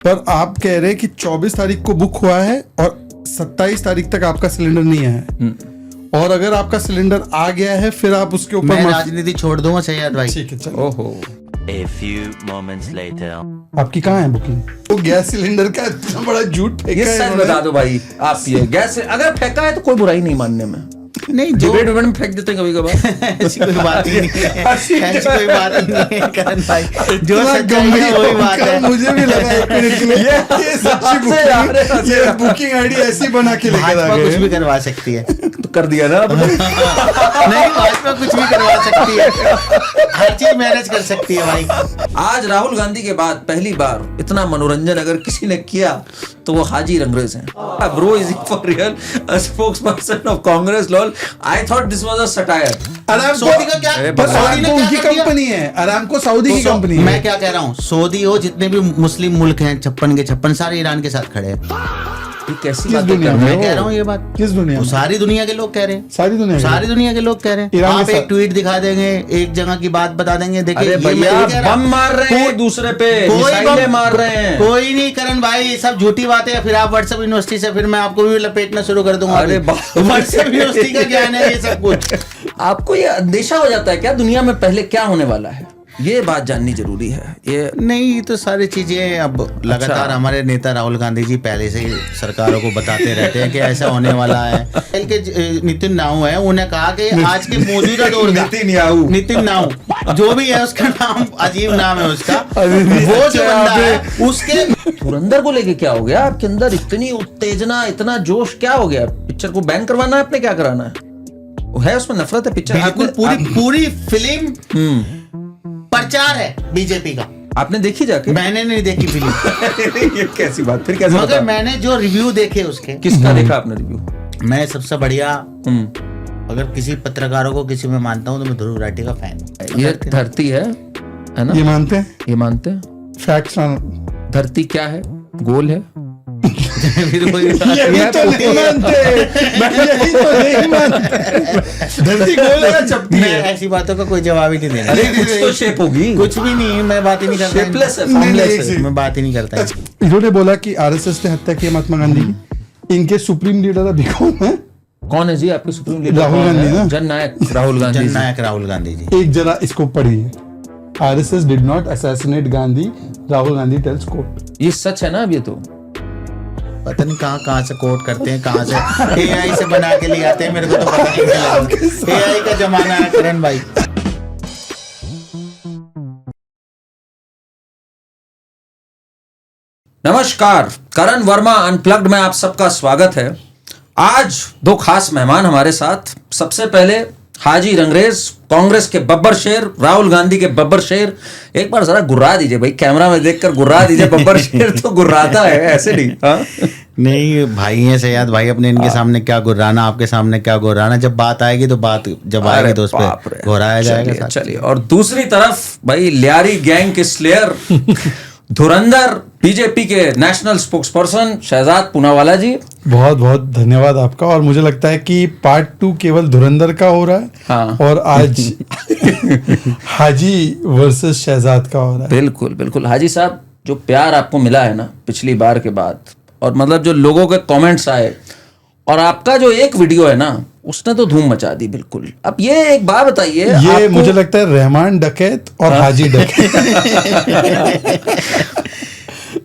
पर आप कह रहे हैं कि 24 तारीख को बुक हुआ है और 27 तारीख तक आपका सिलेंडर नहीं है, और अगर आपका सिलेंडर आ गया है फिर आप उसके ऊपर मैं राजनीति छोड़ दूंगा सैयद भाई। ठीक है, चलो। ओहो, A few moments later. आपकी कहाँ है बुकिंग? वो गैस सिलेंडर का इतना बड़ा झूठ फेंका ये है सच इन्होंने। बता दो भाई, आप ये गैस अगर फेंका है तो कोई बुराई नहीं मानने में। नहीं जो डिबेट में फेंक देते हैं कभी कभार। ऐसी कोई बात ही नहीं है, ऐसी कोई बात ही नहीं है करण भाई, जो इतना सच्चाई है वही बात गंभीर है। मुझे भी लगा एक मिनट के लिए ये सच्ची बुकिंग, ये बुकिंग आईडी ऐसी बना के लेकर आ भाजपा कुछ भी गए। करवा सकती है। तो कर दिया ना आपने। नहीं, भाजपा कुछ भी करवा सकती है, हर चीज मैनेज कर सकती है भाई। आज राहुल गांधी के बाद पहली बार इतना मनोरंजन अगर किसी ने किया तो वो हाजी रंगरेज हैं। Bro is for real a spokesperson of Congress lol. I thought this was a satire. Saudi का क्या, अरे बस सऊदी ने अरामको क्या उनकी कर दिया? कंपनी है, अरामको सऊदी की कंपनी है। मैं क्या कह रहा हूँ, सऊदी हो जितने भी मुस्लिम मुल्क हैं 56 के 56 सारे ईरान के साथ खड़े हैं। ये कैसी किस बात दुनिया है? में? मैं कह रहा हूँ ये बात, किस दुनिया वो में? सारी दुनिया के लोग कह रहे हैं, सारी दुनिया में? सारी दुनिया के लोग कह रहे हैं। ईरान आप के एक साथ- ट्वीट दिखा देंगे, एक जगह की बात बता देंगे, देखिए अरे ये मैं भैया नहीं कह रहा। बम मार रहे हैं दूसरे पे, कोई मिसाइलें बम- मार रहे हैं। कोई नहीं करण भाई, ये सब झूठी बातें हैं। फिर आप व्हाट्सएप यूनिवर्सिटी से फिर मैं आपको भी लपेटना शुरू कर दूंगा। अरे व्हाट्सएप यूनिवर्सिटी का ज्ञान है ये सब कुछ। आपको ये अंदेशा हो जाता है क्या दुनिया में पहले क्या होने वाला है? ये बात जाननी जरूरी है। ये नहीं, ये तो सारी चीजें अब लगातार हमारे नेता राहुल गांधी जी पहले से ही सरकारों को बताते रहते हैं कि ऐसा होने वाला है। के नितिन नाऊ है, उन्हें कहा कि आज के मौजूदा दौर का नितिन नाऊ जो भी है, उसका नाम अजीब नाम है उसका, वो जो बंदा है उसके धुरंधर को लेके क्या हो गया आपके अंदर? इतनी उत्तेजना, इतना जोश क्या हो गया? पिक्चर को बैन करवाना है आपने, क्या कराना है? वो है उसमें नफरत है पिक्चर? बिल्कुल आपने- पूरी फिल्म प्रचार है बीजेपी का। आपने देखी जाके? मैंने नहीं देखी फिल्म, ये कैसी बात, फिर कैसे मगर बता? मैंने जो रिव्यू देखे उसके, किसका देखा आपने रिव्यू? मैं सबसे बढ़िया, अगर किसी पत्रकारों को किसी में मानता हूँ तो मैं ध्रुव राठी का फैन हूँ। ये धरती है ना? ये मानते हैं? ये मानते हैं? फैक्ट्स धरती क्या है? गोल है? फिर वही यही तो नहीं मानते, मैं यही तो नहीं मानते। धरती गोल है, चपटी मैं है। ऐसी बातों का कोई जवाब ही नहीं देना। अरे कुछ तो शेप होगी। कुछ भी नहीं, मैं बात ही नहीं करता। Shapeless है, नहीं, formless नहीं, है। एक मैं बात ही नहीं करता। इन्होंने बोला कि आरएसएस ने हत्या की है महात्मा गांधी की। इनके सुप्रीम लीडर अभी कौन है? कौन है जी आपके सुप्रीम लीडर? राहुल कौन है? गांधी ना? जननायक राहुल गांधी जी। जननायक राहुल गांधी जी। एक जरा इसको पढ़िए। RSS did not assassinate Gandhi, Rahul Gandhi tells court. ये सच है ना? अब ये तो पता नहीं कहाँ से कोट करते हैं, कहाँ से एआई से बना के ले आते हैं, मेरे को तो पता नहीं चला। एआई का जमाना है करण भाई। नमस्कार, करण वर्मा अनप्लग्ड में आप सबका स्वागत है। आज दो खास मेहमान हमारे साथ। सबसे पहले हाजी रंगरेज, कांग्रेस के बब्बर शेर, राहुल गांधी के बब्बर शेर। एक बार जरा गुर्रा दीजिए भाई, कैमरा में देखकर गुर्रा दीजिए। बब्बर शेर तो गुर्राता है, ऐसे नहीं। हाँ? नहीं भाई है सयाद भाई, अपने इनके सामने क्या गुर्राना, आपके सामने क्या गुर्राना। जब बात आएगी तो बात जब आएगी तो उस बाप पर रे। घोराया जाएगा। चलिए, चलिए। और दूसरी तरफ भाई लियारी गैंग के स्लेयर धुरंधर, बीजेपी के नेशनल स्पोक्सपर्सन शहजाद पूनावाला जी। बहुत बहुत धन्यवाद आपका। और मुझे लगता है कि पार्ट 2 केवल धुरंधर का हो रहा है। हाँ। और आज हाजी वर्सेस शहजाद का हो रहा है। बिल्कुल बिल्कुल। हाजी साहब, जो प्यार आपको मिला है ना पिछली बार के बाद, और मतलब जो लोगों के कमेंट्स आए, और आपका जो एक वीडियो है ना, उसने तो धूम मचा दी बिल्कुल। अब ये एक बात बताइए, ये आपको मुझे लगता है रहमान डकैत और हाजी डकैत।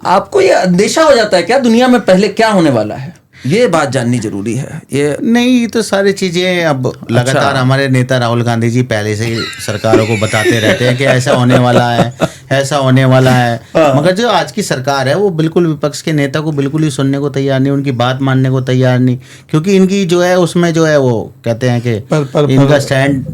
आपको ये अंदेशा हो जाता है क्या दुनिया में पहले क्या होने वाला है? ये बात जाननी जरूरी है। ये नहीं, ये तो सारी चीजें अब लगातार हमारे नेता राहुल गांधी जी पहले से ही सरकारों को बताते रहते हैं कि ऐसा होने वाला है, ऐसा होने वाला है। मगर जो आज की सरकार है वो बिल्कुल विपक्ष के नेता को बिल्कुल ही सुनने को तैयार नहीं, उनकी बात मानने को तैयार नहीं। क्योंकि इनकी जो है उसमें जो है वो कहते हैं कि इनका स्टैंड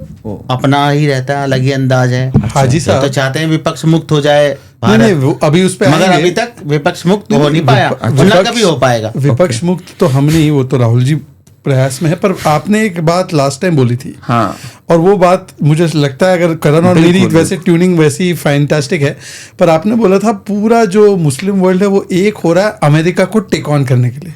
अपना ही रहता है, अलग ही अंदाज है। हाजी साहब तो चाहते हैं विपक्ष मुक्त हो जाए नहीं, नहीं, वो अभी उस पे मगर आएंगे। अभी तक विपक्ष मुक्त हो नहीं पाया, ना कभी हो पाएगा। विपक्ष मुक्त तो हम नहीं, वो तो राहुल जी प्रयास में है। पर आपने एक बात लास्ट टाइम बोली थी, हाँ, और वो बात मुझे लगता है अगर करण और मेरी वैसे ट्यूनिंग वैसी फैंटास्टिक है, पर आपने बोला था पूरा जो मुस्लिम वर्ल्ड है वो एक हो रहा है अमेरिका को टेक ऑन करने के लिए।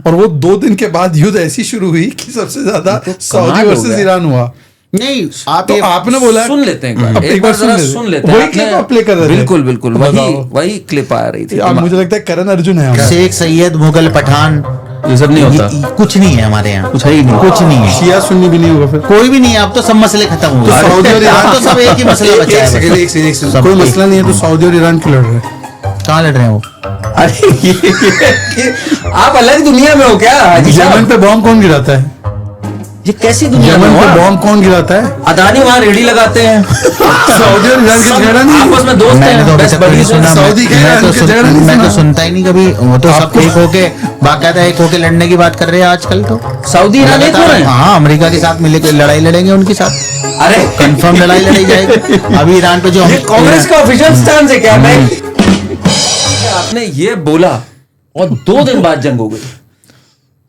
और वो 2 दिन के बाद युद्ध ऐसी शुरू हुई कि सबसे ज्यादा सऊदी वर्सेस ईरान हुआ। नहीं आप तो आपने बोला सुन लेते हैं अब एक बार जरा लेते। सुन लेते हैं वही क्लिप आप प्ले कर रहे थे बिल्कुल बिल्कुल बताओ। वही क्लिप आ रही थी अब मुझे लगता है करण अर्जुन है हमारा। शेख सैयद मुगल पठान ये सब नहीं होता कुछ नहीं है हमारे यहाँ, कुछ है ही नहीं, कुछ नहीं है, शिया सुन्नी भी नहीं होगा फिर। कोई भी नहीं है। अब तो सब मसले खत्म हो गए, सऊदी और ईरान अब तो सब एक ही मसला बचा है बस। एक सेकंड, सब कोई एक- मसला नहीं है तो सऊदी और ईरान क्यों लड़ रहे हैं? कहाँ लड़ रहे हैं वो? अरे आप अलग दुनिया में हो क्या हाजी यमन साहब? पे बॉम्ब कौन गिराता है? ये कैसी दुनिया में यमन हो पे आप? बॉम्ब कौन गिराता है? अदानी वहाँ रेडी लगाते हैं सऊदी और ईरान के सब झगड़ा नहीं। आपस में दोस्त मैंने तो हैं अभी best तक नहीं buddies हैं। सुना। सऊदी के ईरान के झगड़ा नहीं मैं तो सुना। सुनता ही नहीं कभी। वो तो सब आपको- एक होके बाकायदा एक होके लड़ने की बात कर रहे हैं आजकल तो। सऊदी ईरान एक हो रहे हैं हाँ, अमेरिका के साथ मिले लड़ाई लड़ेंगे उनके साथ, अरे कंफर्म लड़ाई लड़ी जाएगी। अभी ईरान पे जो ये कांग्रेस का ऑफिशियल स्टैंड है क्या? मैं आपने ये बोला और 2 दिन बाद जंग हो गई।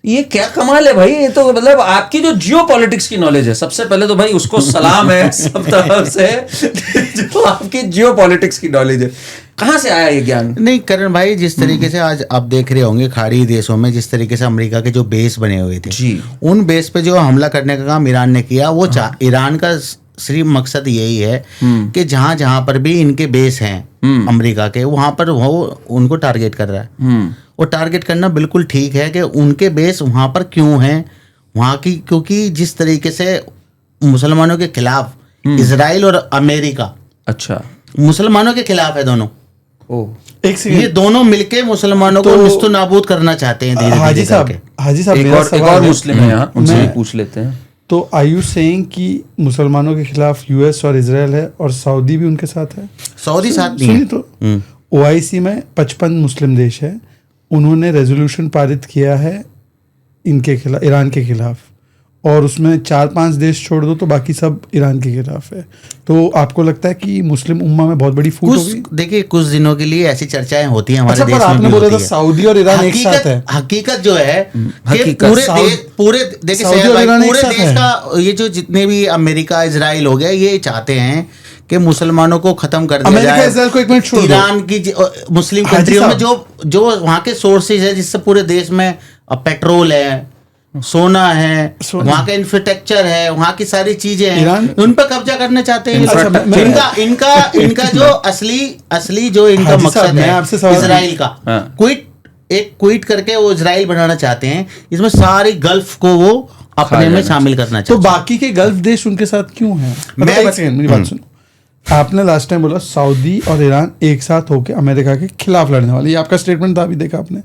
ये क्या कमाल है भाई। ये तो मतलब आपकी जो जियो पॉलिटिक्स की नॉलेज है, सबसे पहले तो भाई उसको सलाम है सब तरफ से जो आपकी जियो पॉलिटिक्स की नॉलेज है, कहां से आया ये ज्ञान? नहीं करण भाई, जिस तरीके से आज आप देख रहे होंगे खाड़ी देशों में जिस तरीके से अमेरिका के जो बेस बने हुए थे, जी। उन बेस पे जो हमला करने का काम ईरान ने किया, वो ईरान का सिर्फ मकसद यही है कि जहां जहां पर भी इनके बेस हैं अमेरिका के, वहां पर वो उनको टारगेट कर रहा है। वो टारगेट करना बिल्कुल ठीक है कि उनके बेस वहां पर क्यों हैं, वहां की, क्योंकि जिस तरीके से मुसलमानों के खिलाफ इजराइल और अमेरिका अच्छा मुसलमानों के खिलाफ है दोनों। ओ एक ये सेकंड दोनों मिलके मुसलमानों को तो- निस्तो नाबूद करना चाहते हैं धीरे हाजी धीरे साहब, करके। हाजी साहब एक मेरा और सवाल है। मुस्लिम है यहाँ, उनसे भी मैं- पूछ लेते हैं। तो आर यू सेइंग कि मुसलमानों के खिलाफ यूएस और इजराइल है और सऊदी भी उनके साथ है? सऊदी साथ नहीं सुनिए है। तो ओआईसी में 55 मुस्लिम देश है, उन्होंने रेजोल्यूशन पारित किया है इनके खिलाफ, ईरान के खिलाफ, और उसमें 4-5 देश छोड़ दो तो बाकी सब ईरान के खिलाफ है। तो आपको लगता है कि मुस्लिम उम्मा में बहुत बड़ी फूट होगी? कुछ देखिए, कुछ दिनों के लिए ऐसी चर्चाएं होती हैं हमारे अच्छा, देश पर में आपने भी बोला होती था है। सऊदी और ईरान एक साथ है। हकीकत जो है कि हकीकत, पूरे देखिए सऊदी सैयद और भाई, ईरान एक पूरे साथ देश है। का ये जो जितने भी अमेरिका इजराइल हो गया, ये चाहते हैं कि मुसलमानों को खत्म कर दिया अमेरिका जाए। इजराइल को एक मिनट छोड़ दो। ईरान की मुस्लिम हाजी कंट्रियों में साहब। जो वहाँ के सोर्सेज है, जिससे पूरे देश में पेट्रोल है, सोना है, वहाँ का इंफ्रास्ट्रक्चर है, वहाँ की सारी चीजें हैं, ईरान- उन पर कब्जा करना चाहते हैं। अच्छा, मैं- इनका जो असली जो इनका हाजी साहब, मकसद मैं आपसे है सवाल- इजराइल का, हाँ। क्विट करके वो इजराइल बनाना चाहते हैं। इसमें सारी गल्फ को वो अपने में शामिल करना तो चाहते हैं। बाकी के गल्फ देश उनके साथ क्यों हैं? मैं- मेरी बात सुनो। आपने लास्ट टाइम बोला सऊदी और ईरान एक साथ होकर अमेरिका के खिलाफ लड़ने वाले, ये आपका स्टेटमेंट था, अभी देखा आपने।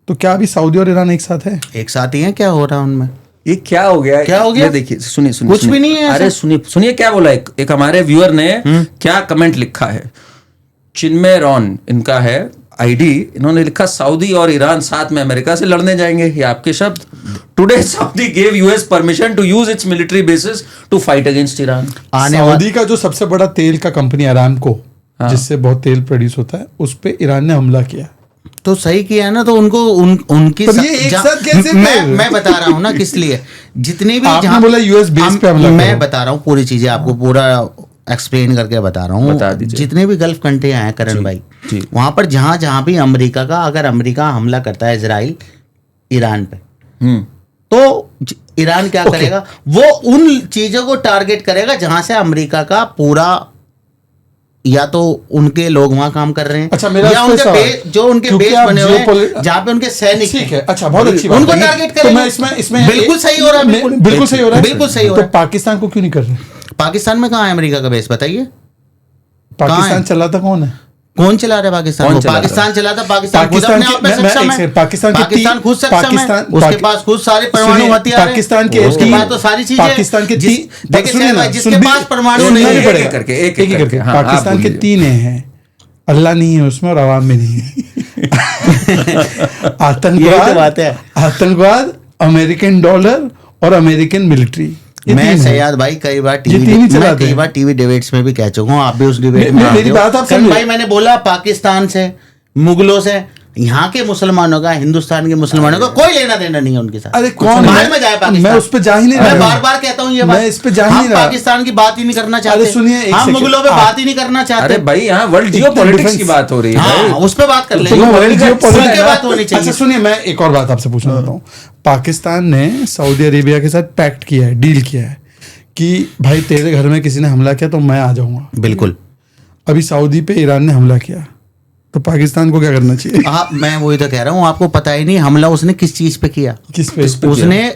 तो क्या अभी सऊदी और ईरान एक साथ है? एक साथ ही है, क्या हो रहा है उनमें? ये क्या हो गया? क्या हो गया? ये देखिए, सुनिए सुनिए कुछ सुनिए। भी नहीं है अरे ऐसा। सुनिए क्या बोला एक हमारे व्यूअर ने क्या कमेंट लिखा है। चिन्मय रॉन इनका है आईडी, इन्होंने लिखा सऊदी और ईरान साथ में अमेरिका से लड़ने जाएंगे। ये आपके शब्द। Today Saudi gave US permission to use its military bases to fight against Iran. Saudi का जो सबसे बड़ा तेल का कंपनी अरामको, जिससे बहुत तेल प्रोड्यूस होता है, उस पे ईरान ने हमला किया। तो सही किया ना, तो उनको उनकी पर ये एक साथ कैसे फिर? मैं बता रहा हूँ ना किस लिए। जितने भी आपने बोला US बेस पे हमला मैं करो। बता रहा हूँ पूरी चीजें आपको पूरा एक्सप्लेन करके बता रहा बता हूँ। दीजिए। जितने भी गल्फ कंट्रियां हैं करण भाई, जी। वहां पर जहां जहां भी अमेरिका का, अगर अमेरिका हमला करता है इजराइल ईरान पे, तो ईरान क्या करेगा, वो उन चीजों को टारगेट करेगा जहां से अमेरिका का पूरा, या तो उनके लोग वहां काम कर रहे हैं, अच्छा, मेरा या इस पे उनके सवाल। जो उनके क्योंकि बेस आप बने हुए हैं, geopolit- जहां पे उनके सैनिक ठीक है, हैं, अच्छा, बहुत अच्छी बात उनको है। टारगेट तो करेंगे। मैं इसमें बिल्कुल सही हो रहा है, बिल्कुल सही हो रहा है, बिल्कुल सही हो तो रहा है। पाकिस्तान को क्यों नहीं कर रहे? पाकिस्तान में कहाँ है अमेरिका का बेस, बताइए। पाकिस्तान है? चलाता कौन है? कौन चला रहा है पाकिस्तान कौन को? चला रहा है? पाकिस्तान चलाता, पाकिस्तान खुद पाकिस्तान अपने के- आप में मैं- सक्षम एक है। सेकंड, पाकिस्तान के पाकिस्तान खुद सक्षम है, पाकिस्तान- उसके पाकि- पास खुद सारे परमाणु सुनिए, हथियार हैं। पाकिस्तान के उसके तीन- पास तो सारी चीजें हैं। पाकिस्तान के जिस- तीन- देखिए सुनिए सैयद ना, भाई, जिसके सुन भी- पास परमाणु सुनना नहीं भी है, पड़ेगा। एक करके, एक एक ही करके, करके। हाँ, आप पाकिस्तान के बोलिए। 3 हैं, अल्लाह नहीं है उसमें और आवाम भी नहीं है। यही तो बात है। आतंकवाद, अमेरिकन डॉलर और अमेरिकन मिलिट्री, ये मैं तीन हैं। सैयद भाई कई बार ये तीन ही मैं चलाते कई हैं। बार टीवी डिबेट्स में भी कह चुका हूँ, आप भी उस डिबेट में मेरी आते हो। बात आप करण समझे। भाई, मैंने बोला पाकिस्तान से, मुगलों से, यहाँ के मुसलमानों का, हिंदुस्तान के मुसलमानों का कोई लेना देना नहीं है उनके साथ। अरे कौन बाद है? में जाए पाकिस्तान। मैं उस पे जा ही नहीं मैं रहा। बार बार कहता हूँ ये बात। मैं इस पे जा ही हम नहीं रहा। पाकिस्तान की बात ही नहीं करना चाहते। अरे सुनिए, एक हम सेकंड। मुगलों पे आप- बात ही नहीं करना चाहते। अरे भाई, यहाँ वर्ल्ड जियो पॉलिटिक्स की बात हो रही है हाँ, भाई। उस पर बात कर तो लेंगे। मैं वर्ल्ड जियो खुल के पॉलिटिक्स बात होनी चाहिए। अच्छा सुनिए, मैं एक और बात आपसे पूछना चाहता हूँ। पाकिस्तान ने सऊदी अरेबिया के साथ पैक्ट किया है, डील किया है कि भाई तेरे घर में किसी ने हमला किया तो मैं आ जाऊंगा। बिल्कुल। अभी सऊदी पे ईरान ने हमला किया तो पाकिस्तान को क्या करना चाहिए? हाँ, मैं वही तो कह रहा हूँ, आपको पता ही नहीं हमला उसने किस चीज पे किया। किस पे? उसने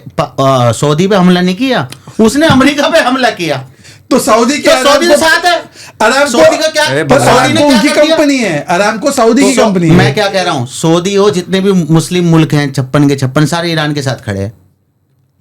सऊदी पे हमला नहीं किया, उसने अमेरिका पे हमला किया। तो सऊदी तो सऊदी के साथ है। अरामको सऊदी का क्या? अरे तो सऊदी ने अरामको क्या उनकी कर दिया? कंपनी है, अरामको सऊदी की तो कंपनी है। मैं क्या कह रहा हूँ, सऊदी हो जितने भी मुस्लिम मुल्क हैं 56 के 56 सारे ईरान के साथ खड़े हैं।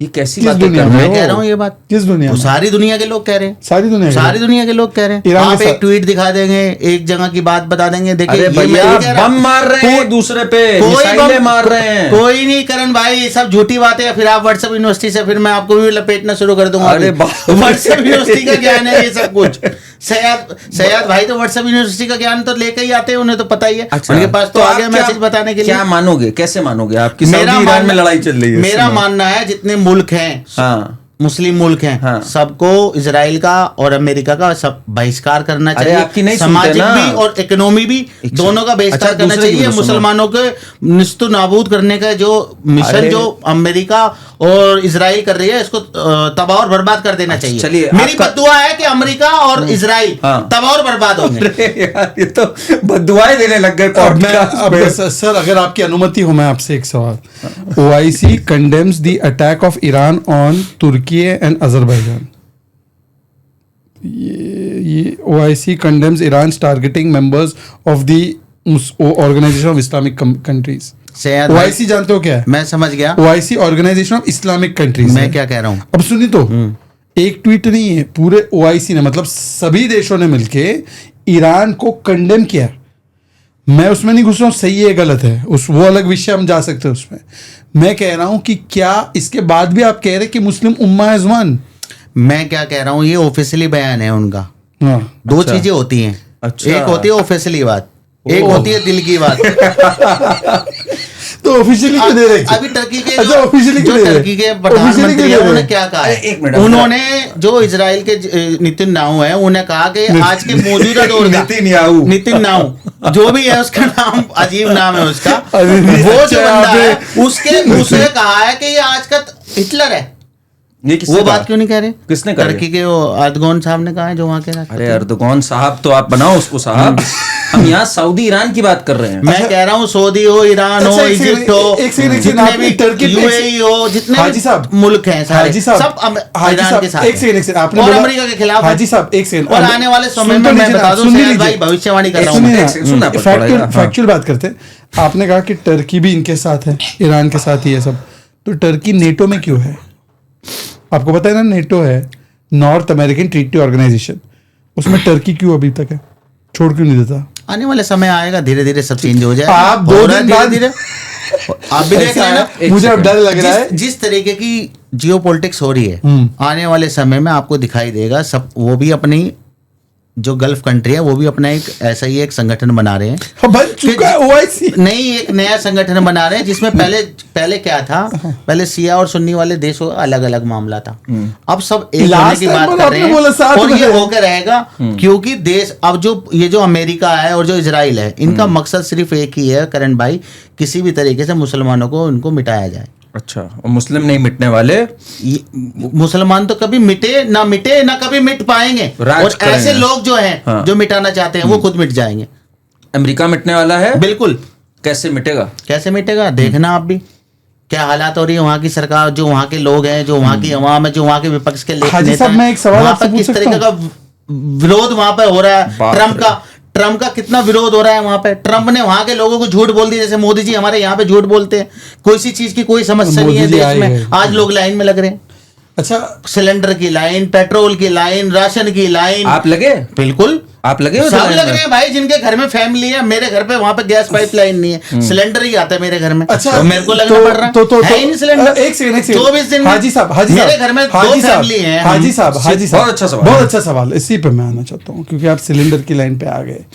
ये कैसी किस बात दुनिया कर में? रहे मैं हो? कह रहा हूँ ये बात। किस दुनिया तो में? सारी दुनिया के लोग कह रहे हैं, सारी दुनिया के सारी लोग। दुनिया के लोग कह रहे हैं। ईरान आप के एक साथ- ट्वीट दिखा देंगे, एक जगह की बात बता देंगे, देखिए अरे ये मैं भैया नहीं कह रहा। बम मार रहे हैं दूसरे पे, मिसाइलें मार रहे हैं। कोई नहीं करण भाई, ये सब झूठी बातें हैं। फिर आप व्हाट्सएप यूनिवर्सिटी से, फिर मैं आपको भी लपेटना शुरू कर दूंगा। अरे व्हाट्सएप यूनिवर्सिटी का ज्ञान है ये सब कुछ। सयाद भाई तो व्हाट्सएप यूनिवर्सिटी का ज्ञान तो लेकर ही आते हैं, उन्हें तो पता ही है। अच्छा, उनके पास तो आ आप गया क्या- मैसेज बताने के लिए। क्या मानोगे, कैसे मानोगे आप कि सऊदी ईरान में लड़ाई चल रही है? मेरा मानना है जितने मुल्क हैं, हाँ, मुस्लिम मुल्क हैं, हाँ। सबको इजराइल का और अमेरिका का सब बहिष्कार करना अरे चाहिए। आपकी नहीं सुनते सामाजिक ना। भी और इकोनॉमी भी, दोनों का बहिष्कार अच्छा, करना दूसरे की चाहिए। भी तो सुनो। मुसलमानों के निस्तु नाबूद करने का जो मिशन अरे- जो अमेरिका और इजराइल कर रही है, इसको तबाह और बर्बाद कर देना चाहिए। चलिए, मेरी आपका- बद्दुआ है कि अमेरिका और इजराइल हाँ। तबाह और बर्बाद होंगे। अरे यार, ये तो बददुआएं देने लग गए अब मैं पॉडकास्ट पे। सर अगर आपकी अनुमति हो मैं आपसे एक सवाल। OIC condemns the attack of Iran on Turkey and Azerbaijan. ये OIC condemns Iran's targeting members of the Organization of Islamic Countries. Syed भाई, OIC जानते हो क्या है? मैं समझ गया। OIC Organization of Islamic Countries मैं है। क्या कह रहा हूँ, अब सुनिए तो, एक ट्वीट नहीं है, पूरे OIC ने मतलब सभी देशों ने मिलके ईरान को कंडेम किया। मैं उसमें नहीं घुस रहा हूँ सही है गलत है, उस वो अलग विषय हम जा सकते हैं उसमें। मैं कह रहा हूँ कि क्या इसके बाद भी आप कह रहे हैं कि मुस्लिम उम्मा इज वन? मैं क्या कह रहा हूँ, ये ऑफिशियली बयान है उनका। हाँ। दो अच्छा। चीजें होती हैं, अच्छा। एक होती है ऑफिशियली बात, एक होती है दिल की बात। तो ऑफिशियली क्यों दे रहे? अभी टर्की के अच्छा, officially जो क्यों दे रहे? टर्की के Officially प्रधानमंत्री क्यों दे हैं, रहे? उन्होंने क्या कहा अरे, है? एक मिनट, उन्होंने जो इजराइल के नितिन नाउ है, उन्हें कहा कि आज के मौजूदा दौर का नितिन नाउ जो भी है, उसका नाम अजीब नाम है उसका, अरे, वो जो अच्छा, बंदा है आपने- उसने कहा है कि ये आज का हिटलर है। ये किसने वो कहा? बात क्यों नहीं कह रहे? किसने कहा? टर्की के वो अर्दगोन साहब ने कहा है, जो वहाँ के राष्ट्रपति। अरे अर्दगोन साहब तो आप बनाओ उसको साहब, हम यहाँ सऊदी ईरान की बात कर रहे हैं। मैं कह रहा हूँ सऊदी हो, ईरान हो, अच्छा, एक सेकंड, इजिप्ट हो, एक सेकंड, जितने आपने भी टर्की पे- यूएई हो, जितने हाजी भी साहब, मुल्क हैं सारे, हाजी साहब, सब हाजी ईरान साहब, के साथ एक सेकंड, आपने और बोला अमेरिका के खिलाफ हाजी साहब एक सेकंड, और आने वाले समय सुन में तो मैं लीजिए बता ना, दूं सुन सैयद लीजिए। भाई, भविष्यवाणी कर रहा हूं सुनिए मैं। ना, सुनना पड़ेगा, हाँ। फैक्चुअल बात करते हैं। आपने कहा कि टर्की भी इनके साथ है, ईरान के साथ ही है सब, तो टर्की नेटो में क्यों है? आपको पता है ना, नेटो है नॉर्थ अमेरिकन ट्रीटी ऑर्गेनाइजेशन, उसमें टर्की क्यों अभी तक है? छोड़ क्यों नहीं देता? आने वाले समय आएगा, धीरे धीरे सब चेंज हो जाएगा। आप 2 हो रहा है दिन बाद- धीरे आप भी देख ऐसा लेना। है, एक मुझे अब सेकंड। डर लग रहा है। जिस तरीके की जियोपॉलिटिक्स हो रही है, आने वाले समय में आपको दिखाई देगा सब, वो भी अपनी जो गल्फ कंट्री है, वो भी अपना एक ऐसा ही एक संगठन बना रहे हैं। हाँ, बन चुका है OIC। नहीं, एक नया संगठन बना रहे हैं जिसमें पहले क्या था, पहले शिया और सुन्नी वाले देशों का अलग अलग मामला था। अब सब एक होने Last की time बात बोला कर रहे आपने, बोला हैं साथ और में ये है। होकर रहेगा, क्योंकि देश अब जो ये जो अमेरिका है और जो इजराइल है, इनका मकसद सिर्फ एक ही है करण भाई, किसी भी तरीके से मुसलमानों को उनको मिटाया जाए। अच्छा, और मुस्लिम नहीं मिटने वाले। मुसलमान तो कभी मिटे ना कभी मिट पाएंगे, राज और ऐसे करेंगे। लोग जो हैं हाँ। जो मिटाना चाहते हैं वो खुद मिट जाएंगे। अमेरिका मिटने वाला है, बिल्कुल। कैसे मिटेगा? कैसे मिटेगा, देखना आप भी क्या हालात हो रही है वहाँ की सरकार, जो वहाँ के लोग हैं, जो वहाँ की अवाम है, जो वहाँ के विपक्ष के हाजी नेता साहब, मैं एक सवाल वहाँ आपसे पर पूछ किस सकता तरीके का विरोध वहाँ पे हो रहा है। बाप रे। ट्रम्प का कितना विरोध हो रहा है वहाँ पे। ट्रम्प ने वहाँ के लोगों को झूठ बोल दिया, जैसे मोदी जी हमारे यहाँ पे झूठ बोलते हैं। कोई सी चीज की कोई समस्या नहीं है मोदी जी देश आए में, हैं। आज लोग लाइन में लग रहे हैं। अच्छा, सिलेंडर की लाइन, पेट्रोल की लाइन, राशन की लाइन। आप लगे? बिल्कुल, आप लगे हो सब लाइन लग में? रहे हैं भाई, जिनके घर में फैमिली है। मेरे घर पे वहां पे गैस पाइपलाइन नहीं है, सिलेंडर ही आता है मेरे घर में। अच्छा, तो मेरे को लगना पड़ रहा है ही नहीं सिलेंडर। एक सेकंड 24 दिन में हाजी साहब, मेरे घर में 2 फैमिली है। हाजी साहब, बहुत अच्छा सवाल बहुत है। अच्छा सवाल। इसी पे मैं आना चाहता हूँ, क्योंकि आप सिलेंडर की लाइन पे आ गए,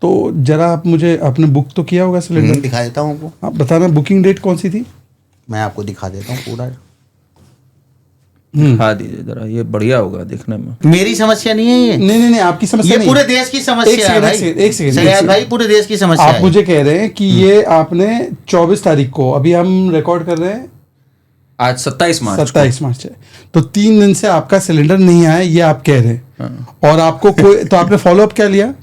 तो जरा आप मुझे, आपने बुक तो किया होगा सिलेंडर? दिखा देता हूँ आपको, आप बताना बुकिंग डेट कौन सी थी? मैं आपको दिखा देता हूँ पूरा। दिखा दीजिए जरा, ये बढ़िया होगा देखने में। मेरी समस्या नहीं है ये, नहीं, आपकी समस्या ये नहीं। पूरे देश की समस्या है भाई। एक सेकंड सैयद भाई, पूरे देश की समस्या आप है। मुझे कह रहे हैं कि ये आपने 24 तारीख को, अभी हम रिकॉर्ड कर रहे हैं आज 27 मार्च 27 मार्च है, तो 3 दिन से आपका सिलेंडर नहीं आया, ये आप कह रहे हैं। और आपको कोई, तो आपने फॉलो अप क्या लिया?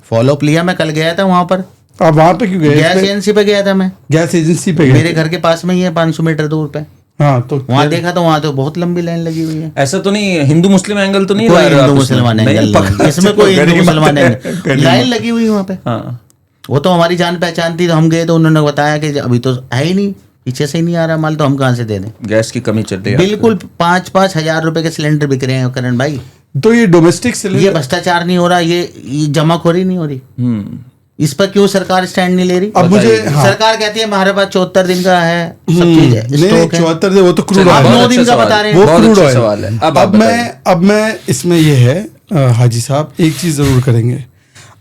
फॉलो अप लिया, मैं कल गया था वहां पर। आप वहां पे क्यों गए? गैस एजेंसी पे गया था मैं। गैस एजेंसी पे गए? मेरे घर के पास में ही है, 500 मीटर दूर पे। हाँ, तो वहां देखा तो वहां तो बहुत लंबी लाइन लगी हुई है। ऐसा तो नहीं हिंदू मुस्लिम एंगल तो नहीं कोई ला रहे हो हिंदू आप मुसलमान इसमें? एंगल नहीं, नहीं, इसमें कोई हिंदू मुसलमान एंगल, गरीब लाइन लगी हुई वहां पे। हाँ, वो तो हमारी जान पहचान थी, तो हम गए तो उन्होंने बताया कि अभी तो है ही नहीं, पीछे से ही नहीं आ रहा माल, तो हम कहाँ से दे दें। गैस की कमी चल रही है। बिल्कुल 5-5 हजार रुपए के सिलेंडर बिक रहे हैं करण भाई। तो ये डोमेस्टिक ये सिलेंडर, भ्रष्टाचार नहीं हो रहा, ये जमाखोरी नहीं हो रही। इस पर क्यों सरकार स्टैंड नहीं ले रही? अब मुझे, हाँ, सरकार कहती है हमारे पास 74 दिन का है, सब चीज है, नहीं, स्टॉक है। 74 दिन वो तो क्रूड चलिए, आप ऑयल, बहुत 9 दिन अच्छा का सवाल बता है। रहे हैं। वो बहुत क्रूड अच्छा ऑयल। सवाल है। अब अब मैं इसमें ये है हाजी साहब, एक चीज जरूर करेंगे,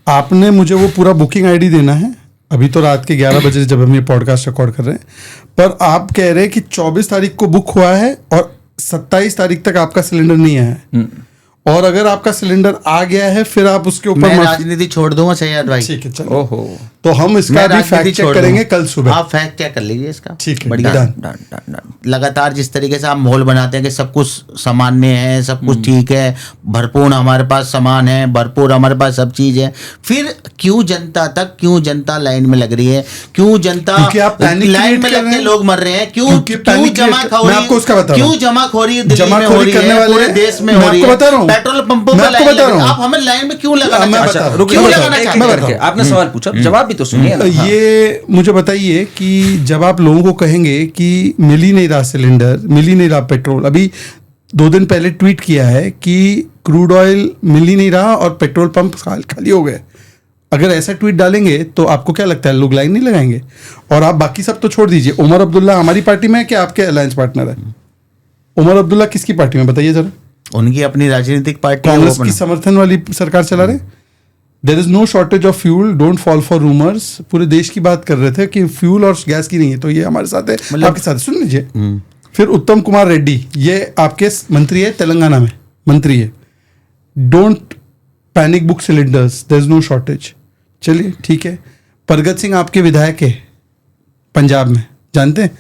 आपने मुझे वो पूरा बुकिंग आईडी देना है। अभी तो रात के 11 बजे जब हम ये पॉडकास्ट रिकॉर्ड कर रहे हैं, पर आप कह रहे हैं कि 24 तारीख को बुक हुआ है और 27 तारीख तक आपका सिलेंडर नहीं आया है। और अगर आपका सिलेंडर आ गया है, फिर आप उसके ऊपर मैं राजनीति छोड़ दूंगा सैयद भाई। ठीक है, चलो, ओहो, तो हम इसका मैं भी राजनीति फैक्ट चेक छोड़ करेंगे दूंगा। कल सुबह। आप फैक्ट चेक कर लीजिए इसका। ठीक है, बढ़िया। डन। Done done done. लगातार जिस तरीके से आप माहौल बनाते हैं कि सब कुछ सामान्य है, सब कुछ ठीक है, भरपूर हमारे पास सामान है, भरपूर हमारे पास सब चीज है, फिर क्यों जनता लाइन में लग रही है? क्यों जनता क्योंकि आप panic लाइन create में कर लग रहे के हैं। लोग मर रहे हैं? क्यों क्योंकि क्यों panic create- जमाखोरी? मैं आपको उसका बता रहा हूं। क्यों जमाखोरी दिल्ली में जमाखोरी हो रही करने है, वाले- पूरे देश में मैं हो रही आपको है, बता रहा हूं। पेट्रोल पंपों मैं पर आपको लाइन बता लग रहा रही है। हूं। आप हमें लाइन में क्यों लगाना मैं चाहते बता हैं? रहा हूं। रुकिए, क्यों रुकिए, लगाना एक चाहते मिनट हैं? करके आपने सवाल पूछा, जवाब भी तो सुनिए ना। हाँ। ये मुझे बताइए कि जब आप लोगों को कहेंगे कि मिल ही नहीं रहा सिलेंडर, मिल ही नहीं रहा पेट्रोल, अभी 2 दिन पहले ट्वीट किया है कि क्रूड ऑयल मिल ही नहीं रहा और पेट्रोल पंप खाली हो गए। अगर ऐसा ट्वीट डालेंगे तो आपको क्या लगता है लोग लाइन नहीं लगाएंगे? और आप बाकी सब तो छोड़ दीजिए, उमर अब्दुल्ला हमारी पार्टी में है कि आपके अलायंस पार्टनर है? उमर अब्दुल्ला किसकी पार्टी में, बताइए जरा। उनकी अपनी राजनीतिक पार्टी है, वो कांग्रेस की अपना- समर्थन वाली सरकार चला रहे। There is no shortage of fuel, don't fall for rumours. पूरे देश की बात कर रहे थे कि फ्यूल और गैस की नहीं है, तो ये हमारे साथ है, आपके साथ है। सुन लीजिए। फिर उत्तम कुमार रेड्डी, ये आपके मंत्री है, तेलंगाना में मंत्री है। Don't panic book cylinders, there is no shortage. चलिए ठीक है। परगत सिंह आपके विधायक है पंजाब में, जानते हैं,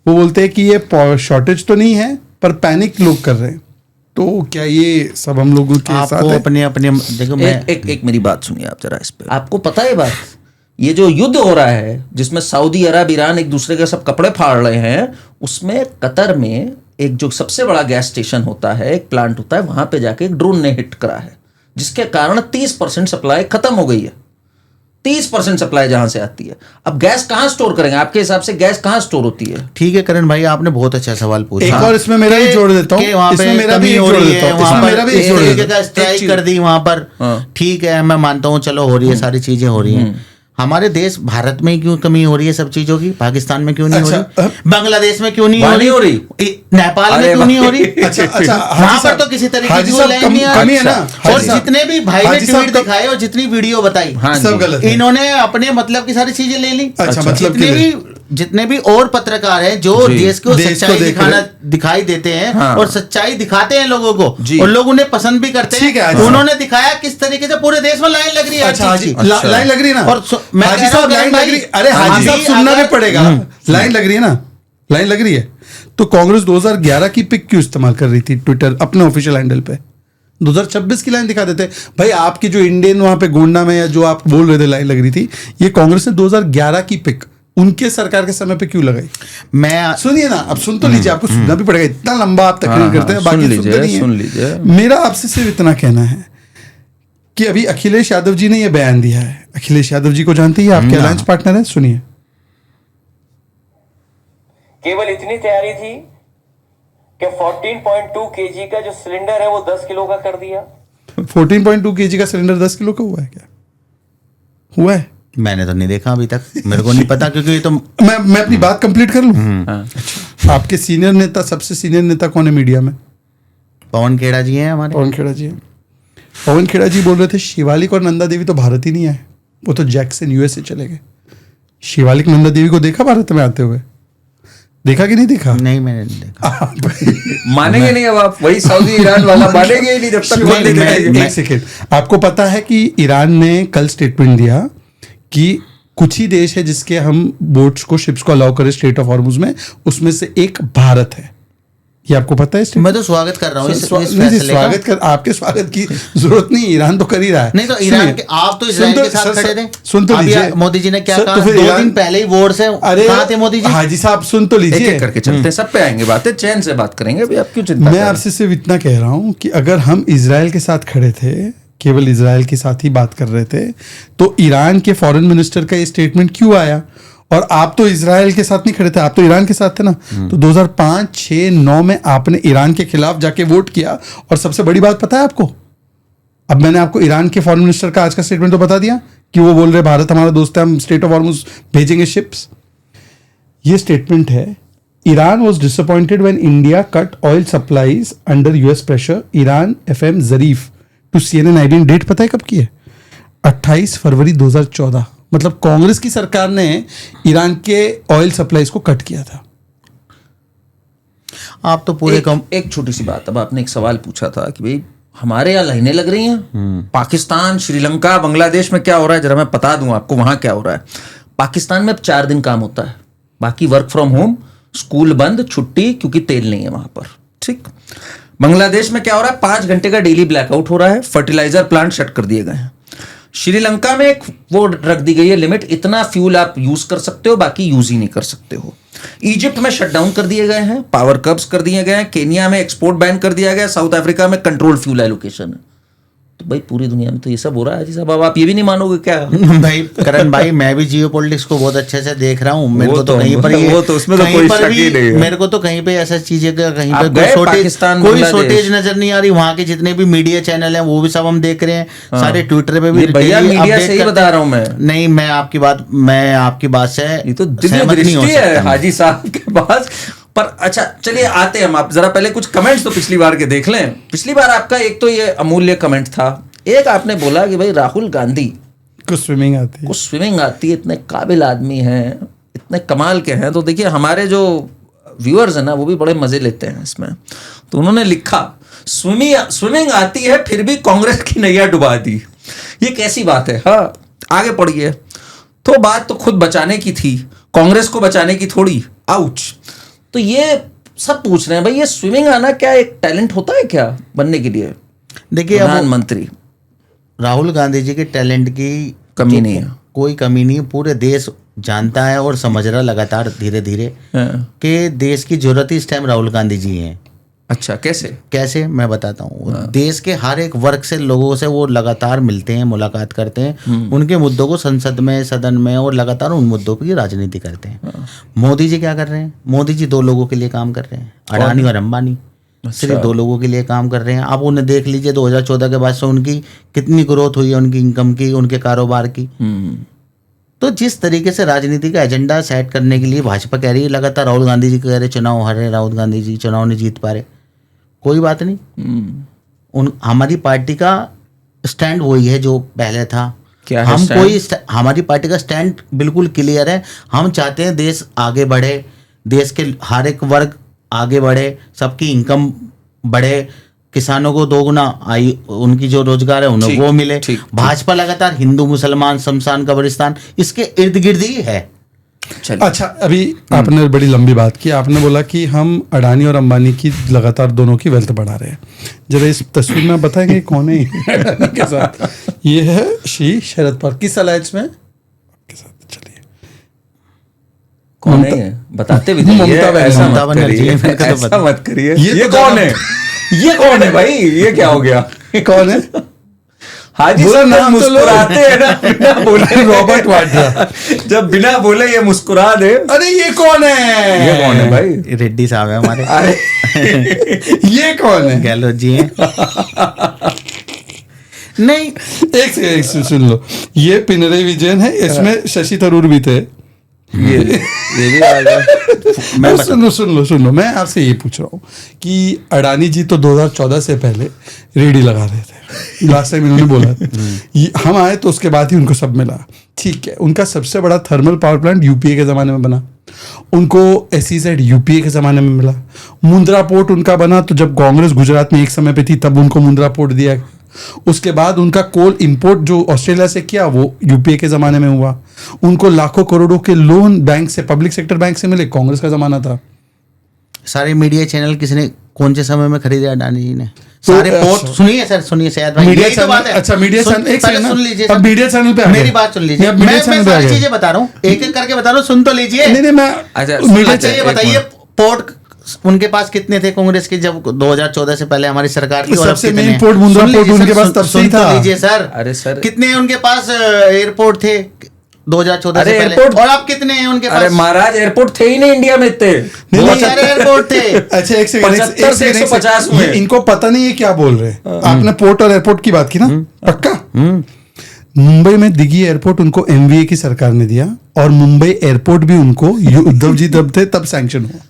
वो बोलते हैं कि ये शॉर्टेज तो नहीं है पर पैनिक लोग कर रहे हैं। तो क्या ये सब हम लोगों के साथ आपको है? अपने अपने देखो, मैं एक मेरी बात सुनिए आप जरा इस पे। आपको पता है बात, ये जो युद्ध हो रहा है जिसमें सऊदी अरब ईरान एक दूसरे के सब कपड़े फाड़ रहे हैं, उसमें कतर में एक जो सबसे बड़ा गैस स्टेशन होता है, एक प्लांट होता है, वहां पे जाके एक ड्रोन ने हिट करा है, जिसके कारण 30% सप्लाई खत्म हो गई है। 30% सप्लाई जहां से आती है। अब गैस कहां स्टोर करेंगे? आपके हिसाब से गैस कहां स्टोर होती है? ठीक है करण भाई, आपने बहुत अच्छा सवाल पूछा। एक और इसमें मेरा भी जोड़ देता हूँ, कि वहाँ पे इसमें मेरा कमी भी हो जोड़ रही देता है, हूँ, वहाँ इसमें पर मेरा भी एक जोड़ तरीके देता का एक स्ट्राइक चीज- कर दी वहां पर। हाँ। ठीक है, मैं मानता हूँ, चलो हो रही है, सारी चीजें हो रही हैं। हमारे देश भारत में क्यों कमी हो रही है सब चीजों की? पाकिस्तान में क्यों नहीं हो अच्छा, रही? बांग्लादेश में क्यों नहीं वहाँ हो नहीं हो रही? नेपाल में अरे क्यों नहीं हो वाह। रही? अच्छा, वहां हाजी पर साहब, तो किसी तरीके हाजी की साहब, लाइन नहीं आ कमी है ना? रही। और हाजी साहब, जितने भी भाई ने हाजी साहब, ट्वीट दिखाए और जितनी वीडियो बताई, हाँ सब जी। गलत है। इन्होंने अपने मतलब की सारी चीजें ले ली। अच्छा, मतलब जितने भी और पत्रकार हैं जो जी। देश को देश को सच्चाई देख दिखाना रहे। दिखाई देते हैं हाँ। और सच्चाई दिखाते हैं लोगों को, जी। और लोग उन्हें पसंद भी करते ठीक है, हैं। अच्छा। उन्होंने दिखाया किस तरीके से पूरे देश में लाइन लग रही है हर अच्छा चीज हाजी, की। अच्छा। लाइन लग रही है ना? और मैं हाजी कह रहा साहब हूँ लाइन भाई, लग रही, अरे हाजी अभी साहब सुनना अगर- भी पड़ेगा। लाइन लग रही है ना? लाइन लग रही है तो कांग्रेस 2011 की पिक क्यों इस्तेमाल कर रही थी ट्विटर अपने ऑफिशियल हैंडल पे? 2026 की लाइन दिखा देते भाई। आपकी जो इंडियन वहां पे गोंडा में या जो आप बोल रहे थे लाइन लग रही थी, ये कांग्रेस ने 2011 की पिक उनके सरकार के समय पे क्यों लगाई? मैं सुनिए ना, अब सुन तो लीजिए, आपको सुनना भी पड़ेगा, इतना लंबा आप तकरीर हाँ, करते हैं, सुन बाकी लीजिए, सुनते नहीं सुन हैं। लीजिए। मेरा आपसे सिर्फ इतना कहना है कि अभी अखिलेश यादव जी ने यह बयान दिया है। अखिलेश यादव जी को जानते ही, आपके अलायंस पार्टनर है, सुनिए। केवल इतनी तैयारी थी कि 14.2 केजी का जो सिलेंडर है वो 10 किलो का कर दिया। 14.2 kg का सिलेंडर 10 किलो का हुआ है क्या? हुआ है? मैंने तो नहीं देखा अभी तक, मेरे को नहीं पता, क्योंकि ये तो मैं अपनी बात कंप्लीट कर लूं। हाँ। आपके सीनियर नेता, सबसे सीनियर नेता कौन है मीडिया में? पवन खेड़ा जी हैं हमारे। पवन खेड़ा जी हैं। पवन खेड़ा जी बोल रहे थे शिवालिक और नंदा देवी तो भारत ही नहीं आए, वो तो जैक्सन यूएसए चले गए। शिवालिक नंदा देवी को देखा भारत में आते हुए? देखा कि नहीं देखा? नहीं, मैंने नहीं देखा। मानेंगे नहीं अब आप, वही सऊदी ईरान वाला मानेंगे ही नहीं जब तक नहीं, नहीं दिखाएंगे। एक सेकेंड, आपको पता है कि ईरान ने कल स्टेटमेंट दिया कि कुछ ही देश है जिसके हम बोट्स को, शिप्स को अलाउ करें स्ट्रेट ऑफ हॉर्मुज में, उसमें से एक भारत है। ये आपको पता है? मैं तो स्वागत कर रहा हूँ इस नहीं, फैसले का। स्वागत कर, आपके स्वागत की जरूरत नहीं, ईरान तो कर ही रहा है। नहीं तो ईरान के, आप तो इजराइल के साथ खड़े थे। सुन तो अभी लीजिए, मोदी जी ने क्या सर, कहा, तो फिर 2 ईरान- दिन पहले ही वोट से कहाँ थे मोदी जी? हाजी साहब सुन तो एक लीजिए, एक करके चलते हैं, सब पे आएंगे बातें, चैन से बात करेंगे, अभी आप क्यों चिंता मैं कर रहे हैं? आपसे सिर्फ इतना कह रहा हूं कि अगर हम इजराइल के साथ खड़े थे, केवल इजराइल के साथ ही बात कर रहे थे, तो ईरान के फॉरेन मिनिस्टर का ये स्टेटमेंट क्यों आया? और आप तो इजराइल के साथ नहीं खड़े थे, आप तो ईरान के साथ थे ना। तो 2005, 6, 9 में आपने ईरान के खिलाफ जाके वोट किया। और सबसे बड़ी बात पता है आपको, अब मैंने आपको ईरान के फॉरेन मिनिस्टर का आज का स्टेटमेंट तो बता दिया कि वो बोल रहे भारत हमारा दोस्त है, हम स्ट्रेट ऑफ हॉर्मुज भेजेंगे शिप्स। ये स्टेटमेंट है, Iran was disappointed when India cut oil supplies under US pressure, Iran FM Zarif to CNN IBN। Date पता है कब की है? 28 फरवरी 2014। मतलब कांग्रेस की सरकार ने ईरान के ऑयल सप्लाईज को कट किया था। आप तो पूरे एक छोटी सी बात, अब आपने एक सवाल पूछा था कि भाई हमारे यहाँ लाइनें लग रही हैं, पाकिस्तान, श्रीलंका, बांग्लादेश में क्या हो रहा है, जरा मैं बता दूं आपको वहां क्या हो रहा है। पाकिस्तान में अब 4 दिन काम होता है, बाकी वर्क फ्रॉम होम, स्कूल बंद, छुट्टी, क्योंकि तेल नहीं है वहां पर। ठीक। बांग्लादेश में क्या हो रहा है, 5 घंटे का डेली ब्लैकआउट हो रहा है, फर्टिलाइजर प्लांट शट कर दिए गए हैं। श्रीलंका में एक वो रख दी गई है लिमिट, इतना फ्यूल आप यूज कर सकते हो, बाकी यूज ही नहीं कर सकते हो। इजिप्ट में शटडाउन कर दिए गए हैं, पावर कब्स कर दिए गए हैं, केनिया में एक्सपोर्ट बैन कर दिया गया, साउथ अफ्रीका में कंट्रोल फ्यूल एलोकेशन है। तो भाई पूरी दुनिया में तो ये सब हो रहा है जी साहब, अब आप ये भी नहीं मानोगे क्या? भाई करण भाई, मैं भी जियोपॉलिटिक्स को बहुत अच्छे से देख रहा हूँ। मेरे वो को तो तो- कहीं पर ये, वो तो उसमें तो कहीं कोई पर शक भी ही नहीं है। मेरे को तो कहीं पे ऐसा चीजें का कहीं आप पे गए पाकिस्तान, कोई बांग्लादेश? शॉर्टेज नजर नहीं आ रही। वहाँ के जितने भी मीडिया चैनल हैं वो भी सब हम देख रहे हैं, सारे ट्विटर पे भी ये भैया daily मीडिया update से ही करते बता हैं। रहा हूं मैं। नहीं, मैं आपकी बात से ये तो दिव्य सहमत नहीं हो दृष्टि है सकता मैं। हाजी साहब के पास। पर अच्छा चलिए आते हैं हम, आप जरा पहले कुछ कमेंट्स तो पिछली बार के देख लें। पिछली बार आपका एक तो ये अमूल्य कमेंट था, एक आपने बोला कि भाई राहुल गांधी को स्विमिंग आती है। को स्विमिंग आती है, इतने काबिल आदमी हैं, इतने कमाल के हैं। तो देखिए हमारे जो व्यूअर्स हैं ना वो भी बड़े मजे लेते हैं इसमें। तो उन्होंने लिखा, स्विमिंग आती है फिर भी कांग्रेस की नैया डुबा दी। ये कैसी बात है? हाँ आगे पढ़िए। तो बात तो खुद बचाने की थी, कांग्रेस को बचाने की थोड़ी। आउच। तो ये सब पूछ रहे हैं भाई ये स्विमिंग आना क्या एक टैलेंट होता है क्या बनने के लिए देखिए अब प्रधानमंत्री? राहुल गांधी जी के टैलेंट की कमी नहीं है, कोई कमी नहीं है। पूरे देश जानता है और समझ रहा लगातार धीरे धीरे कि देश की जरूरत ही इस टाइम राहुल गांधी जी हैं। अच्छा कैसे मैं बताता हूँ। देश के हर एक वर्ग से लोगों से वो लगातार मिलते हैं, मुलाकात करते हैं, उनके मुद्दों को संसद में, सदन में, और लगातार उन मुद्दों की राजनीति करते हैं। मोदी जी क्या कर रहे हैं? मोदी जी 2 लोगों के लिए काम कर रहे हैं, अडानी और अंबानी। सिर्फ 2 लोगों के लिए काम कर रहे हैं। आप उन्हें देख लीजिए 2014 के बाद से उनकी कितनी ग्रोथ हुई है, उनकी इनकम की, उनके कारोबार की। तो जिस तरीके से राजनीति का एजेंडा सेट करने के लिए भाजपा कह रही है, लगातार राहुल गांधी जी कह रहे चुनाव हार रहे, राहुल गांधी जी चुनाव नहीं जीत पा रहे, कोई बात नहीं। हमारी पार्टी का स्टैंड वही है जो पहले था। क्या है हम stand? हमारी पार्टी का स्टैंड बिल्कुल क्लियर है। हम चाहते हैं देश आगे बढ़े, देश के हर एक वर्ग आगे बढ़े, सबकी इनकम बढ़े, किसानों को 2 गुना आई, उनकी जो रोजगार है उन्हें वो मिले। भाजपा लगातार हिंदू मुसलमान शमशान कब्रिस्तान इसके इर्द गिर्द ही है। अच्छा अभी आपने बड़ी लंबी बात की, आपने बोला कि हम अडानी और अंबानी की लगातार दोनों की वेल्थ बढ़ा रहे हैं। जरा इस तस्वीर में बताएंगे कौन है अडानी के साथ? ये है श्री शरद पवार। किस अलायंस में के साथ? चलिए कौन है बताते भी ममता नहीं, ऐसा बनर्जी। ऐसा मत करिए। ये ये तो कौन है? ये कौन है भाई? ये क्या हो गया? कौन है? हाजी बोला साहब नाम तो लो। मुस्कुराते हैं ना बिना बोले। रॉबर्ट वाड्रा। जब बिना बोले ये मुस्कुरा दे। अरे ये कौन है? ये कौन है भाई? रेड्डी साहब है हमारे। अरे ये कौन है? गहलोत जी हैं। नहीं, एक सुन लो, ये पिनरई विजयन है, इसमें शशि थरूर भी थे। ये भी आ गया। सुन लो, मैं आपसे ये पूछ रहा हूँ कि अडानी जी तो 2014 से पहले रेडी लगा रहे थे, लास्ट टाइम इन्होंने बोला। हम आए तो उसके बाद ही उनको सब मिला। ठीक है, उनका सबसे बड़ा थर्मल पावर प्लांट यूपीए के ज़माने में बना, उनको SEZ यूपीए के ज़माने में मिला। मुंद्रा पोर्ट उनका बना तो जब कांग्रेस गुजरात में एक समय पे थी तब उनको मुंद्रा पोर्ट दिया। उसके बाद उनका कोल इंपोर्ट जो ऑस्ट्रेलिया से किया वो यूपीए के ज़माने में हुआ। उनको लाखों करोड़ों के लोन बैंक से, पब्लिक सेक्टर बैंक से मिले, कांग्रेस का ज़माना था। सारे मीडिया चैनल किसने कौन से समय में खरीदे अडानी जी ने? सारे पोर्ट सुनिए सर, सुनिए सैयद भाई, मीडिया यही तो बात है। अच्छा मीडिया चैनल, एक पहले सेकंड सुन लीजिए अब सर। मीडिया चैनल पे आ मेरी गए। बात सुन लीजिए, अब मीडिया मैं चैनल पे आ सारी गए। चीजें बता रहा हूँ, एक एक करके बता रहा हूँ, सुन तो लीजिए। नहीं मैं अच्छा, मीडिया अच्छा ये बताइए, पोर्ट उनके पास कितने थे कांग्रेस के जब 2014 से पहले हमारी सरकार की? और अब सबसे कितने मेन हैं? पोर्ट मुंद्रा सुन पोर्ट लीजिए उनके सर, पास तब से ही सुन तो था। लीजिए सर, अरे सर, कितने उनके पास एयरपोर्ट थे 2014 से अरे पहले? एयरपोर्ट, और अब कितने हैं उनके अरे पास? महाराज एयरपोर्ट थे ही नहीं इंडिया में इतने, बहुत सारे एयरपोर्ट थे। अच्छा एक सेकंड, 75 से 150 हुए। इनको पता नहीं है क्या बोल रहे हैं। आपने पोर्ट और एयरपोर्ट की बात की ना, पक्का? मुंबई में दिघी एयरपोर्ट उनको एमवीए की सरकार ने दिया, और मुंबई एयरपोर्ट भी उनको उद्धव जी तब थे तब सैंक्शन हुआ।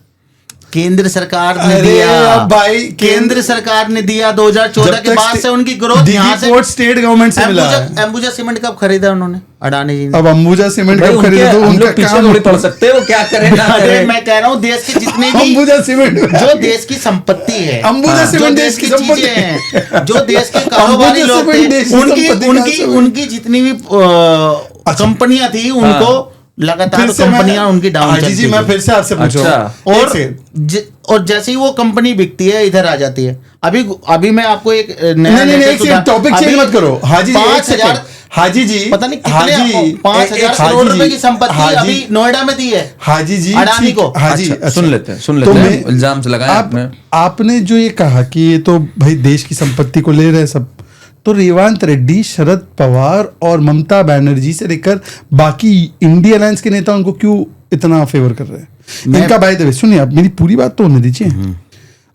केंद्र सरकार ने अरे दिया अब भाई, केंद्र सरकार ने दिया 2014 के बाद से उनकी ग्रोथ यहाँ से। पोर्ट स्टेट गवर्नमेंट से मिला है। अंबुजा सीमेंट कब खरीदा उन्होंने अडानी जी ने? अब अंबुजा सीमेंट भाई कब उनके खरीदे तो हम उनका लोग पीछे काम थोड़ी पड़ सकते हैं, वो क्या करें ना अरे करें। मैं कह रहा हूँ देश की जितनी भी अंबुजा सीमेंट जो देश की संपत्ति है, अंबुजा जो सीमेंट देश की संपत्ति चीजें हैं, जो देश के कारोबारी अंबुजा लोग सीमेंट देश थे, की उनकी संपत्ति उनकी कहाँ से उनकी जितनी भी कंपनियां थी, उनको लगातार कंपनियां उनकी डाउन हाजी चलती जी मैं थी। फिर से आपसे पूछ रहा हूँ। और और जैसे ही वो कंपनी बिकती है इधर आ जाती है। अभी मैं आपको एक नया नहीं एक सेकंड, टॉपिक चेंज मत करो हाजी जी। 5,000 हाजी जी पता नहीं कितने 5,000 करोड़ रुपए की संपत्ति अभी नोएडा में दी है हाजी जी अडानी को। हाजी अच्छा, सुन लेते हैं इल्जाम से लगाया आपने। आपने जो ये कहा कि ये तो भाई देश की संपत्ति को ले रहे हैं सब, तो रेवंत रेड्डी, शरद पवार और ममता बनर्जी से लेकर बाकी इंडिया अलायंस के नेता उनको क्यों इतना फेवर कर रहे हैं? इनका बाय द वे सुनिए, आप मेरी पूरी बात तो होने दीजिए।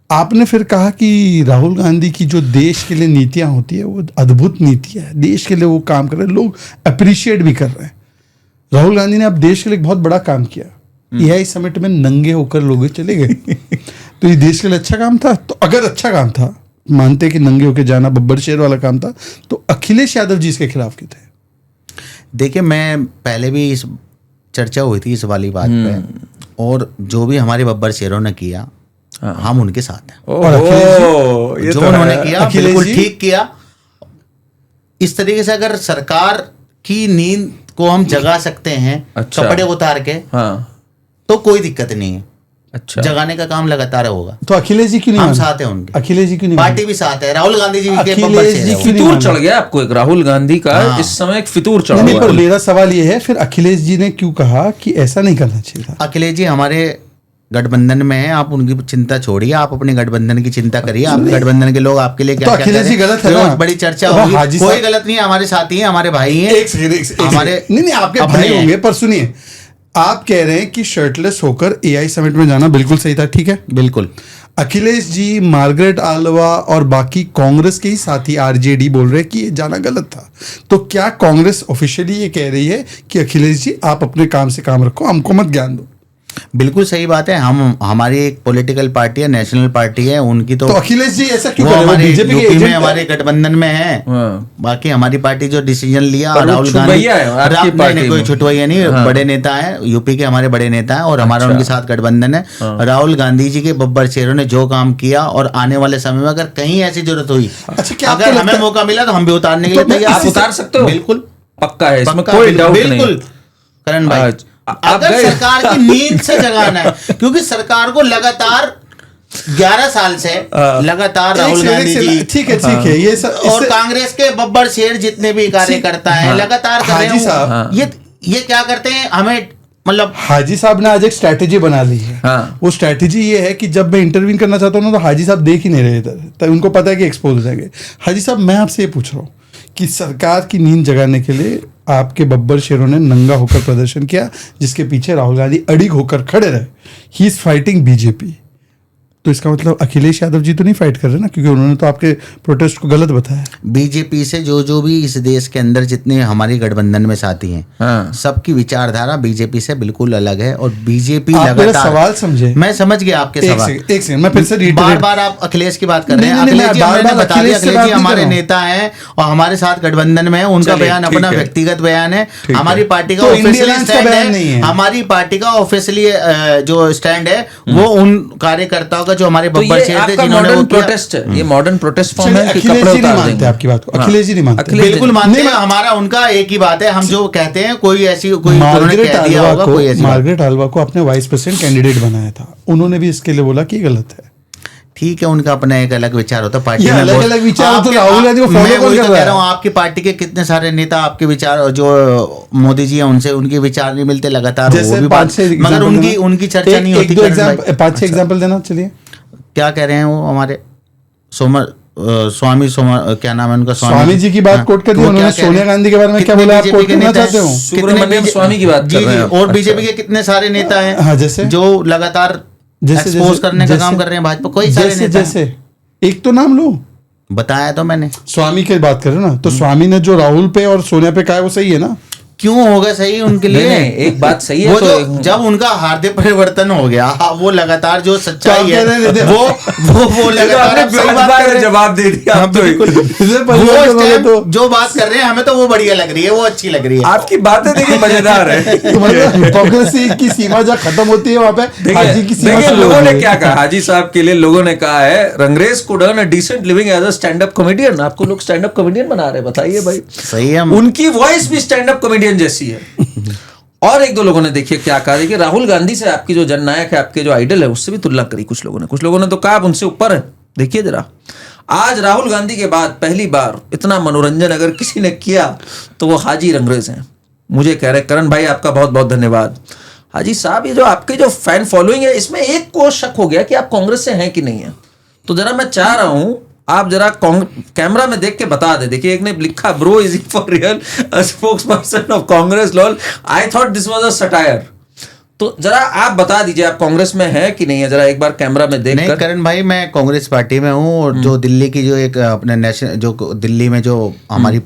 आपने फिर कहा कि राहुल गांधी की जो देश के लिए नीतियां होती है वो अद्भुत नीतियां है, देश के लिए वो काम कर रहे हैं, लोग अप्रिशिएट भी कर रहे हैं। राहुल गांधी ने अब देश के लिए एक बहुत बड़ा काम किया। एआई समिट में नंगे होकर लोग चले गए तो ये देश के लिए अच्छा काम था? तो अगर अच्छा काम था, मानते कि नंगे होकर जाना बब्बर शेर वाला काम था, तो अखिलेश यादव जी इसके खिलाफ क्यों थे? देखिए, मैं पहले भी इस चर्चा हुई थी इस वाली बात पे, और जो भी हमारे बब्बर शेरों ने किया हम उनके साथ हैं। और अखिलेश जो उन्होंने किया बिल्कुल जी ठीक किया। इस तरीके से अगर सरकार की नींद को हम जगा सकते हैं अच्छा। कपड़े उतार के, तो कोई दिक्कत नहीं है। अच्छा, जगाने का काम लगातार होगा। तो अखिलेश जी क्यों नहीं हम माने? साथ हैं उनके, अखिलेश जी क्यों नहीं पार्टी भी साथ है, राहुल गांधी जी के अखिलेश बब्बर शेर जी है वो। क्यों नहीं फितूर माने? चढ़ गया आपको एक राहुल गांधी का। हाँ। इस समय एक फितूर चढ़ा नहीं, हुआ पर है। मेरा सवाल ये है, फिर अखिलेश जी ने क्यों कहा कि ऐसा नहीं करना चाहिए था? अखिलेश जी हमारे गठबंधन में है, आप उनकी चिंता छोड़िए, आप अपने गठबंधन की चिंता करिए। आप गठबंधन के लोग आपके लिए तो क्या अखिलेश जी गलत है रोज ना? बड़ी चर्चा अब होगी। हाजी कोई साहब- गलत नहीं है, हमारे साथी हैं, हमारे भाई हैं। एक सेकंड, हमारे नहीं आपके अपने भाई हैं। होंगे, पर सुनिए, आप कह रहे हैं कि शर्टलेस होकर एआई समिट में जाना बिल्कुल सही था, ठीक है? बिल्कुल। अखिलेश जी, मार्गरेट आलवा और बाकी कांग्रेस के ही साथी आरजेडी बोल रहे हैं कि ये जाना गलत था। तो क्या कांग्रेस ऑफिशियली ये कह रही है कि अखिलेश जी आप अपने काम से काम रखो, हमको मत ज्ञान दो? बिल्कुल सही बात है। हम हमारी एक पॉलिटिकल पार्टी है, नेशनल पार्टी है, उनकी तो अखिलेश जी ऐसा क्यों वो कर रहे हैं? हमारे बीजेपी के यूपी में एजेंट हमारे गठबंधन में है। बाकी हमारी पार्टी जो डिसीजन लिया, पर वो राहुल गांधी छुटवैया है आपकी पार्टी कोई में। छुटवैया नहीं, बड़े नेता है, यूपी के हमारे बड़े नेता है, और हमारा अच्छा। उनके साथ गठबंधन है। राहुल गांधी जी के बब्बर शेरों ने जो काम किया, और आने वाले समय में अगर कहीं ऐसी जरूरत हुई, अच्छा, क्या आपको अगर लगता हमें है- मौका मिला तो हम भी उतारने के लिए तो मैं तैयार आप हैं। उतार सकते हो? बिल्कुल पक्का है, इसमें पक्का, कोई डाउट नहीं। बिल्कुल करण भाई, आज- आप अगर गए? सरकार की नींद से जगाना है, क्योंकि सरकार को लगातार 11 साल से लगातार राहुल गांधी जी, ठीक है ये और कांग्रेस के बब्बर शेर जितने भी कार्यकर्ता हैं लगातार कर रहे हाजी साहब, हैं। ये क्या करते हैं, हमें मतलब हाजी साहब ने आज एक स्ट्रैटेजी बना ली है। हाँ। वो स्ट्रैटेजी ये है कि जब मैं इंटरव्यू करना चाहता हूँ ना, तो हाजी साहब देख ही नहीं रहे इधर, तो उनको पता है कि एक्सपोज हो जाएंगे। हाजी साहब, मैं आपसे ये पूछ रहा हूँ कि सरकार की नींद जगाने के लिए आपके बब्बर शेरों ने नंगा होकर प्रदर्शन किया, जिसके पीछे राहुल गांधी अड़िग होकर खड़े रहे। He is fighting BJP. तो इसका मतलब अखिलेश यादव जी तो नहीं फाइट कर रहे ना, क्योंकि उन्होंने तो आपके प्रोटेस्ट को गलत बताया। बीजेपी से जो भी इस देश के अंदर जितने हमारे गठबंधन में साथी हैं, हाँ। सबकी विचारधारा बीजेपी से बिल्कुल अलग है, और बीजेपी आप मेरा लगातार सवाल समझे? मैं समझ गया आपके सवाल। एक सेकंड, मैं फिर से बार बार आप अखिलेश की बात कर रहे हैं। नहीं, अखिलेश जी, बार-बार हमने बता दिया, अखिलेश से अखिलेश बात जी नहीं कर हमारे रहा हूं। नेता हैं और हमारे साथ गठबंधन में है। उनका चलिए, बयान ठीक अपना है। व्यक्तिगत बयान है, ठीक हमारी है। पार्टी का तो ऑफिशियली इंडिया का स्टैंड बयान नहीं है। है। हमारी पार्टी का ऑफिशियली जो स्टैंड है वो उन कार्यकर्ताओं का जो हमारे तो बब्बर ये शेर थे आपका जिन्होंने वो मॉडर्न किया। प्रोटेस्ट है, ये मॉडर्न प्रोटेस्ट फॉर्म चलिए, है कि अखिलेश कपड़े जी नहीं उतार मानते देंगे? आपकी बात को, हाँ, अखिलेश जी नहीं मानते। अखिलेश बिल्कुल जी- मानते हैं, हमारा उनका एक ही बात है, हम जो कहते हैं कोई ऐसी कोई उन्होंने मार्गरेट कह दिया आल्वा होगा को, कोई ऐसी बात। मार्गरेट आल्वा को अपने वाइस प्रेसिडेंट कैंडिडेट बनाया था, उन्होंने भी इसके लिए बोला कि गलत है। ठीक है, उनका अपना एक अलग विचार होता है पार्टी ये में। अलग- बहुत- अलग विचार हो तो आपके- राहुल गांधी को follow मैं कौन वही कर तो रहा कह है? रहा हूँ, आपकी पार्टी के कितने सारे नेता आपके विचार और जो मोदी जी हैं उनसे उनके विचार नहीं मिलते लगातार, वो जैसे भी पांच बात, छह मगर example उनकी देना। उनकी चर्चा नहीं एक होती। दो करण एग्जाम्पल, भाई, 5-6 एग्जाम्पल देना। चलिए, क्या कह रहे हैं वो हमारे स्वामी क्या नाम है उनका, स्वामी जी की बात हाँ, कोट कर दी तो वो उन्होंने। क्या कह रहे सोनिया हैं? गांधी के बारे में क्या कितने बोला, आप बीजेपी कोट के करना नेता हैं? चाहते हो? सुब्रमण्यम स्वामी की बात कर जी रहे जी, हैं। और अच्छा। बीजेपी के कितने सारे नेता हैं, हाँ, जैसे? जो लगातार जैसे एक्सपोज करने का काम कर रहे हैं भाजपा, कोई सारे जैसे नेता हैं। जैसे एक तो नाम लो, बताया तो मैंने। स्वामी की बात कर रहे हो ना, तो स्वामी ने जो राहुल पे और सोनिया पे कहा है वो सही है ना? क्यों होगा सही उनके नहीं, लिए? नहीं, एक बात सही है वो तो जो एक- जब उनका हार्दिक परिवर्तन हो गया, वो लगातार जो सच्चाई तो है, आप कह रहे थे- वो लगातार आप सही बात कर रहे हैं। जवाब दे दिया हाँ, आप तो। बिल्कुल। इधर वो परिवर्तन इस हो गया टाइम तो जो बात कर रहे हैं हमें तो वो बढ़िया लग रही है, वो अच्छी लग रही है। आपकी बातें देखिए मजेदार है। तो मतलब कांग्रेस की सीमा जहाँ खत्म होती है वहां पे हाजी की सीमा देखिए शुरू लोगों होती ने है। क्या कहा, हाजी साहब के लिए लोगों ने कहा है Rangrez could earn a decent living as a stand up comedian. आपको लोग स्टैंड अप कॉमेडियन बना रहे हैं, बताइए भाई। सही है। उनकी वॉइस भी स्टैंड अप कॉमेडियन जैसी है। और एक दो लोगों ने देखिए क्या कहा, देखिए राहुल गांधी से आपकी जो जननायक है, आपके जो आइडल है, उससे भी तुलना करी कुछ लोगों ने तो कहा आप उनसे ऊपर है। देखिए जरा, आज राहुल गांधी के बाद पहली बार इतना मनोरंजन अगर किसी ने किया तो वो हाजी रंगरेज हैं। मुझे कह रहे करण भाई आपका बहुत बहुत धन्यवाद। हाजी साहब, ये जो आपके जो फैन फॉलोइंग है, इसमें एक को शक हो गया कि आप कांग्रेस से हैं कि नहीं है। तो जरा मैं चाह रहा हूं आप जरा कैमरा में देख के बता दे। देखिए एक ने लिखा, bro is for real a spokesperson of Congress lol, I thought this was a satire. तो जरा आप बता दीजिए आप कांग्रेस में हैं कि नहीं है, जरा एक बार कैमरा में देख नहीं कर। करण भाई, मैं कांग्रेस पार्टी में हूँ, और जो दिल्ली की जो एक अपने नेशनल जो दिल्ली में जो हमारी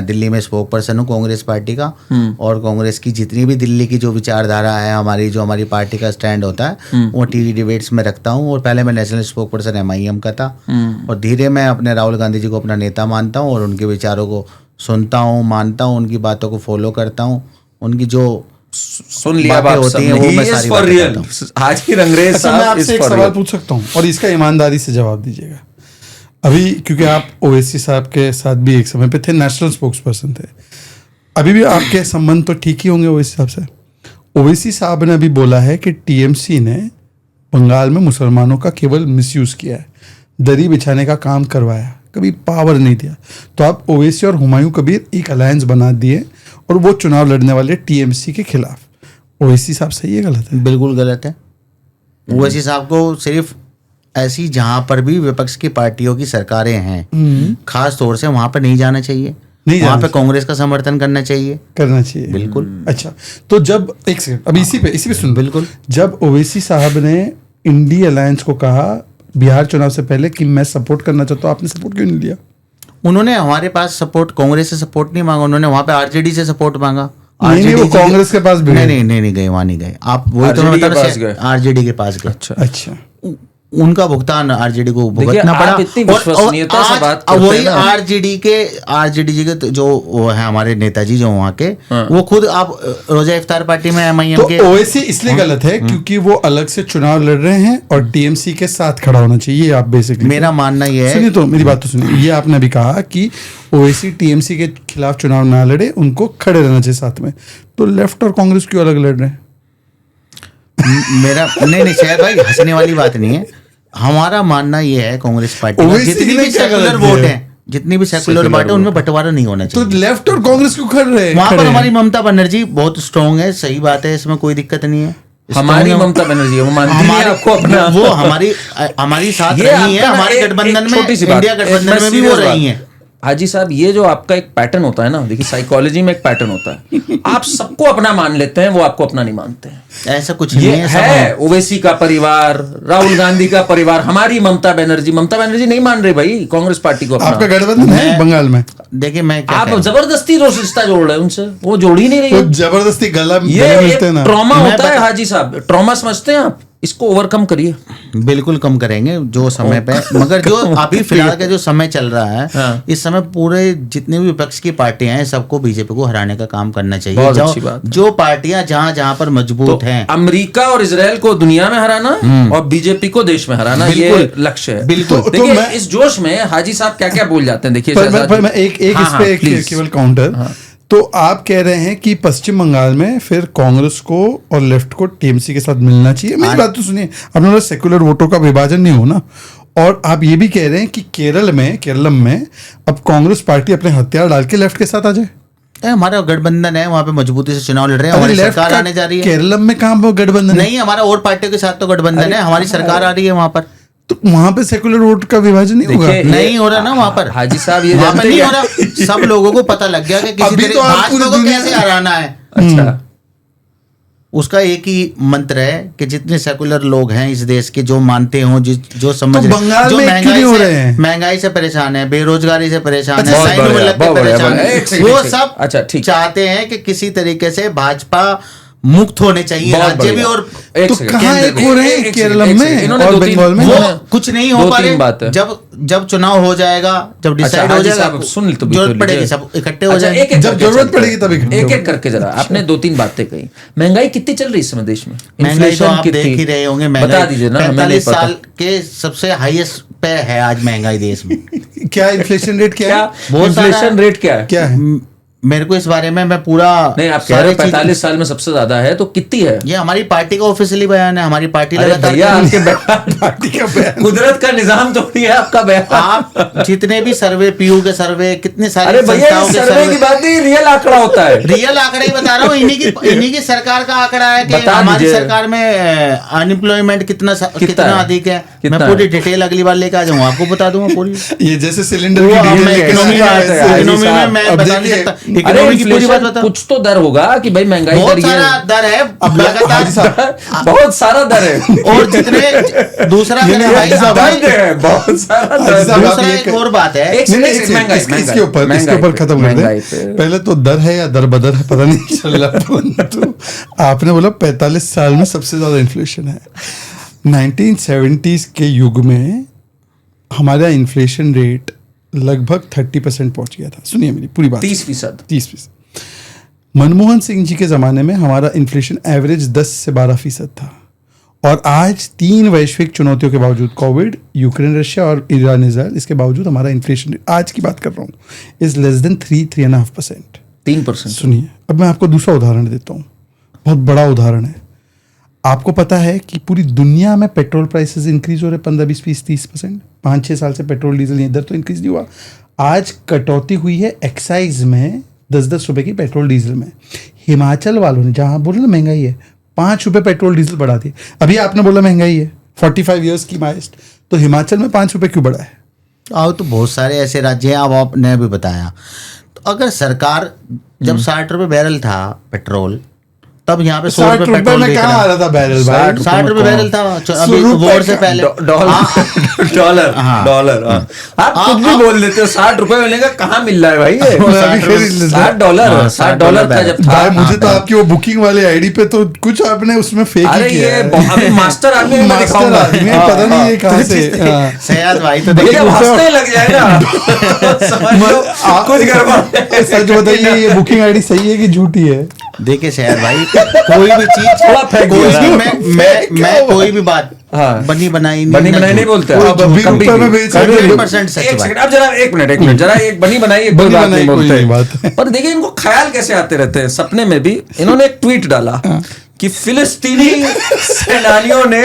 दिल्ली में स्पोक पर्सन हूँ कांग्रेस पार्टी का, और कांग्रेस की जितनी भी दिल्ली की जो विचारधारा है, हमारी जो हमारी पार्टी का स्टैंड होता है, वो टीवी डिबेट्स में रखता हूँ। और पहले मैं नेशनल स्पोक पर्सन MIM का था, और धीरे मैं अपने राहुल गांधी जी को अपना नेता मानता हूँ, और उनके विचारों को सुनता हूँ, मानता हूँ, उनकी बातों को फॉलो करता हूँ। उनकी जो सुन लिया बातें बात होती हैं, वो मैं सारी फॉर बातें रियल। करता हाजी रंगरेज अच्छा, मैं साहब आपसे इज एक फॉर सवाल रियल। पूछ सकता हूँ और इसका ईमानदारी से जवाब दीजिएगा। अभी क्योंकि आप ओवैसी साहब के साथ भी एक समय पे थे, नेशनल स्पोक्स पर्सन थे, अभी भी आपके संबंध तो ठीक ही होंगे ओवैसी साहब से। ओवैसी साहब ने अभी बोला है कि TMC ने बंगाल में मुसलमानों का केवल मिसयूज किया है, दरी बिछाने का काम करवाया, कभी पावर नहीं दिया। तो आप ओवैसी और हुमायूं कबीर एक अलायंस बना दिए और वो चुनाव लड़ने वाले TMC के खिलाफ। ओवैसी साहब सही है गलत है? बिल्कुल गलत है। ओवैसी साहब को सिर्फ ऐसी जहां पर भी विपक्ष की पार्टियों की सरकारें हैं, खास तौर से वहां पर नहीं जाना चाहिए, नहीं वहां जाना पे कांग्रेस का समर्थन करना चाहिए। करना चाहिए बिल्कुल। अच्छा, तो जब एक सेकंड अब इसी पे सुन। बिल्कुल। जब ओवैसी साहब ने इंडी अलायंस को कहा बिहार चुनाव से पहले कि मैं सपोर्ट करना चाहता हूँ, आपने सपोर्ट क्यों नहीं लिया? उन्होंने हमारे पास सपोर्ट, कांग्रेस से सपोर्ट नहीं मांगा, उन्होंने वहां पे RJD से सपोर्ट मांगा। नहीं, RJD वो जी- कांग्रेस के पास भी नहीं गए। नहीं गए, वहां नहीं गए। आप वही तो RJD मैं बता के रहा पास हूं, गए। RJD के पास गए। अच्छा, उनका भुगतान RJD को देखिए, भुगतना आप पड़ा। इतनी और विश्वसनीयता से आज बात करते वही हैं ना। RJD जी के जो वो है हमारे नेताजी जो वहाँ के, वो खुद आप रोजा इफ्तार पार्टी में MIM तो के। ओवैसी इसलिए गलत है क्योंकि वो अलग से चुनाव लड़ रहे हैं और TMC के साथ खड़ा होना चाहिए। ये आप बेसिकली, मेरा मानना ये सुनिए है, तो मेरी बात तो सुनिए। ये आपने भी कहा कि ओवैसी TMC के खिलाफ चुनाव ना लड़े, उनको खड़े रहना चाहिए साथ में। तो लेफ्ट और कांग्रेस क्यों अलग लड़ रहे हैं? मेरा नहीं शायद भाई हंसने वाली बात नहीं है। हमारा मानना ये है कांग्रेस पार्टी में ओवैसी जितनी ने भी क्या सेकुलर गलत वोट किया? है, जितनी भी सेकुलर वोट है, उनमें बंटवारा नहीं होना तो चाहिए। लेफ्ट और कांग्रेस क्यों खड़े रहे? वहां खड़े पर हैं? हमारी ममता बनर्जी बहुत स्ट्रांग है, सही बात है, इसमें कोई दिक्कत नहीं है। हमारी Strong है। ममता बनर्जी है, वो मानती है हमारे आपको अपना। वो हमारी साथ ये रही है, आपका ना हमारे एक गठबंधन में, छोटी सी बात, इंडिया एक गठबंधन मैं में भी वो serious रही बात। हैं। हाजी साहब, ये जो आपका एक पैटर्न होता है ना, देखिए साइकोलॉजी में एक पैटर्न होता है, आप सबको अपना मान लेते हैं, वो आपको अपना नहीं मानते हैं। ऐसा कुछ नहीं ये है, है ओवैसी का परिवार, राहुल गांधी का परिवार, हमारी ममता बनर्जी नहीं मान रही भाई कांग्रेस पार्टी को अपना। आपका गठबंधन है बंगाल में? देखिए मैं क्या आप कह रहा हूं। जबरदस्ती रिश्ता जोड़ रहे हैं उनसे, वो जोड़ ही नहीं रही तो है। जबरदस्ती गला ये गले एक मिलते हैं ना। ट्रॉमा मैं होता है बता- हाजी साहब, ट्रॉमा समझते हैं आप? इसको ओवरकम करिए। बिल्कुल कम करेंगे जो समय पे, मगर जो अभी फिलहाल का जो समय चल रहा है, हाँ। इस समय पूरे जितने भी विपक्ष की पार्टियां हैं सबको बीजेपी को हराने का काम करना चाहिए। बहुत अच्छी बात है। जो पार्टियां जहां पर मजबूत हैं, अमेरिका और इजराइल को दुनिया में हराना और बीजेपी को देश में हराना, ये बिल्कुल। लक्ष्य है। बिल्कुल। तो देखिए मैं- इस जोश में हाजी साहब क्या क्या बोल जाते हैं, देखिए शहजाद पर जी। मैं एक हाँ, इस पे एक please। केवल काउंटर। तो आप कह रहे हैं कि पश्चिम बंगाल में फिर कांग्रेस को और लेफ्ट को टीएमसी के साथ मिलना चाहिए। मेरी बात तो सुनिए, आपने बोला सेकुलर वोटों का विभाजन नहीं होना, और आप ये भी कह रहे हैं कि केरलम में अब कांग्रेस पार्टी अपने हथियार डाल के लेफ्ट के साथ आ जाए। हमारा गठबंधन है, वहां पे मजबूती से चुनाव लड़ रहे हैं, अरे हमारी लेफ्ट सरकार का आने जा रही है। केरलम में कहाँ गठबंधन है? नहीं, हमारा और पार्टियों के साथ तो गठबंधन है, हमारी सरकार आ रही है वहां पर। तो वहां पे सेकुलर वोट का विभाजन नहीं होगा। देखिए, नहीं हो रहा ना वहां पर। हाजी साहब ये वहां पर जानते नहीं हैं हो रहा। सब लोगों को पता लग गया कि किसी अभी तरह तो आप भाजपा पूरी को दुनिया- कैसे हराना है। अच्छा, उसका एक ही मंत्र है कि जितने सेकुलर लोग हैं इस देश के, जो मानते हो, जो समझ तो रहे- बंगाल जो में क्यों नहीं हो रहे हैं? महंगाई से परेशान है, बेरोजगारी से परेशान अच्छा, है, बहुत लाइन में बढ़िया, लग के बहुत बढ़िया, परेशान बहुत है, बढ़िया। एक सेकंड, वो एक सेकंड। सब अच्छा, ठीक। चाहते हैं कि किसी तरीके से भाजपा मुक्त होने चाहिए बहुत राज्य भी। बढ़िया। और एक तो सेकंड, कहाँ केंद्र एक में- हो रहे हैं? एक सेकंड, केरलम एक में सेकंड। इन्होंने और दो तीन- बंगाल में? वो इन्होंने कुछ नहीं हो दो पा तीन रहे। बात है। जब चुनाव हो जाएगा, जब डिसाइड हो हाजी जाएगा, साहब, सुन तो भी जरूरत तो पड़ेगी, लीजिए। सब इकट्ठे हो अच्छा, जाएंगे। एक-एक जब करके जरूरत चलते हैं। पड़ेगी तब इकट्ठे एक होंगे। एक करके जरा आपने दो तीन बातें कही। महंगाई कितनी चल रही है इस समय देश में? महंगाई तो इन्फ्लेशन आप कितनी? देख ही रहे होंगे। बता दीजिए ना, हमें नहीं 45 पता। साल के सबसे हाईएस्ट पे है आज महंगाई देश में। क्या इन्फ्लेशन रेट क्या क्या है? बहुत सारा इन्फ्लेशन है। रेट क्या है? क्या है? मेरे को इस बारे में मैं पूरा नहीं, आप कह रहे हो 45 साल में सबसे ज्यादा है, तो कितनी है? ये हमारी पार्टी का ऑफिशियली बयान है। हमारी पार्टी अरे लगातार भैया, आपके पार्टी का बयान। कुदरत का निजाम थोड़ी है आपका बयान। आप जितने भी सर्वे, पीयू के सर्वे, कितने सारे अरे भैया, संस्थाओं इस के सर्वे की बात नहीं, रियल आंकड़ा होता है। रियल आंकड़ा ही बता रहा हूँ। इन्हीं की सरकार का आंकड़ा है कि बता हमारी दीजिए। सरकार में अनएम्प्लॉयमेंट कितना है? अधिक है। कितना मैं पूरी है? डिटेल अगली बार लेकर आ जाऊंगा, आपको बता दूंगा पूरी। ये जैसे सिलेंडर वो की अब डिटेल मैं लेके इकोनॉमी आए हैं, बात है, ऐसे- हाजी इकोनॉमी में साहब, मैं अब बता नहीं देखिए, सकता। अरे इकोनॉमी की पूरी बात इन्फ्लेशन बता। कुछ तो दर होगा कि भाई महंगाई बहुत दर ये सारा दर है अब लगातार। हाजी साहब, बहुत सारा दर है। और जितने दूसरा ये दर है नहीं, भाई, हाजी साहब, भाई, दर्द है, बहुत सारा हाजी दर्द साहब, है। आप दूसरा ये एक और बात है। एक नहीं, नहीं, सेकंड, महंगाई, इसके महंगाई, ऊपर महंगाई खत्म कर महंगाई दें। पे। पहले तो दर है या दर बदर है, पता नहीं चल रहा, परंतु आपने बोला 45 साल में सबसे ज्यादा इन्फ्लेशन है। 1970s के युग में हमारा इन्फ्लेशन रेट लगभग 30% पहुंच गया था। सुनिए मेरी पूरी बात। 30%। 30%। मनमोहन सिंह जी के ज़माने में हमारा इन्फ्लेशन एवरेज 10 से 12% था, और आज 3 वैश्विक चुनौतियों के बावजूद, कोविड, यूक्रेन रशिया और ईरान इजराइल, इसके बावजूद हमारा इन्फ्लेशन रेट, आज की बात कर रहा हूँ, इज लेस देन 3.5%। 3%। सुनिए, अब मैं आपको दूसरा उदाहरण देता हूँ, बहुत बड़ा उदाहरण है। आपको पता है कि पूरी दुनिया में पेट्रोल प्राइसेस इंक्रीज हो रहे 15, 20, 20, 30%। 5-6 साल से पेट्रोल डीजल इधर तो इंक्रीज नहीं हुआ। आज कटौती हुई है एक्साइज में 10-10 रुपए की पेट्रोल डीजल में। हिमाचल वालों ने, जहां बोले ना महंगाई है, 5 रुपए पेट्रोल डीजल बढ़ा दिए। अभी आपने बोला महंगाई है 45 ईयर्स की हाईएस्ट, तो हिमाचल में 5 रुपए क्यों बढ़ा है? आओ, तो बहुत सारे ऐसे राज्य हैं। अब आपने भी बताया, तो अगर सरकार जब 60 रुपए बैरल था पेट्रोल, तब यहाँ पे 100 60 रुपए रुपए पेट्रोल में बेच कहाँ रहा आ रहा था बैरल भाई? 60 रुपए बैरल था अभी वोट से पहले। डॉलर हाँ। डॉलर आप कुछ भी बोल देते हो। 60 रुपए मिलने का कहाँ मिल रहा है भाई? ये मैं अभी खरीद लेता। 60 डॉलर, हाँ, 60 डॉलर था जब था। भाई मुझे तो हाँ, आपकी वो बुकिंग वाले आईडी पे तो कुछ आपने उसमें फेक अरे ही किया ये है। अभी मास्टर आदमी मैं मास्टर दिखाऊंगा। आदमी है, पता नहीं ये कहाँ से। हाँ। सयाद भाई तो ये देखिए जब हंसने लग जाए ना समझ लो कुछ गड़बड़ है। सच बताइए, ये बुकिंग आईडी सही है कि झूठी है? देखिए सयाद भाई, कोई भी चीज, थोड़ा फेंक कोई दिया भी ना। मैं कोई भी बात हाँ। बनी बनाई बनी बनाई नहीं बोलते हैं। अब भी कभी रुपए में भी। बेच कभी रहे भी। 100% सच एक बात। सेकंड, अब जरा एक मिनट जरा एक बनी बनाई कोई बनी बात बनाई नहीं कोई बोलते नहीं बात है। पर देखिए इनको ख्याल कैसे आते रहते हैं सपने में भी। इन्होंने एक ट्वीट डाला कि फिलिस्तीनी सेनानियों ने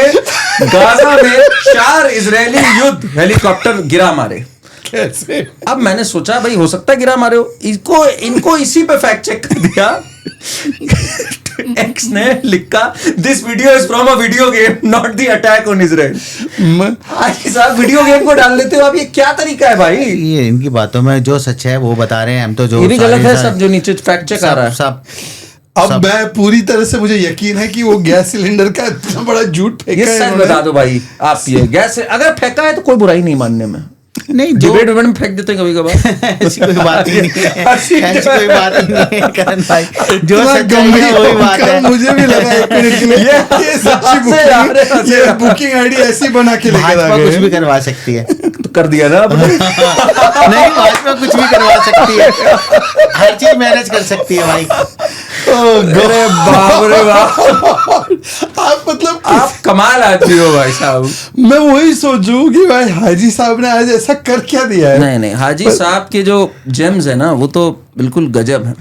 गाजा में 4 इजरायली युद्ध हेलीकॉप्टर गिरा मारे। कैसे? अब मैंने सोचा भाई हो सकता है गिरा मारे हो। इनको इसी पे फैक्ट चेक कर दिया। एक्स ने लिखा this video is from a video game not the attack on Israel. साहब वीडियो गेम को डाल देते हो आप, ये क्या तरीका है भाई? ये इनकी बातों में जो सच है वो बता रहे हैं, हम तो जो ये भी गलत है सारे- सब जो नीचे फैक्ट चेक आ रहा है। सब अब मैं पूरी तरह से, मुझे यकीन है कि वो गैस सिलेंडर का इतना बड़ा झूठ ये फेंका है सच इन्होंने। बता दो भाई आप। ये गैस अगर फेंका है तो कोई बुराई नहीं मानने में। नहीं जो डिबेट में फेंक देते हैं कभी कभार। ऐसी कोई बात ही नहीं है, ऐसी कोई बात ही नहीं है करण भाई, जो इतना सच्चाई है वही बात गंभीर है। मुझे भी लगा एक मिनट के लिए ये सच्ची बुकिंग, ये बुकिंग आईडी ऐसी बना के लेकर आ भाजपा कुछ भी गए। करवा सकती है। तो कर दिया ना आपने। नहीं, भाजपा कुछ भी करवा सकती है, हर चीज मैनेज कर सकती है भाई। अरे बाप रे बाप, आप मतलब आप कमाल आदमी हो भाई साहब। मैं वही सोचूं कि भाई हाजी साहब ने आज ऐसा कर क्या दिया है। नहीं नहीं, हाजी साहब के जो जेम्स है ना वो तो बिल्कुल गजब है।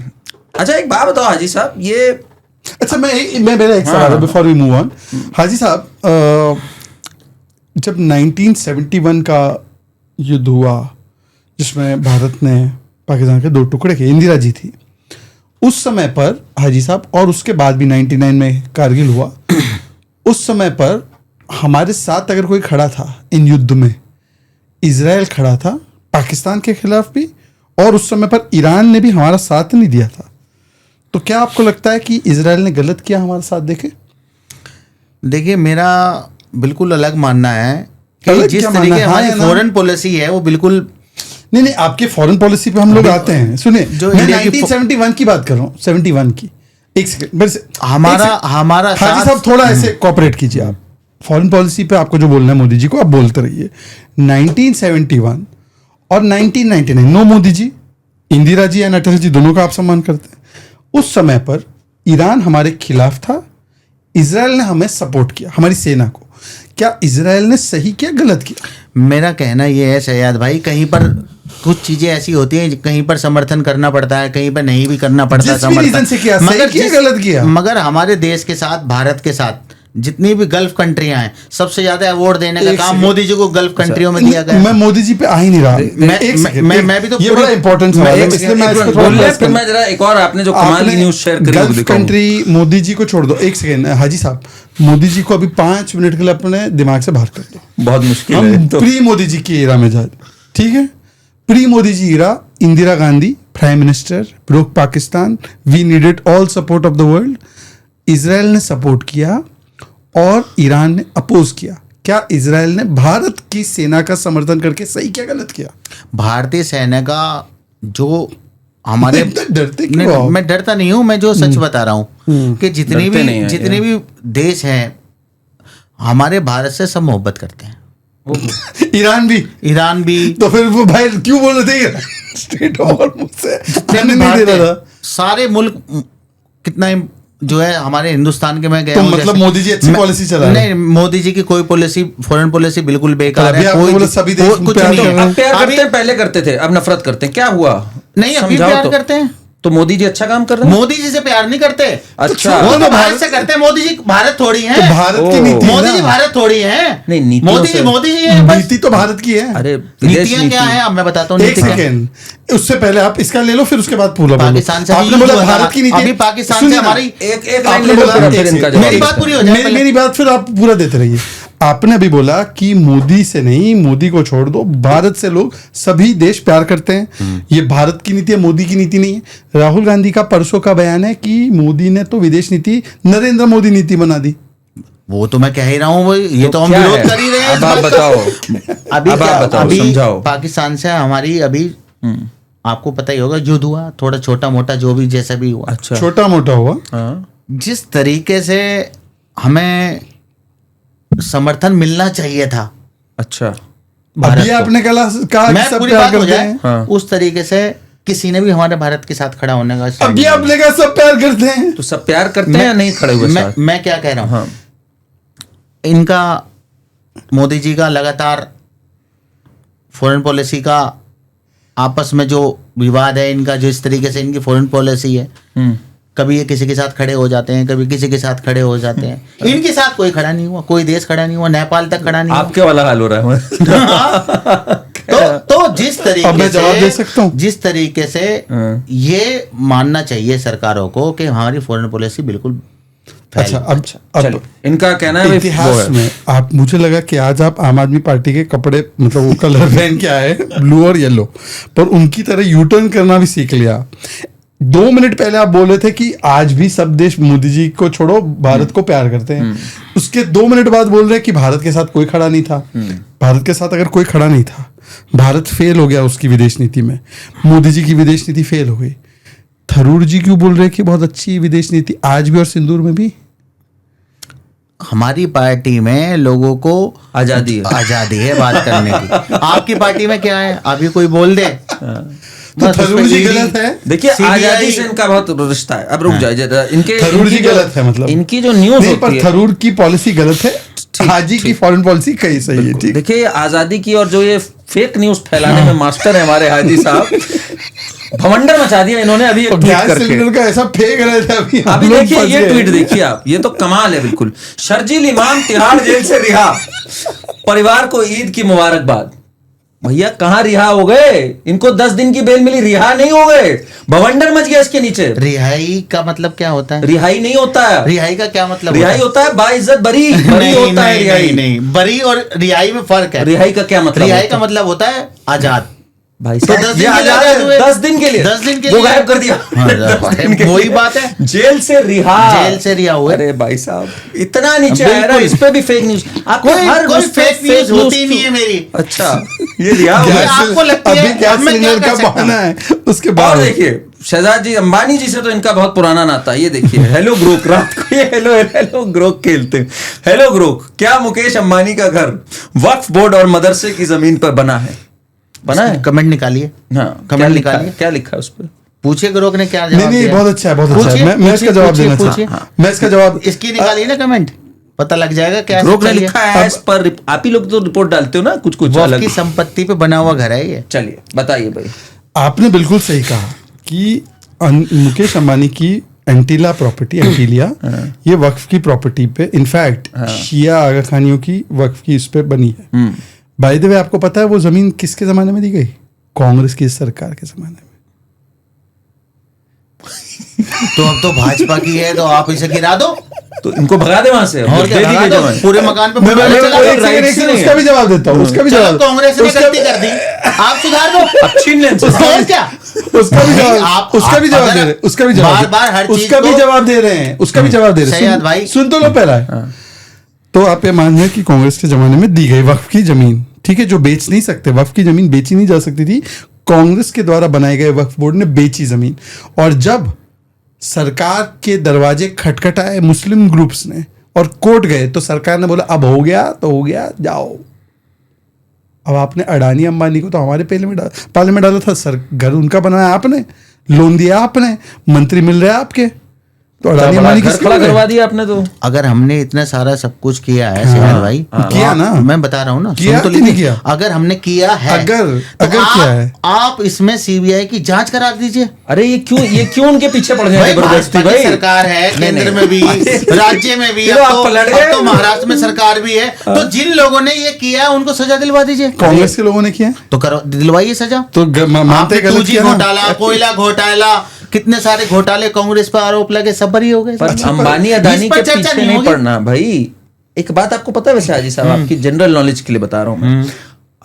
अच्छा एक बात बताओ हाजी साहब, ये अच्छा मैं मेरा एक सवाल है बिफोर वी मूव ऑन। हाजी साहब, जब 1971 का युद्ध हुआ जिसमें भारत ने पाकिस्तान के 2 टुकड़े किए, इंदिरा जी थी उस समय पर हाजी साहब, और उसके बाद भी 99 में कारगिल हुआ, उस समय पर हमारे साथ अगर कोई खड़ा था इन युद्ध में, इजराइल खड़ा था पाकिस्तान के खिलाफ भी, और उस समय पर ईरान ने भी हमारा साथ नहीं दिया था। तो क्या आपको लगता है कि इजराइल ने गलत किया हमारा साथ देके? देखिए मेरा बिल्कुल अलग मानना है कि अलग जिस क्या तरीके मानना है? हमारी हाँ या ना? फॉरेन पॉलिसी है वो बिल्कुल नहीं, आपके फॉरेन पॉलिसी पे हम लोग आते हैं। सुनिए, जो मैं इंडिया की 1971 की बात कर रहा हूँ, 71 की। एक सेकंड मेरे से, हमारा एक सेकंड। हमारा हाजी साथ साहब थोड़ा ऐसे कॉपरेट कीजिए आप। फॉरेन पॉलिसी पे आपको जो बोलना है मोदी जी को आप बोलते रहिए। 1971 और 1999, नो मोदी जी, इंदिरा जी एंड अटल जी दोनों का आप सम्मान करते हैं। उस समय पर ईरान हमारे खिलाफ था, इजराइल ने हमें सपोर्ट किया, हमारी सेना को। क्या इजराइल ने सही किया गलत किया? मेरा कहना ये है सयाद भाई, कहीं पर कुछ चीजें ऐसी होती हैं कहीं पर समर्थन करना पड़ता है, कहीं पर नहीं भी करना पड़ता है जिस भी रीजन से किया, सही किया गलत किया। मगर हमारे देश के साथ, भारत के साथ जितनी भी गल्फ कंट्रियां हैं, सबसे ज्यादा अवार्ड देने का एक काम सेकंड। मोदी जी को गल्फ कंट्रियों में दिया गया मैं है। मोदी जी पे आ ही नहीं रहा। एक सेकंड, मैं भी तो ये पूरी- बड़ा इंपॉर्टेंट सवाल है, इसलिए मैं इसको थोड़ा बोलिए, press फिर करना- मैं जरा एक और आपने जो कमाल की न्यूज शेयर करी वो गल्फ दिखाऊं। कंट्री मोदी जी को छोड़ दो। एक सेकंड हाजी साहब, मोदी जी को अभी 5 मिनट के लिए अपने दिमाग से बाहर कर दो। बहुत मुश्किल हम है तो। प्री मोदी जी की एरा में जाए, ठीक है? Pre Modi ji era, Indira Gandhi prime minister, broke Pakistan, we needed all support of the world. Israel ने सपोर्ट किया और ईरान ने अपोज किया। क्या इजराइल ने भारत की सेना का समर्थन करके सही क्या गलत किया? भारतीय सेना का जो हमारे इतना डरते क्यों नहीं, आप? मैं डरता नहीं हूं, मैं जो सच बता रहा हूं कि डरते नहीं हैं, जितने भी देश हैं हमारे भारत से सब मोहब्बत करते हैं। ईरान भी। ईरान भी, तो फिर वो भाई क्यों बोल रहे थे स्टेट और मुझसे आने नहीं दे रहा था? सारे मुल्क कितना ही जो है हमारे हिंदुस्तान के मैं गया तो हूं, मतलब जैसे- मोदी जी अच्छी मैं- पॉलिसी चला रहे हैं। नहीं, मोदी जी की कोई पॉलिसी, फॉरेन पॉलिसी बिल्कुल बेकार अभी है। आपने बोला सभी देश कुछ प्यार नहीं कर है। रहे हैं। अब प्यार अभी- करते हैं, पहले करते थे, अब नफरत करते हैं, क्या हुआ? नहीं, अभी समझाओ प्यार तो। करते हैं। तो मोदी जी अच्छा काम कर रहे हैं। मोदी जी से प्यार नहीं करते। अच्छा। वो वो तो तो भारत भारत से करते हैं। मोदी जी भारत थोड़ी है। तो भारत की ओ। नीति है मोदी जी ना। भारत थोड़ी है। नहीं, नीतियों मोदी से- जी मोदी जी है बस। नीति तो भारत की है। अरे विदेश नीतियां क्या नीति। है अब मैं बताता हूँ। एक नीति क्या है। सेकेंड, उससे पहले आप इसका ले लो, फिर उसके बाद पूरा बोलो। पाकिस्तान से आपने भी बोला युद्ध हुआ भारत था। की नीति। अभी पाकिस्तान से सुनिए ना, हमारी एक लाइन आपने ले लो, बोला- फिर एक इनका सेकंड, जवाब मेरी देते बात हैं। पूरी हो जाए पहले। मेरी बात फिर आप पूरा देते रहिए। आपने अभी बोला कि मोदी से नहीं, मोदी को छोड़ दो, भारत से लोग सभी देश प्यार करते हैं। ये भारत की नीति है, मोदी की नीति नहीं है। राहुल गांधी का परसों का बयान है कि मोदी ने तो विदेश नीति नरेंद्र मोदी नीति बना दी। वो तो मैं कह ही रहा हूँ, वो ये तो हम क्या विरोध है? कर ही रहे हैं। अब आप बताओ। अभी अब क्या- आप बताओ, अभी समझाओ। पाकिस्तान से हमारी अभी आपको पता ही होगा युद्ध हुआ, थोड़ा छोटा मोटा जो भी जैसा भी हुआ। अच्छा। छोटा मोटा हुआ। हाँ। जिस तरीके से हमें समर्थन मिलना चाहिए था अच्छा। भारत अभी को। आपने कहा कि मैं सब पूरी प्यार बात हो करते जाए हैं। हाँ। उस तरीके से किसी ने भी हमारे भारत के साथ खड़ा होने का stand अभी नहीं आपने कहा सब प्यार करते हैं। तो सब प्यार करते हैं या नहीं खड़े हुए लिया। साथ? मैं क्या कह रहा हूँ, हाँ। इनका मोदी जी का लगातार फॉरेन पॉलिसी का आपस में जो विवाद है, इनका जो इस तरीके से इनकी फॉरेन पॉलिसी है, कभी ये किसी के साथ खड़े हो जाते हैं, कभी किसी के साथ खड़े हो जाते हैं। इनके साथ कोई खड़ा नहीं हुआ, कोई देश खड़ा नहीं हुआ, नेपाल तक खड़ा नहीं हुआ। आपके वाला हाल हो रहा है। तो जिस अब तरीके मैं जवाब दे सकता हूँ? जिस तरीके से हाँ। ये मानना चाहिए सरकारों को कि हमारी फॉरेन पॉलिसी बिल्कुल फैल- अच्छा, अब चलो, इनका कहना है भाई, वो इतिहास है। में आप, मुझे लगा कि आज आप आम आदमी पार्टी के कपड़े, मतलब वो कलर पहन के आए, ब्लू और येलो, पर उनकी तरह यू टर्न करना भी सीख लिया। 2 मिनट पहले आप बोल रहे थे कि आज भी सब देश मोदी जी को छोड़ो, भारत को प्यार करते हैं। उसके 2 मिनट बाद बोल रहे हैं कि भारत के साथ कोई खड़ा नहीं था। भारत के साथ अगर कोई खड़ा नहीं था भारत फेल हो गया उसकी विदेश नीति में, मोदी जी की विदेश नीति फेल हो गई। थरूर जी क्यों बोल रहे हैं कि बहुत अच्छी विदेश नीति आज भी और सिंदूर में भी? हमारी पार्टी में लोगों को आजादी है बात करने की। आपकी पार्टी में क्या है? अभी कोई बोल दे तो थरूर जी गलत है। देखिए CBI आजादी से इनका बहुत रिश्ता है। अब रुक जाए जरा, थरूर जी गलत है, मतलब इनकी जो न्यूज नहीं, होती पर है थरूर की पॉलिसी गलत है, हाजी की फॉरेन पॉलिसी कहीं सही है। ठीक, देखिए आजादी की और जो ये फेक न्यूज फैलाने में मास्टर है हमारे हाजी साहब, भवंडर मचा दिया इन्होंने अभी एक ट्वीट गैस करके। सिलेंडर का ऐसा फेंक रहे थे अभी हम लोग देखिए फंस ये गए। ट्वीट देखिए आप, ये तो कमाल है बिल्कुल। शर्जील इमाम तिहाड़ जेल से रिहा, परिवार को ईद की मुबारकबाद। भैया कहाँ रिहा हो गए? इनको 10 दिन की बेल मिली, रिहा नहीं हो गए, भवंडर मच गया इसके नीचे। रिहाई का मतलब क्या होता है? रिहाई नहीं होता है, रिहाई का क्या मतलब रिहाई होता है बाइज्जत बरी नहीं, होता है नहीं, रिहाई। नहीं, बरी और रिहाई में फर्क है। रिहाई का क्या मतलब? रिहाई का मतलब होता है आजाद। भाई तो साहब 10 दिन ये के लिए आजाद आजाद हुए। 10 दिन के लिए, 10 दिन के वो लिए गायब कर दिया। हाँ, 10 दिन के वही लिए। बात है। जेल से रिहा, जेल से रिहा हुए। अरे भाई साहब इतना नीचे आया ना, बिल्कुल। इस पे भी फेक न्यूज। आपको हर कोई उस पे फेक न्यूज होती क्यों? नहीं है मेरी। अच्छा ये रिहा हो गया। आपको लगती है, अभी गैस अब मैं क्या सिलेंडर कर का सकता बहाना है, उसके और बाद देखिए शहजाद जी अंबानी जी से तो इनका बहुत पुराना नाता है। ये देखिए हेलो ग्रोक, रात को ये हेलो हेलो ग्रोक खेलते हैं। हेलो ग्रोक, क्या मुकेश अंबानी का घर वक्फ बोर्ड और मदरसे की जमीन पर बना है? बना है? कमेंट निकालिए। हाँ कमेंट निकालिए। क्या लिखा है उस पर? पूछिए ग्रोक ने क्या नहीं जवाब नहीं दिया। बहुत अच्छा है, बहुत अच्छा है। पूछिए, मैं इसका जवाब पूछिए, देना पूछिए। चाहता हूँ। मैं इसका जवाब इसकी निकालिए ना कमेंट, पता लग जाएगा क्या ग्रोक ने सच्चाई है। लिखा है इस पर। आप ही लोग तो रिपोर्ट डालते हो ना कुछ कुछ वक्फ अलग। की संपत्ति पे बना हुआ घर है ये। चलिए बताइए भाई। आपने बिल्कुल सही कहा कि मुकेश अंबानी की एंटीला प्रॉपर्टी, एंटीलिया ये वक्फ की प्रॉपर्टी पे, इनफैक्ट शिया आगा खानियों की वक्फ की इस पे बनी है। बाय द वे आपको पता है वो जमीन किसके जमाने में दी गई? कांग्रेस की सरकार के जमाने में। तो अब तो भाजपा की है, तो आप इसे गिरा दो तो इनको भगा दे वहां से। और क्या, दे दी भगा गई दो। जमानत। पूरे मकान पे मैं फुटबॉल चला दो। एक सेकंड, एक सेकंड, उसका भी जवाब देता हूँ, उसका भी चलो जवाब। कांग्रेस ने उसका- गलती कर दी, आप सुधार दो। अब छीन लें उसका और क्या? उसका भी नहीं, जवाब, आप- उसका भी आप जवाब अगर दे रहे हैं, उसका भी जवाब बार-बार हर चीज उसका भी को- जवाब दे रहे हैं, उसका भी जवाब दे रहे हैं। सैयद सुन- भाई। सुन तो लो पहला। तो आप ये मान रहे हैं कि कांग्रेस के जमाने में दी गई वक्फ की जमीन, ठीक है, जो बेच नहीं सकते, वक्फ की जमीन बेची नहीं जा सकती थी, कांग्रेस के द्वारा बनाए गए वक्फ बोर्ड ने बेची जमीन। और जब सरकार के दरवाजे खटखटाए मुस्लिम ग्रुप्स ने और कोर्ट गए, तो सरकार ने बोला अब हो गया तो हो गया, जाओ। अब आपने अडानी अंबानी को तो हमारे पाले में डाला था, सर घर उनका बनाया आपने, लोन दिया आपने, मंत्री मिल रहे हैं आपके, तो अडानी अंबानी घर किसके खड़ा लिए? करवा दिया आपने तो। अगर हमने इतना सारा सब कुछ किया है सैयद भाई, किया ना? मैं बता रहा हूँ ना, किया सुन तो कि नहीं लीजिए। किया? अगर हमने किया है, अगर आप, किया है। आप इसमें सीबीआई की जांच करा दीजिए। अरे ये क्यों उनके पीछे पड़ जाए भाई जबरदस्ती भाजपा की भाई? सरकार है, नहीं, केंद्र नहीं। में भी, राज्य में भी, चलो, अब आप पलट तो गए। अब तो महाराष्ट्र में सरकार भी है। तो जिन लोगों ने ये किया है उनको सजा दिलवा दीजिए। कांग्रेस के लोगों ने किया, तो करो, दिलवाइए सजा। तो मानते आपने गलत 2G किया ना? घोटाला, कोयला घोटाला, कितने सारे घोटाले कांग्रेस पर आरोप लगे, सब बरी हो गए। पर अच्छा, अंबानी अदानी इस पर के चर्चा पीछे नहीं होगी। पड़ना भाई। एक बात आपको पता है वैसे हाजी साहब, आपकी जनरल नॉलेज के लिए बता रहा हूँ मैं।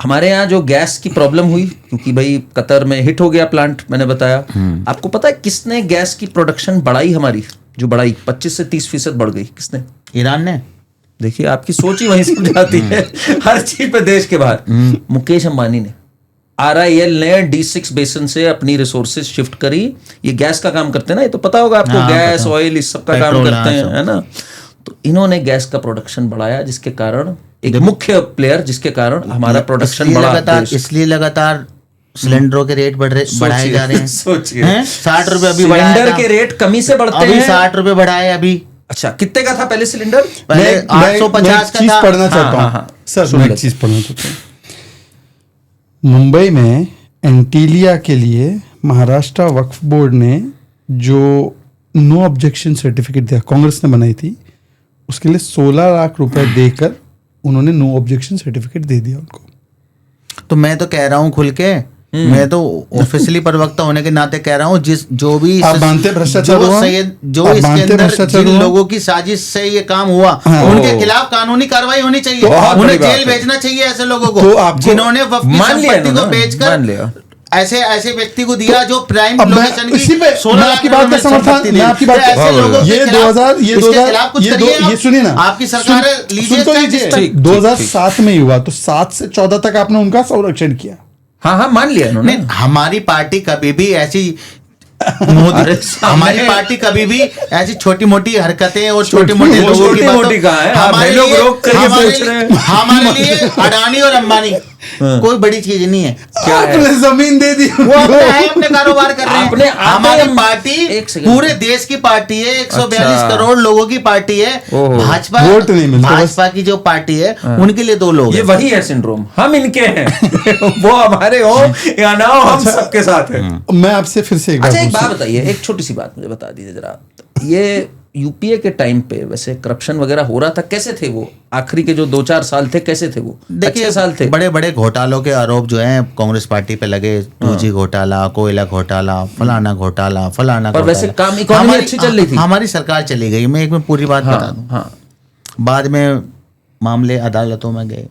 हमारे यहाँ जो गैस की प्रॉब्लम हुई, क्योंकि भाई कतर में हिट हो गया प्लांट, मैंने बताया आपको। पता है किसने गैस की प्रोडक्शन बढ़ाई? हमारी जो बढ़ाई 25 से 30% बढ़ गई, किसने? ईरान ने। देखिए आपकी सोच ही वहीं समझाती है हर चीज पे देश के बाहर। मुकेश अंबानी ने, RIL ने D6 बेसिन से अपनी रिसोर्सेज शिफ्ट करी। ये गैस का काम करते हैं ना, ये तो पता होगा आपको। हाँ, गैस पता। ऑयल इस सब का काम पेट्रोल, करते हाँ, हैं, सब। है ना। तो इन्होंने गैस का प्रोडक्शन बढ़ाया, जिसके कारण एक मुख्य प्लेयर, जिसके कारण हमारा प्रोडक्शन इसलिए बढ़ा। लगातार देश। इसलिए लगातार सिलेंडरों के रेट बढ़ाए जा रहे हैं। सोचिए 60 रुपए अभी बढ़ाया सिलेंडर था। के रेट कमी से बढ़ते अभी हैं। 60 रुपए बढ़ाए अभी। अच्छा कितने का था पहले सिलेंडर? पहले मैं 850 का चीज था। पढ़ना चाहता हाँ, हाँ। हूँ सर, सुन मैं लो। एक चीज पढ़ना चाहता हूँ। मुंबई में एंटीलिया के लिए महाराष्ट्र वक्फ बोर्ड ने जो नो ऑब्जेक्शन सर्टिफिकेट दिया, कांग्रेस ने बनाई थी, उसके लिए 16 लाख रुपए देकर उन्होंने नो ऑब्जेक्शन सर्टिफिकेट दे दिया उनको। तो मैं तो कह रहा हूँ खुल के, मैं तो ऑफिशियली प्रवक्ता होने के नाते कह रहा हूँ, जो भी आप मानते हैं भ्रष्टाचार जो हुआ? सैयद जो आप इसके मानते हैं अंदर भ्रष्टाचार जिन हुआ? लोगों की साजिश से ये काम हुआ, हाँ। उनके खिलाफ कानूनी कार्रवाई होनी चाहिए। तो बहुत उन्हें बड़ी बात जेल है। भेजना चाहिए ऐसे लोगों तो को आपको- जिन्होंने वक्फ की मान लिया संपत्ति को इन्होंने, बेचकर मान लिया। ऐसे ऐसे व्यक्ति को दिया जो प्राइम अब मैं लोकेशन इसी की पे 16 मैं आपकी बात का समर्थन मैं आपकी बात ऐसे लोगों के ये खिलाफ- 2000 ये इसके 2000 खिलाफ कुछ ये करिए आप। ये सुनिए ना आपकी सरकार लीजिए सुन तो स्टैंड लीजिए इस पर। ठीक, 2007 में ही हुआ तो 7 से 14 तक आपने उनका संरक्षण किया हाँ हाँ मान लिया इन्होंने नहीं, हमारी पार्टी कभी भी ऐसी मोदी हमारी पार्टी कभी भी ऐसी छोटी मोटी हरकतें और छोटे मोटे लोगों की छोटी मोटी कहाँ है? आप हमारे लोग लिए रोक करके पूछ रहे हैं। हमारे लिए अडानी और अंबानी कोई बड़ी चीज नहीं है। क्या है? आपने जमीन दे दी वो अपने है अपने कारोबार कर रहे आपने- हैं। हमारी आपने- पार्टी एक सेकंड। पूरे देश की पार्टी है, 142 अच्छा। करोड़ लोगों की पार्टी है। ओहो। भाजपा वोट नहीं मिलते, भाजपा की जो पार्टी है उनके लिए 2 लोग ये हैं। वही है सिंड्रोम, हम इनके हैं वो हमारे हो या ना हो, हम सबके साथ हैं। मैं आपसे फिर से एक बार अच्छा एक पूछता बात बताइए, एक छोटी सी बात मुझे बता दीजिए जरा, ये यूपीए के टाइम पे वैसे करप्शन वगैरह हो रहा था, कैसे थे वो आखिरी के जो 2-4 साल थे, कैसे थे वो? देखिए अच्छे साल थे? बड़े बड़े घोटालों के आरोप जो हैं कांग्रेस पार्टी पे लगे, 2G घोटाला, कोयला घोटाला, फलाना घोटाला, फलाना पर वैसे घोटाला। काम इकोनॉमी हमारी- अच्छी चल रही थी। हमारी सरकार चली गई। मैं एक में पूरी बात बता दूं। हाँ बाद में मामले अदालतों में गए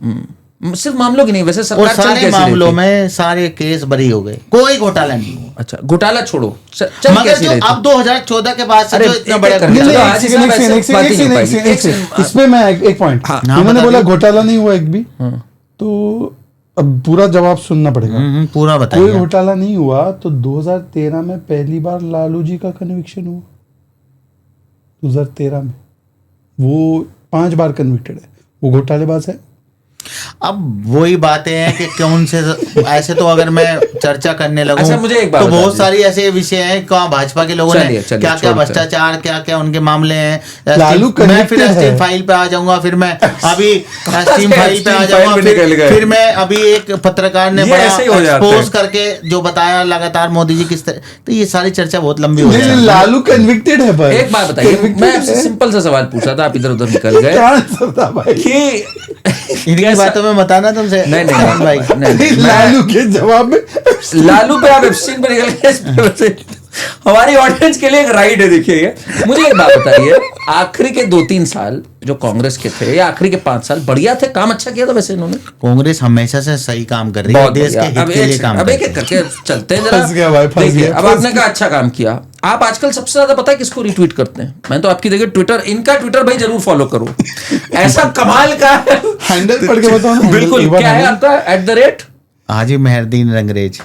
सिर्फ मामलों की नहीं, वैसे और सरकार चल सारे कैसी रही मामलों थी? में सारे केस बरी हो गए, कोई घोटाला नहीं हुआ। अच्छा घोटाला छोड़ो, चल मगर कैसी जो रही थी? अब 2014 के बाद से अरे, जो इतना एक- बड़ा एक नहीं, चलो, नहीं, आज एक ही सेकंड, साहब एक ऐसे सेकंड, बात एक ही नहीं सेकंड, हो एक सेकंड, पाएगी। एक सेकंड। इसमें मैं एक पॉइंट इन्होंने बोला घोटाला नहीं हुआ एक भी तो अब पूरा जवाब सुनना पड़ेगा। पूरा कोई बताइए। घोटाला नहीं हुआ तो 2013 में पहली बार लालू जी का कन्विक्शन हुआ। 2013 में वो 5 बार कन्विक्टेड है, वो घोटालेबाज है। अब वही बातें हैं कि कौन से ऐसे तो अगर मैं चर्चा करने लगूं अच्छा, मुझे एक बात तो बता बहुत दीजिए। सारी ऐसे विषय हैं कहाँ भाजपा के लोगों चलिए, ने चलिए, क्या क्या छोड़ते हैं। भ्रष्टाचार, क्या क्या उनके मामले हैं। लालू मैं फिर convicted एसटीएम है। फाइल पे आ जाऊंगा, फिर मैं अभी एसटीएम फाइल पे आ एसटीएम जाऊंगा, फाइल पे निकल गए। फिर मैं अभी एक पत्रकार ने ये बड़ा ऐसे ही हो जाते एक्सपोज हैं। करके जो बताया लगातार मोदी जी किस तरह, तो ये सारी चर्चा बहुत लंबी हो नहीं, जाएगी। लालू कन्विक्टेड है पर एक बात बताइए, Convicted मैं आपसे है। सिंपल सा सवाल पूछा था, आप इधर उधर निकल गए क्या आंसर था भाई? कि इनकी बातों में बताना तुमसे नहीं अमन भाई नहीं, लालू के जवाब में लालू पे आप एफसीन पे निकल गए, इस पे वैसे हमारी ऑडियंस के लिए एक राइड है। देखिए ये मुझे एक बात बताइए, आखिरी के 2-3 साल जो कांग्रेस के थे या आखिरी के 5 साल बढ़िया थे, काम अच्छा किया था वैसे इन्होंने? कांग्रेस हमेशा से सही काम कर रही है, बहुत देश के बढ़िया। हित के लिए काम अब कर एक रही एक है। करके चलते हैं जरा। फंस गया भाई, फंस देखिए, गया, अब फंस आपने कहा अच्छा काम किया, आप आजकल सबसे ज्यादा पता है किसको रिट्वीट करते हैं? मैं तो आपकी जगह ट्विटर, इनका ट्विटर भाई जरूर फॉलो करो, ऐसा कमाल का हैंडल पढ़ के बताओ ना। बिल्कुल, एक बार क्या है हैंडल। आपका हाजी मेहरदीन रंगरेज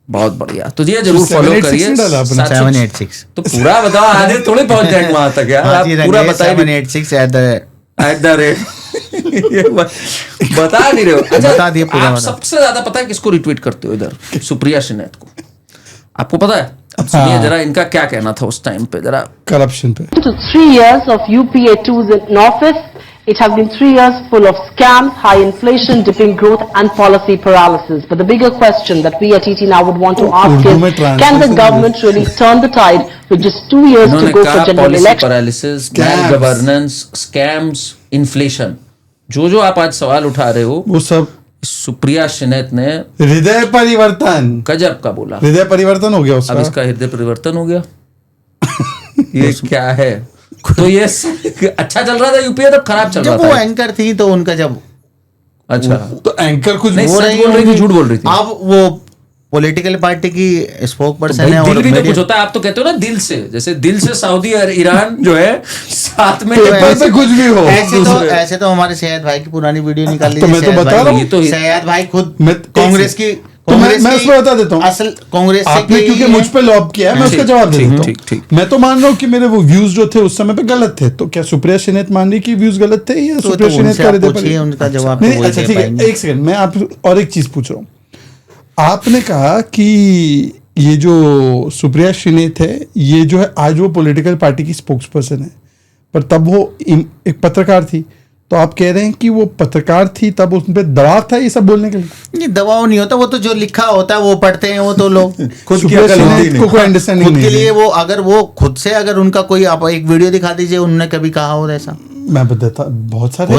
बहुत बढ़िया, तो ये जरूर तो फॉलो 786 करिए। नहीं डाला आपने? 786 तो पूरा बताओ, आधे थोड़ी पहुंच जाएंगे वहां तक यार, आप हाजी पूरा रंगरेज बताइए 786 ये बता नहीं रहे हो। अच्छा, बता दिए, पूरा आप बता। सबसे ज्यादा पता है किसको रिट्वीट करते हो इधर? सुप्रिया शिनेत को। आपको पता है? अब सुनिए हाँ। जरा इनका क्या कहना था उस टाइम पे, जरा करप्शन पे to 3 years of UPA 2's in office, it has been 3 years full of scams, high inflation, dipping growth and policy paralysis. But the bigger question that we at ET now would want to ask Urdu is, mein can the translation government really turn the tide with just 2 years to इन्होंने go कहा for general policy election? Paralysis, Scams. Bad governance, scams, inflation, जो आप आज सवाल उठा रहे हो, वो सब सुप्रिया शिनेत ने हृदय परिवर्तन, गजब का बोला। हृदय परिवर्तन हो गया अब उसका। इसका हृदय परिवर्तन हो गया। ये क्या है? तो ये अच्छा चल रहा था यूपीए, तो खराब चल रहा जब वो था। एंकर थी तो उनका जब अच्छा, तो एंकर कुछ नहीं, हो सच रही बोल रही थी, होंगी। झूठ बोल रही थी? अब वो पॉलिटिकल पार्टी की स्पोक पर्सन भाई है दिल और भी तो मेरे- कुछ होता है। आप तो कहते हो ना दिल से, जैसे दिल से सऊदी और ईरान जो है साथ में पेपर पे कुछ भी हो। ऐसे तो हमारे सैयद भाई की पुरानी वीडियो निकाल तो मैं तो बता रहा हूँ। ये तो सैयद भाई खुद मैं- कांग्रेस की तो मैं उसको बता देता हूँ। असल कांग्रेस से आपने की क्योंकि है। मुझ पे लॉब किया है, मैं उसका ठीक, जवाब दे ठीक, देता ठीक, ठीक। हूँ। मैं तो मान रहा हूँ कि मेरे वो व्यूज जो थे उस समय पे गलत थे, तो क्या सुप्रिया शिनेत मान रही कि व्यूज गलत थे या सुप्रिया शिनेत उनसे का आप हृदय पूछिए, परिवर्तन? उनका जवाब तो नहीं, वही अच्छा दे ठीक है, पाएंगे। एक सेकंड, मैं आप और एक चीज पूछ रहा हूँ। आपने कहा कि ये जो सुप्रिया शिनेत है, ये जो है आज वो पॉलिटिकल पार्टी की स्पोक्स पर्सन है, पर तब वो एक पत्रकार थी। तो आप कह रहे हैं कि वो पत्रकार थी, तब उस पर दबाव था ये सब बोलने के लिए? नहीं, दबाव नहीं होता, वो तो जो लिखा होता है वो पढ़ते हैं वो तो लोग खुद की सुप्रिया अकल होती शिनेत नहीं। को कोई अंडरस्टैंडिंग खुद नहीं के है। लिए वो अगर वो खुद से अगर उनका कोई आप एक वीडियो दिखा दीजिए उन्होंने कभी कहा हो ऐसा? मैं बताता, बहुत सारे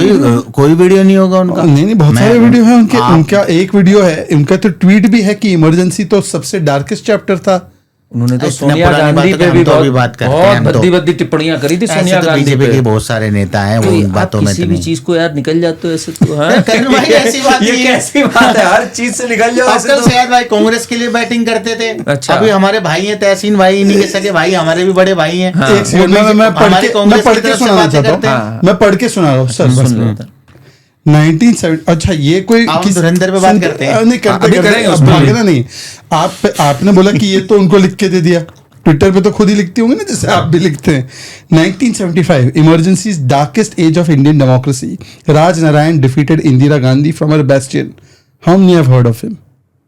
कोई वीडियो नहीं होगा उनका। नहीं, बहुत सारे वीडियो है उनके। आप- उनका एक वीडियो है, उनका तो ट्वीट भी है कि इमरजेंसी तो सबसे डार्केस्ट चैप्टर था उन्होंने तो इतना सोनिया पुरानी गांधी बातों पे की भी हम तो अभी बहुत बात करते हैं, हम बहुत तो। भद्दी टिप्पणियां करी थी ऐसे सोनिया तो गांधी बीजेपी पे। के बहुत सारे नेता हैं, वो कोई इन बातों आप में किसी तो भी नहीं। चीज को यार निकल जाते हो ऐसे तो हाँ? करण भाई ऐसी बात ये नहीं है। कैसी बात है, हर चीज से निकल जाओ ऐसे अब्दुल तो। सैयद भाई कांग्रेस के लिए बैटिंग करते थे। अच्छा। अभी हमारे भाई हैं तहसीन भाई, इन्हीं के सगे भाई, हमारे भी बड़े भाई हैं। एक सेकंड मैं हमारे कांग्रेस पढ़ की के तरफ से सुनाना बातें चाहता करते हैं। हूँ, मैं पढ़ के सुना रहा हूँ सर। सुन लेते हैं। 1970 अच्छा ये कोई आप धुरंधर पे बात करते हैं। नहीं करते अभी करते करेंगे अब उस पर भी। भागना नहीं। आपने बोला कि ये तो उनको लिख के दे दिया, ट्विटर पे तो खुद ही लिखती होंगे ना जैसे आप भी लिखते हैं। 1975 emergency's darkest age of Indian democracy, Raj Narain defeated Indira Gandhi from her bastion, how many have heard of him.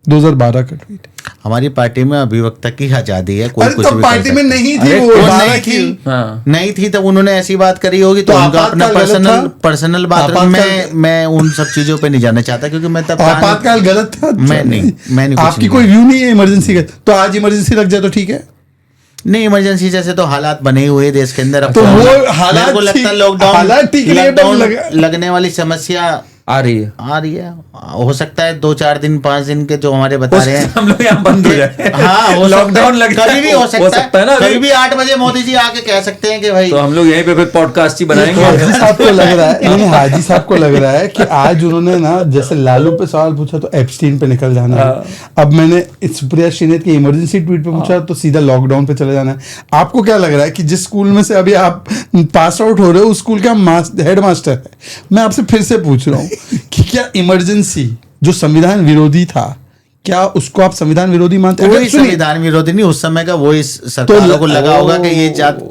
2012 का ट्वीट। हमारी पार्टी में अभिव्यक्ता की आजादी है, कोई अरे कुछ तो भी पार्टी कर में सकता है। नहीं थी अरे वो वो 12 नहीं की। थी, हाँ। नहीं थी तब उन्होंने ऐसी बात करी होगी तो तो उनका अपना आपातकाल गलत था? पर्सनल बात। आपातकाल- मैं उन सब चीजों पे नहीं जाना चाहता क्योंकि मैं तब आपातकाल गलत था। मैं नहीं कुछ आपकी नहीं कोई व्यू नहीं है इमरजेंसी का, तो आज इमरजेंसी लग जाए तो ठीक है। नहीं, इमरजेंसी जैसे तो हालात बने ही हुए देश के अंदर। अब तो क्या वो होगा? हालात मेरे को लगता है ठीक- लॉकडाउन हालात ठीक नहीं है, पर लगने वाली समस्या आ रही है। आ रही है। हो सकता है 2-4 दिन 5 दिन के जो हमारे बता रहे हैं। हम लोग यहाँ बंद हो जाए। हाँ, हो लॉकडाउन लग कभी भी हो सकता है ना कभी भी 8 बजे मोदी जी आके कह सकते हैं कि भाई तो हम लोग यहीं पे फिर पॉडकास्ट ही बनाएंगे। हाजी साहब को लग रहा है, नहीं हाजी साहब को लग रहा है कि आज उन्होंने ना जैसे लालू पे सवाल पूछा तो एप्स्टीन पे निकल जाना है। अब मैंने सुप्रिया श्रीनेत के इमरजेंसी ट्वीट पे पूछा तो सीधा लॉकडाउन पे चले जाना है। आपको क्या लग रहा है कि जिस स्कूल में से अभी आप पास आउट हो रहे हो उस स्कूल का हेड मास्टर है? मैं आपसे फिर से पूछ रहा हूँ कि क्या इमरजेंसी जो संविधान विरोधी था, क्या उसको आप संविधान विरोधी मानते हैं? कोई अगर सुनिए, संविधान विरोधी नहीं, उस समय का वो इस सरकारों को लगा होगा कि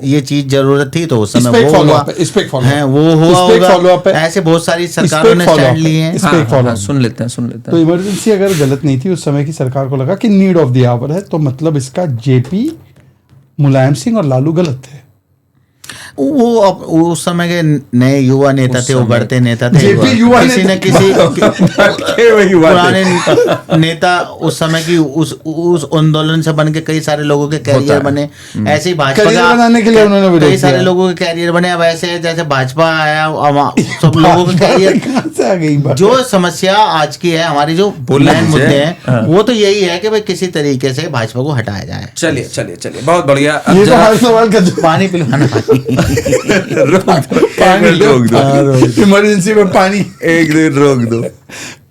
ये चीज जरूरत थी तो उस इस समय पे एक वो follow हुआ up है, इस पे एक follow up है, है। वो इस हुआ पे एक follow up होगा। है। ऐसे बहुत सारी इस पे सरकारों एक ने follow स्टैंड up लिए है। हैं। इस पे एक follow up है। सुन लेते हैं। तो इमरजेंसी अगर गलत नहीं थी उस समय की सरकार को लगा कि नीड ऑफ द आवर है, तो मतलब इसका जेपी, मुलायम सिंह और लालू गलत थे। वो उस समय के नए युवा नेता थे, उभरते नेता थे। JP युवा किसी न नेता। किसी पुराने नेता उस समय की उस आंदोलन से बन के कई सारे लोगों के कैरियर बने। ऐसे ही भाजपा करियर बनाने के लिए उन्होंने विरोध कई सारे किया। लोगों के कैरियर बने। अब ऐसे जैसे भाजपा आया, अब सब लोगों के कैरियर। कहाँ से आ गई बात? जो समस्या आज की है, हमारी जो मेन मुद्दे हैं, वो तो यही है कि भाई किसी तरीके से भाजपा को हटाया जाए। चलिए बहुत बढ़िया। अब ये तो जरा हर सवाल का जवाब। पानी पिलवाना पानी रोक दो। इमरजेंसी में पानी, एक दिन रोक दो,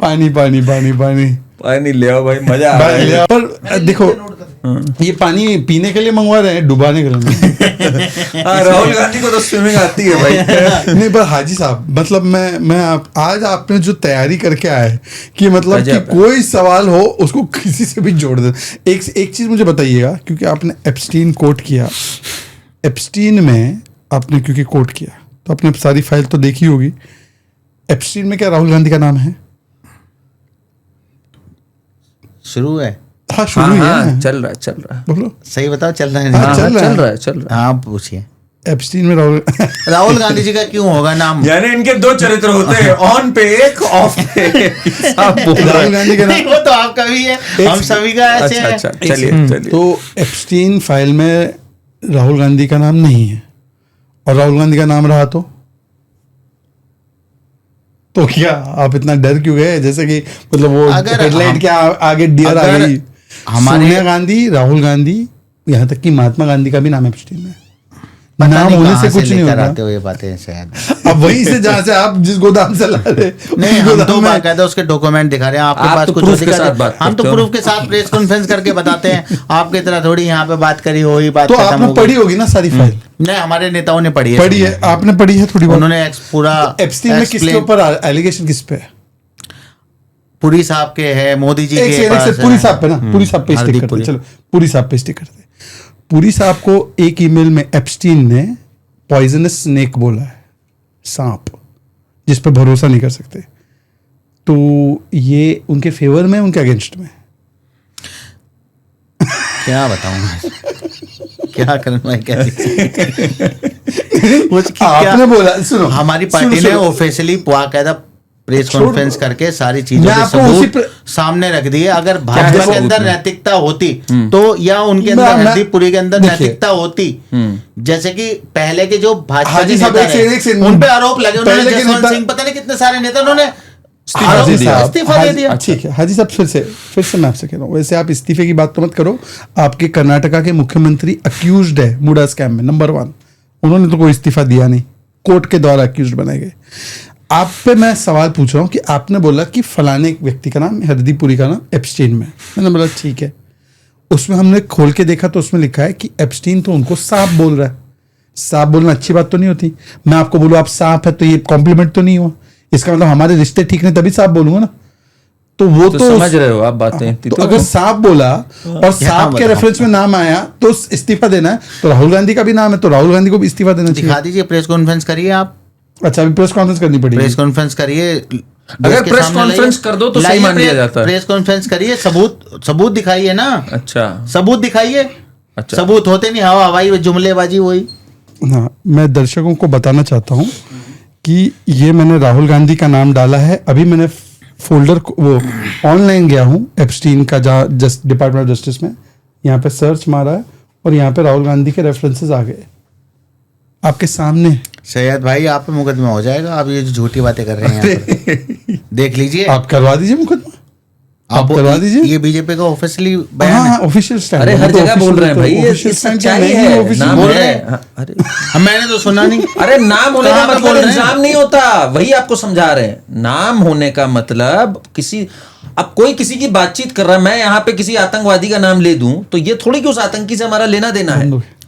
पानी पानी पानी पानी पानी ले आओ भाई, मजा आ रहा है। पर देखो ये पानी पीने के लिए मंगवा रहे हैं, डुबाने के लिए नहीं। हाँ, राहुल गांधी को तो स्विमिंग आती है भाई। नहीं पर हाजी साहब, मतलब आज आपने जो तैयारी करके आए कि मतलब कि गजब है। कोई सवाल हो उसको किसी से भी जोड़ दे। एक चीज मुझे बताइएगा, क्योंकि आपने एप्स्टीन कोट किया, एप्स्टीन में आपने क्योंकि कोट किया तो आपने सारी फाइल तो देखी होगी। एप्स्टीन में क्या राहुल गांधी का नाम है? शुरू है। हाँ शुरू ही है। चल रहा है। बोलो। सही बताओ, चल रहा है हाँ, नहीं? चल रहा है। हाँ, पूछिए। एप्स्टीन में राहुल गांधी जी का क्यों होगा नाम? यानी इनके दो चरित्र होते हैं, ऑन पे एक, ऑफ पे एक। साहब बोल रहा है। राहुल गांधी का नहीं, नाम। वो तो आपका भी है, हम सभी का ऐसे है। अच्छा चलिए तो एप्स्टीन फाइल में राहुल गांधी का नाम नहीं है, और राहुल गांधी का नाम रहा तो क्या आप इतना डर क्यों गए? जैसे कि मतलब वो अगर हेडलाइट के आगे डियर आ अगर गई। हमारे- सोनिया गांधी, राहुल गांधी, यहाँ तक कि महात्मा गांधी का भी नाम एप्स्टीन में है। पता नाम नहीं होने कहाँ से कुछ नहीं लेकर होगा। आते हो ये बातें शायद। अब वहीं से जहाँ से आप जिस गोदाम से ला रहे नहीं, उस हम तो गोदाम में- बाकायदा उसके डॉक्यूमेंट दिखा रहे हैं। आपके आप पास तो कुछ proof और के दिखा साथ रहे- बात हम तो करते हो। प्रूफ के साथ प्रेस कॉन्फ्रेंस करके बताते हैं। आपकी तरह थोड़ी यहाँ पे बात करी हो, बात तो खत्म आपने हो पढ़ी गई। होगी ना सारी फाइल? नहीं, हमारे नेताओं ने पढ़ी है। पढ़ी है, आपने पढ़ी है थोड़ी बहुत? उन्होंने पूरा एप्स्टीन में किसके explain- ऊपर एलिगेशन किस पे है? पुरी साहब के है, मोदी जी एक के से पास पूरी है। साहब पे ना, पूरी साहब पे स्टिक हरदीप करते पुरी। चलो पूरी साहब पे स्टिक करते। पूरी साहब को एक ईमेल में एप्स्टीन ने पॉइजनस स्नेक बोला है, सांप जिस पे भरोसा नहीं कर सकते। तो ये उनके फेवर में, उनके अगेंस्ट में? क्या बताऊं मैं? क्या करूं मैं? उसकी आपने क्या बोला, सुनो हमारी पार्टी ने सुनो। ऑफिशियली बाकायदा प्रेस छोड़- कॉन्फ्रेंस करके सारी चीजों मैं के आपको उसी सबूत सामने रख दिए। अगर है भाजपा के सबूत अंदर में? नैतिकता होती तो, या उनके मैं- अंदर मैं- हरदीप पुरी के अंदर देखिए। नैतिकता होती, जैसे कि पहले के जो भाजपा हाजी के साहब, नेता एक से- रहे, एक से- उन पे आरोप लगे। उन्होंने पहले के जसवंत नेता- सिंह, पता नहीं कितने सारे नेता, उन्होंने हाजी साहब, इस्तीफा दे दिया। ठीक है हाजी साहब, फिर से मैं आपसे कह रहा हूँ, वैसे आप इस्तीफे की बात तो मत करो। आपके कर्नाटका के मुख्यमंत्री अक्यूज्ड है मुडा स्कैम में, नंबर 1। उन्होंने तो कोई इस्तीफा दिया नहीं, कोर्ट के द्वारा अक्यूज्ड बनाए गए। आप पे मैं सवाल पूछ रहा हूँ कि आपने बोला कि फलाने व्यक्ति का नाम, हरदीपुरी का नाम एप्स्टीन में। मैंने बोला ठीक है, उसमें हमने खोल के देखा तो उसमें लिखा है कि एप्स्टीन तो उनको सांप बोल रहा है। सांप बोलना अच्छी बात तो नहीं होती। मैं आपको बोलूँ आप सांप है तो ये कॉम्प्लीमेंट तो नहीं हुआ, इसका मतलब हमारे रिश्ते ठीक नहीं तभी सांप बोलूंगा ना। तो वो तो समझ रहे हो आप बातें। तो अगर सांप बोला और सांप के रेफरेंस में नाम आया तो इस्तीफा देना है। तो राहुल गांधी का भी नाम है तो राहुल गांधी को भी इस्तीफा देना चाहिए। दिखा दीजिए, प्रेस कॉन्फ्रेंस करिए आप। अच्छा, अभी प्रेस कॉन्फ्रेंस करनी पड़ेगी। प्रेस कॉन्फ्रेंस करिए, अगर प्रेस कॉन्फ्रेंस कर दो तो सही मान लिया जाता है। प्रेस कॉन्फ्रेंस करिए, सबूत दिखाइए ना। अच्छा, सबूत दिखाइए। अच्छा, सबूत होते नहीं, हवाई जुमलेबाजी वही। हाँ, मैं दर्शकों को बताना चाहता हूँ कि ये मैंने राहुल गांधी का नाम डाला है। अभी मैंने फोल्डर वो ऑनलाइन गया हूँ एप्स्टीन का, जहाँ डिपार्टमेंट ऑफ जस्टिस में, यहाँ पे सर्च मारा है और यहाँ पे राहुल गांधी के रेफरेंसेस आ गए आपके सामने। सैयद भाई, आप पे मुकदमा हो जाएगा। आप ये जो झूठी बातें कर रहे हैं यहाँ पर। देख लीजिए, आप करवा दीजिए मुकदमा, आप करवा दीजिए। ये बीजेपी का ऑफिशियली बयान है। हाँ, ऑफिशियल स्टैंड। अरे हर जगह बोल रहे हैं भाई, ये सच्चाई है, नाम बोल है। रहे हैं। अरे मैंने तो सुना नहीं। अरे नाम होने का कहाँ पे मतलब बोल रहे हैं? इल्जाम नहीं होता, वही आपको समझा रहे हैं। नाम होने का मतलब किसी, अब कोई किसी की बातचीत कर रहा है, मैं यहाँ पे किसी आतंकवादी का नाम ले दूं तो ये थोड़ी कि उस आतंकी से हमारा लेना देना है।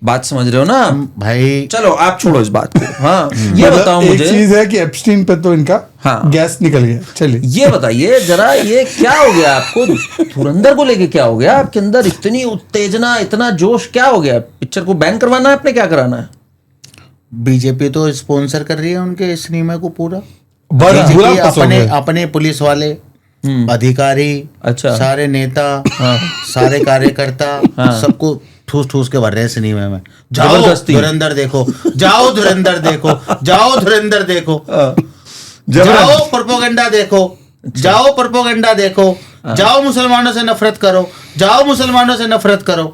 बात समझ रहे हो ना भाई? चलो आप छोड़ो इस बात को। हाँ, ये बताओ एक मुझे, चीज है कि एप्स्टीन पे तो इनका हाँ, गैस निकल गया। चलिए ये बताइए जरा, ये क्या हो गया आपको? धुरंधर को लेके क्या हो गया आपके अंदर? इतनी उत्तेजना, इतना जोश, क्या हो गया? पिक्चर को बैन करवाना है आपने, क्या कराना है? बीजेपी तो स्पॉन्सर कर रही है उनके सिनेमा को पूरा। बुरा अपने पुलिस वाले, अधिकारी, अच्छा, सारे नेता, सारे कार्यकर्ता, सबको ठूस ठूस के भर रहे हैं सिनेमा में। जाओ धुरंधर देखो, जाओ धुरंधर देखो, जाओ धुरंधर देखो, जाओ प्रोपोगंडा देखो, जाओ प्रोपोगंडा देखो, जाओ मुसलमानों से नफरत करो, जाओ मुसलमानों से नफरत करो।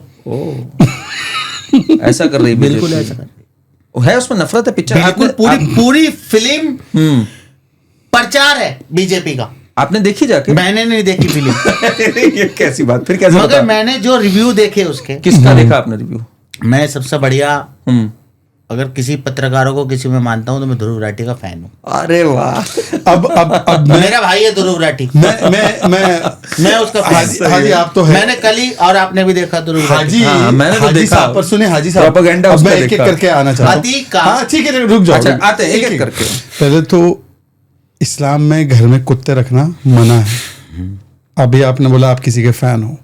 ऐसा कर रही है बिल्कुल ऐसा कर रही है, उसमें नफरत है। पिक्चर बिल्कुल पूरी फिल्म प्रचार है बीजेपी का। आपने देखी जाके? मैंने नहीं देखी फिल्म। ये कैसी बात, फिर कैसे मगर बता? मैंने जो रिव्यू देखे उसके। किसका देखा आपने रिव्यू? मैं सबसे बढ़िया, अगर किसी पत्रकारों को किसी में मानता हूं तो मैं ध्रुव राठी का फैन हूं। अरे वाह, अब मेरा भाई है ध्रुव राठी। मैं उसका हाजी आप तो है। मैंने कल ही, और आपने भी देखा ध्रुव राठी। हाजी, मैंने तो हाजी देखा। साहब पर सुने, हाजी साहब प्रोपेगेंडा अब उसका मैं एक एक देखा। करके आना चाहता हूँ। हाँ ठीक है, रुक जाओ। अच्छा, आते एक एक करके। पहले तो इस्लाम में घर में कुत्ते रखना मना है। अभी आपने बोला आप किसी के फैन हो।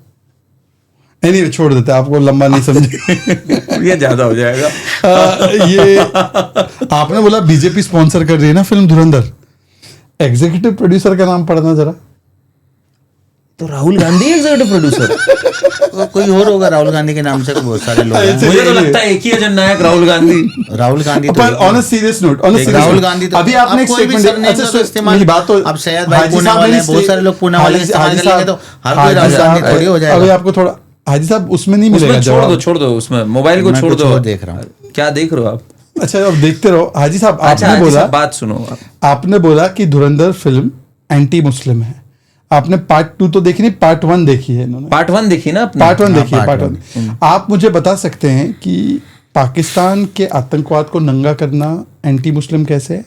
एनीवे छोड़ देते, आपको लंबा नहीं समझे। ये ज्यादा हो जाएगा। ये आपने बोला बीजेपी स्पॉन्सर कर रही है ना फिल्म धुरंधर, एग्जीक्यूटिव प्रोड्यूसर का नाम पढ़ना जरा। तो राहुल गांधी एग्जीक्यूटिव प्रोड्यूसर? कोई और होगा राहुल गांधी के नाम से, बहुत सारे लोग हैं। मुझे तो लगता है एक ही है जननायक, राहुल गांधी। राहुल गांधी पर on a serious note, Rahul Gandhi तो अभी आपने एक स्टेटमेंट इस्तेमाल, मेरी बात तो, अब सैयद भाई पुणे वाले, बहुत सारे लोग पुणे वाले इस्तेमाल करेंगे तो हर कोई राहुल गांधी थोड़ी हो जाएगा। अभी आपको थोड़ा हाजी साहब उसमें नहीं मिलेगा जवाब। छोड़ दो उसमें, मोबाइल को छोड़ दो। देख रहा हूँ। क्या देख रहे हो आप? अच्छा, अब देखते रहो हाजी साहब। अच्छा, आपने बोला, बात सुनो, आपने बोला कि धुरंधर फिल्म एंटी मुस्लिम है। आपने पार्ट 2 तो देखी नहीं, पार्ट 1 देखी है इन्होंने। पार्ट 1 देखी ना? पार्ट 1 देखी है, पार्ट 1। आप मुझे बता सकते हैं कि पाकिस्तान के आतंकवाद को नंगा करना एंटी मुस्लिम कैसे है,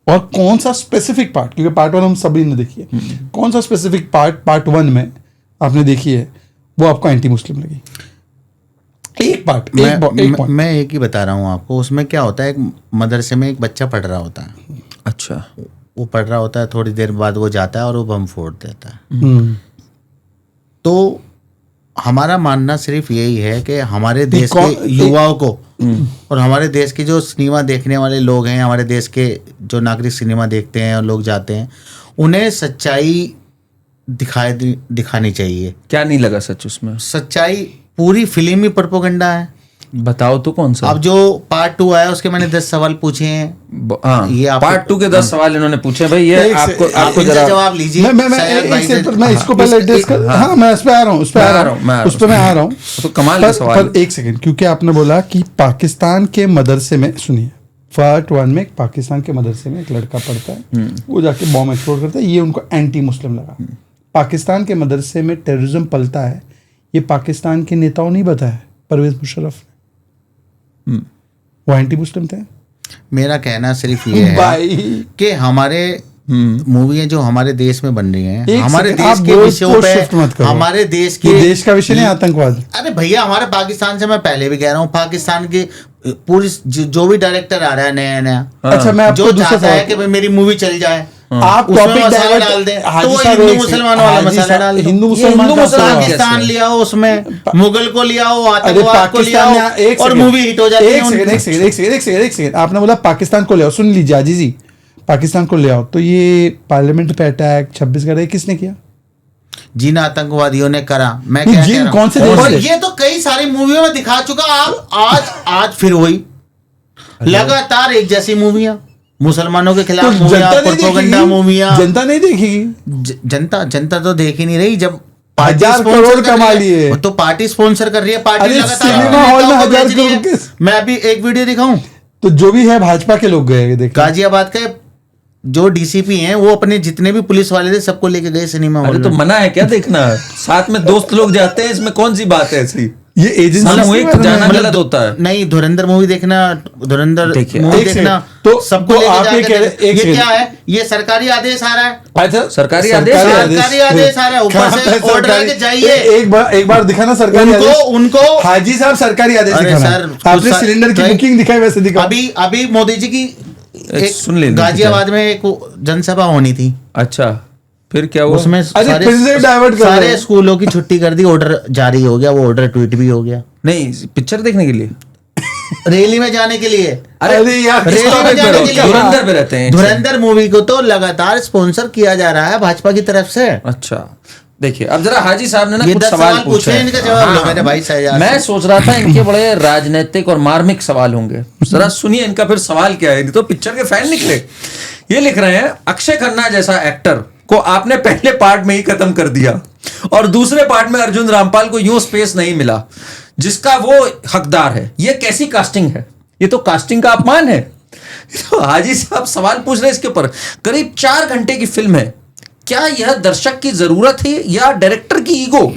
और कौन सा स्पेसिफिक पार्ट, क्योंकि पार्ट 1 हम सभी ने देखी है, कौन सा स्पेसिफिक पार्ट 1 में आपने देखी है वो आपको एंटी मुस्लिम लगी? एक पार्ट, मैं एक ही बता रहा हूँ आपको। उसमें क्या होता है, एक मदरसे में एक बच्चा पढ़ रहा होता है। अच्छा, वो पढ़ रहा होता है, थोड़ी देर बाद वो जाता है और वो बम फोड़ देता है। तो हमारा मानना सिर्फ यही है कि हमारे देश के युवाओं को और हमारे देश के जो सिनेमा देखने वाले लोग हैं, हमारे देश के जो नागरिक सिनेमा देखते हैं और लोग जाते हैं, उन्हें सच्चाई दिखानी चाहिए। क्या नहीं लगा सच उसमें? सच्चाई पूरी फिल्म ही प्रोपेगेंडा है। बताओ तो कौन सा? अब जो पार्ट 2 आया उसके मैंने 10 सवाल पूछे हैं। हाँ, ये पार्ट 2 के 10 सवाल इन्होंने पूछे भाई। ये आपको जरा जवाब लीजिए। मैं इसको पहले एड्रेस कर, हाँ मैं उस पे आ रहा हूँ, उस पे आ रहा हूँ। तो कमाल का सवाल। पर एक सेकंड, क्योंकि आपने बोला कि पाकिस्तान के मदरसे में, सुनिए पार्ट 1 में एक पाकिस्तान के मदरसे में एक लड़का पढ़ता है, वो जाके बॉम्ब एक्सप्लोड करता है, ये उनको एंटी मुस्लिम लगा। पाकिस्तान के मदरसे में टेररिज्म पलता है, ये पाकिस्तान के नेताओं नहीं बताया, परवेज मुशर्रफ ने, वो एंटी मुस्लिम थे। मेरा कहना सिर्फ ये है कि हमारे मूवियाँ जो हमारे देश में बन रही हैं, हमारे देश के विषयों पे, हमारे देश के देश का विषय नहीं आतंकवाद। अरे भैया, हमारे पाकिस्तान से मैं पहले भी कह रहा हूँ, पाकिस्तान के पूरी जो भी डायरेक्टर आ रहा है नया, अच्छा, मैं आपको जो दूसरा चाहता है सवाल- कि भाई मेरी मूवी चल जाए, आप उसमें टॉपिक मसाला डाइवर्ट डाल दें, हाजी तो वो साहब, हिंदू एक मुसलमान वाला हाजी मसाला साहब, डाल दो। हिंदू ये मुसलमान हिंदू का मुसलमान सवाल। पाकिस्तान कैसे? ले आओ, उसमें मुगल को ले आओ, अरे आतंकवाद को ले पाकिस्तान आओ, एक और सेकंड, मूवी हिट हो जाती है। एक सेकंड, आपने बोला पाकिस्तान को ले आओ, सुन लीजिए आजी जी, पाकिस्तान को ले आओ, तो ये पार्लियामेंट पे अटैक 26 का किसने किया? जिन आतंकवादियों ने करा, मैं नहीं, क्या जिन कह रहा कौन से हूं? देश और से? ये तो कई सारी मूवियों में दिखा चुका। आप आज फिर वही लगातार एक जैसी मूवियां, मुसलमानों के तो खिलाफ मूवियां, जनता नहीं प्रोपेगेंडा मूवियां। देखेगी, जनता नहीं देखेगी। जनता तो देख ही नहीं रही। जब पार्टी 1000 स्पॉन्सर करोड़ कर रही कमा है, लिए। तो पार्टी स्पॉन्सर कर रही है, पार्टी अरे लगातार सिनेमा अपने हॉल में नेताओं को 1000 भेज रही है। करोड़ के- मैं अभी एक वीडियो दिखाऊं, तो जो भी है भाजपा के लोग गए देखिए। गाजियाबाद के जो डीसीपी हैं, वो अपने जितने भी पुलिस वाले थे सबको लेके गए सिनेमा हॉल अरे तो में। मना है क्या देखना? साथ में दोस्त लोग जाते हैं, इसमें कौन सी बात है ऐसी? ये एजेंसी सामूहिक जाना गलत होता है। नहीं, धुरंधर मूवी देखना, धुरंधर देखिए, मूवी एक देखना, सेकंड, तो सबको तो लेके आप ये जाके कह रहे- देखना। एक ये सेकंड। क्या है? ये सरकारी आदेश आ रहा है, अच्छा, सरकारी आदेश है? सरकारी आदेश आ रहा है, ऊपर कहाँ से पे ऑर्डर सरकारी- आके जाइए। एक बार दिखाना सरकारी आदेश। उनको हाजी साहब सरकारी आदेश अरे दिखाना। सर, आपने कुछ सिलेंडर की भाई- बुकिंग दिखाई, वैसे दिखाओ। अभी मोदी जी की सुन लेना। गाजियाबाद में एक जनसभा होनी थी, अच्छा, फिर क्या हुआ? उसमें अरे फिर से डाइवर्ट कर रहे सारे हैं। स्कूलों की छुट्टी कर दी, ऑर्डर जारी हो गया, वो ऑर्डर ट्वीट भी हो गया, नहीं, पिक्चर देखने के लिए। रैली में जाने के लिए। अरे यार, रेलवे किस में टॉपिक पे जाने रहो? के लिए। धुरंधर पे रहते हैं। धुरंधर मूवी को तो लगातार स्पॉन्सर किया जा रहा है भाजपा की तरफ से। अच्छा, देखिए, अब जरा हाजी साहब ने ना ये कुछ 10 सवाल सवाल पूछे पूछे, हैं। इनका जवाब लो मेरे भाई शहजाद मैं से। सोच रहा था इनके बड़े राजनीतिक और मार्मिक सवाल होंगे। जरा सुनिए इनका फिर सवाल क्या है। नहीं तो पिक्चर के फैन निकले। ये लिख रहे हैं, अक्षय खन्ना जैसा एक्टर को आपने पहले पार्ट में ही खत्म कर दिया और दूसरे पार्ट में अर्जुन रामपाल को यूं स्पेस नहीं मिला जिसका वो हकदार है। ये कैसी कास्टिंग है? ये तो कास्टिंग का अपमान है। तो हाजी साहब सवाल पूछ रहे हैं इसके ऊपर। करीब 4 घंटे की फिल्म है, क्या यह दर्शक की जरूरत है या डायरेक्टर की ईगो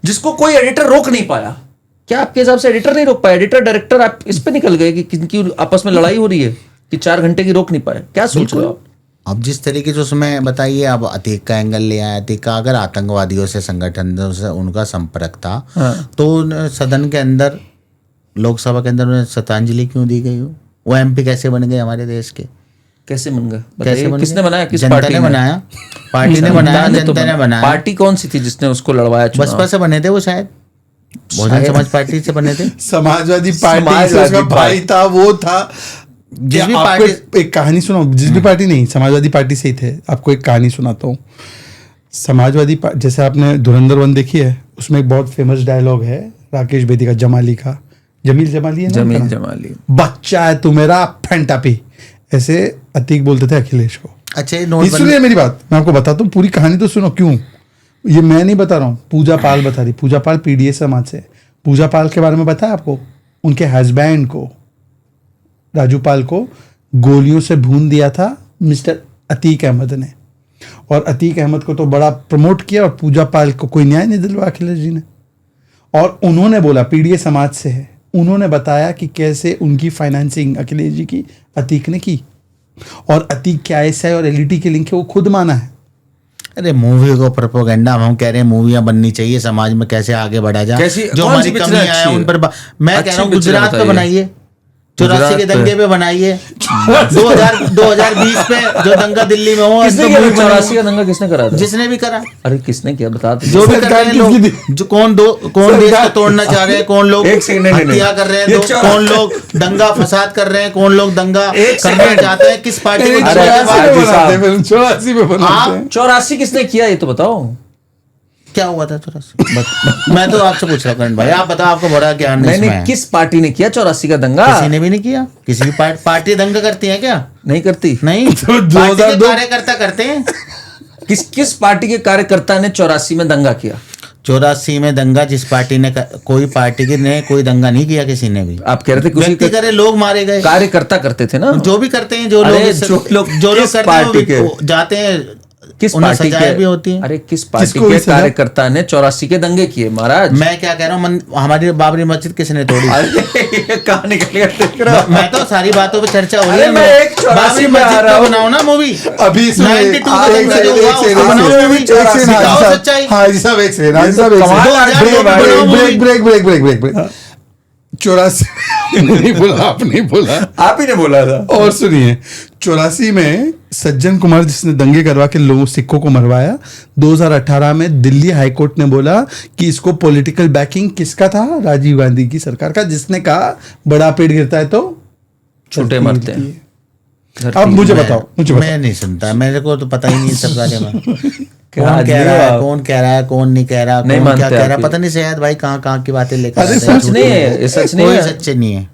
जिसको कोई एडिटर रोक नहीं पाया? क्या आपके हिसाब से एडिटर नहीं रोक पाया? एडिटर डायरेक्टर आप इस पे निकल गए कि किनकी आपस में लड़ाई हो रही है कि 4 घंटे की रोक नहीं पाए? क्या सोच रहे हो आप? अब जिस तरीके से उसमें बताइए, अब अतीक का एंगल ले आया। अतीक का अगर आतंकवादियों से, संगठनों से उनका संपर्क था, तो सदन के अंदर, लोकसभा के अंदर उन्हें श्रद्धांजलि क्यों दी गई? वो एमपी कैसे बन गए हमारे देश के? कैसे बन गए? कैसे बताइए, बन किसने गए? बनाया? किस जनता पार्टी ने बनाया, पार्टी ने बनाया, जनता ने बनाया। पार्टी कौन सी थी जिसने उसको लड़वाया चुनाव? बसपा से बने थे वो, शायद बहुजन समाज पार्टी से बने थे। समाजवादी पार्टी से समाजवादी उसका भाई था, वो था। जिस भी आपको पार्टी- एक कहानी सुनाओ, जिस भी पार्टी नहीं, समाजवादी पार्टी से ही थे। आपको एक कहानी सुनाता हूँ। समाजवादी जैसे आपने धुरंधर 1 देखी है, उसमें एक बहुत फेमस डायलॉग है राकेश बेदी का, जमाली का, जमील जमाली है ना जमील उनका? जमाली। बच्चा है तू मेरा फैंटा पी, ऐसे अतीक बोलते थे अखिलेश को। अच्छा, ये ये नोटबंदी सुनिए मेरी बात, मैं आपको बताता हूँ, पूरी कहानी तो सुनो। क्यों ये मैं नहीं बता रहा हूँ, पूजा पाल बता रही। पूजा पाल पीडीएस समाज से। पूजा पाल के बारे में बताया आपको? उनके हस्बैंड को, राजू पाल को गोलियों से भून दिया था मिस्टर अतीक अहमद ने, और अतीक अहमद को तो बड़ा प्रमोट किया, और पूजा पाल को कोई न्याय नहीं दिलवा अखिलेश जी ने। और उन्होंने बोला, पीडीएस समाज से है, उन्होंने बताया कि कैसे उनकी फाइनेंसिंग अखिलेश जी की अतीक ने की, और अतीक क्या ऐसा है और एलईडी के लिंक है, वो खुद माना है। अरे मूवी को प्रोपेगेंडा, हम कह रहे हैं मूवियां बननी चाहिए, समाज में कैसे आगे बढ़ा जाए, कैसी- जो कौन हमारी सी पिक्चर कमियां अच्छी हैं उन है? पर मैं कह अच्छी रहा हूँ पिक्चर गुजरात पे बताइए। बनाइए, 84 के गुजरात दंगे पे बनाइए, 2020 पे जो दंगा दिल्ली में हुआ, किसने उस पे किया? मूवी बनाइए। 84 का दंगा किसने करा था? जिसने भी करा, अरे किसने किया बता दो। जो भी कर सरकार रहे हैं किसकी लोग, जो कौन देश को तोड़ना चाह रहे हैं, कौन लोग एक सेकंड, नहीं, हत्या कर रहे हैं, ये कौन लोग दंगा फसाद कर रहे हैं, कौन लोग दंगा एक करना सेकंड। चाहते हैं, किस पार्टी को अरे, जिताने वाले- हाजी साहब। 84 में बनाते हैं। 84 किसने किया ये तो बताओ। क्या हुआ था 84? मैं तो आपसे पूछ रहा हूँ करण भाई, आप बताओ, आपको बड़ा ज्ञान नहीं इसमें नहीं, है। किस पार्टी ने किया 84 का दंगा? किसी ने भी नहीं किया, किसी भी पार्टी दंगा करती है क्या? नहीं करती। नहीं, तो पार्टी 2002 के कार्यकर्ता करते हैं। किस पार्टी के कार्यकर्ता ने 84 में दंगा किया? 84 में दंगा जिस पार्टी ने कोई पार्टी की ने कोई दंगा नहीं किया किसी ने भी। आप कह रहे थे कुछ व्यक्ति करे, लोग मारे गए, कार्यकर्ता करते थे ना, जो भी करते हैं, जो अरे लोग किस करते पार्टी हैं वो जाते हैं, किस उन्हें पार्टी सजाएं के भी होती है। अरे किस पार्टी किसको के भी सजा? कार्यकर्ता ने 84 के दंगे किए महाराज? मैं क्या कह रहा हूँ, हमारी बाबरी मस्जिद किसने तोड़ी? अरे ये कहाँ निकल गया देख रहा हूँ। मैं तो सारी बातों पे चर्चा हो रही अरे है। मैं एक 84 बाबरी में आ मस्जिद रहा पे हूँ। बनाओ ना मूवी। अभी इसमें 92 का दंगा जो हुआ, उसको बनाओ मूवी। दिखाओ सच्चाई। हाजी साहब एक सेकंड, हाजी साहब कमाल आदमी है भाई। ब्रेक 84 नहीं बोला, आप नहीं बोला, आप ही ने बोला था। और सुनिए, 84 में सज्जन कुमार जिसने दंगे करवा के लोगों सिखों को मरवाया, 2018 में दिल्ली हाई कोर्ट ने बोला कि इसको पॉलिटिकल बैकिंग किसका था? राजीव गांधी की सरकार का, जिसने कहा बड़ा पेड़ गिरता है तो छोटे मरते हैं। अब मुझे बताओ, मैं नहीं सुनता, मेरे को तो पता ही नहीं सब बारे में। क्या कौन कह आदमी रहा हो है, आप? कौन कह रहा है, कौन नहीं कह रहा, नहीं कौन क्या मानते कह रहा है, आप पता नहीं शायद भाई कहाँ की बातें लेकर अरे आते हैं। सच नहीं है, ये सच नहीं कोई है। सच्चे नहीं है।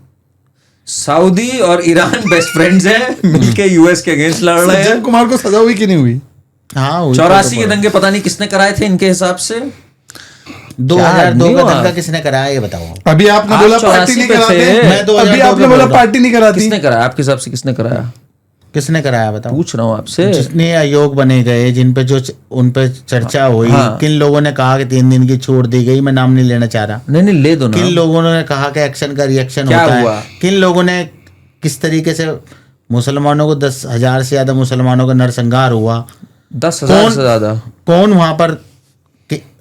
सऊदी और ईरान बेस्ट फ्रेंड्स हैं, मिलके यूएस के अगेंस्ट लड़ रहे हैं। सज्जन कुमार को सजा हुई कि नहीं हुई? हाँ, हुई 84 तो के दंगे पता नहीं किसने कराए थे इनके हिसाब से। 2002 क्या का आदमी दंगा हो किसने कराया ये बताओ। अभी आपने आप बोला 84 पार्टी नहीं पे कराती, थे। मैं 2002 अभी आपने पे बोला बोल रहा हूँ। पार्टी नहीं कराती। किसने कराया आपके हिसाब से? किसने कराया? किसने कराया बताओ। पूछ रहा हूँ आपसे। जितने आयोग बने गए, जिन पे जो उन पे चर्चा हुई, हाँ। किन लोगों ने कहा कि 3 दिन की छूट दी गई, मैं नाम नहीं लेना चाह रहा। नहीं नहीं ले दो ना। किन लोगों ने कहा कि एक्शन का रिएक्शन क्या होता हुआ? है, किन लोगों ने किस तरीके से मुसलमानों को 10,000 से ज्यादा मुसलमानों का नरसंहार हुआ, 10,000 से ज्यादा। कौन वहां पर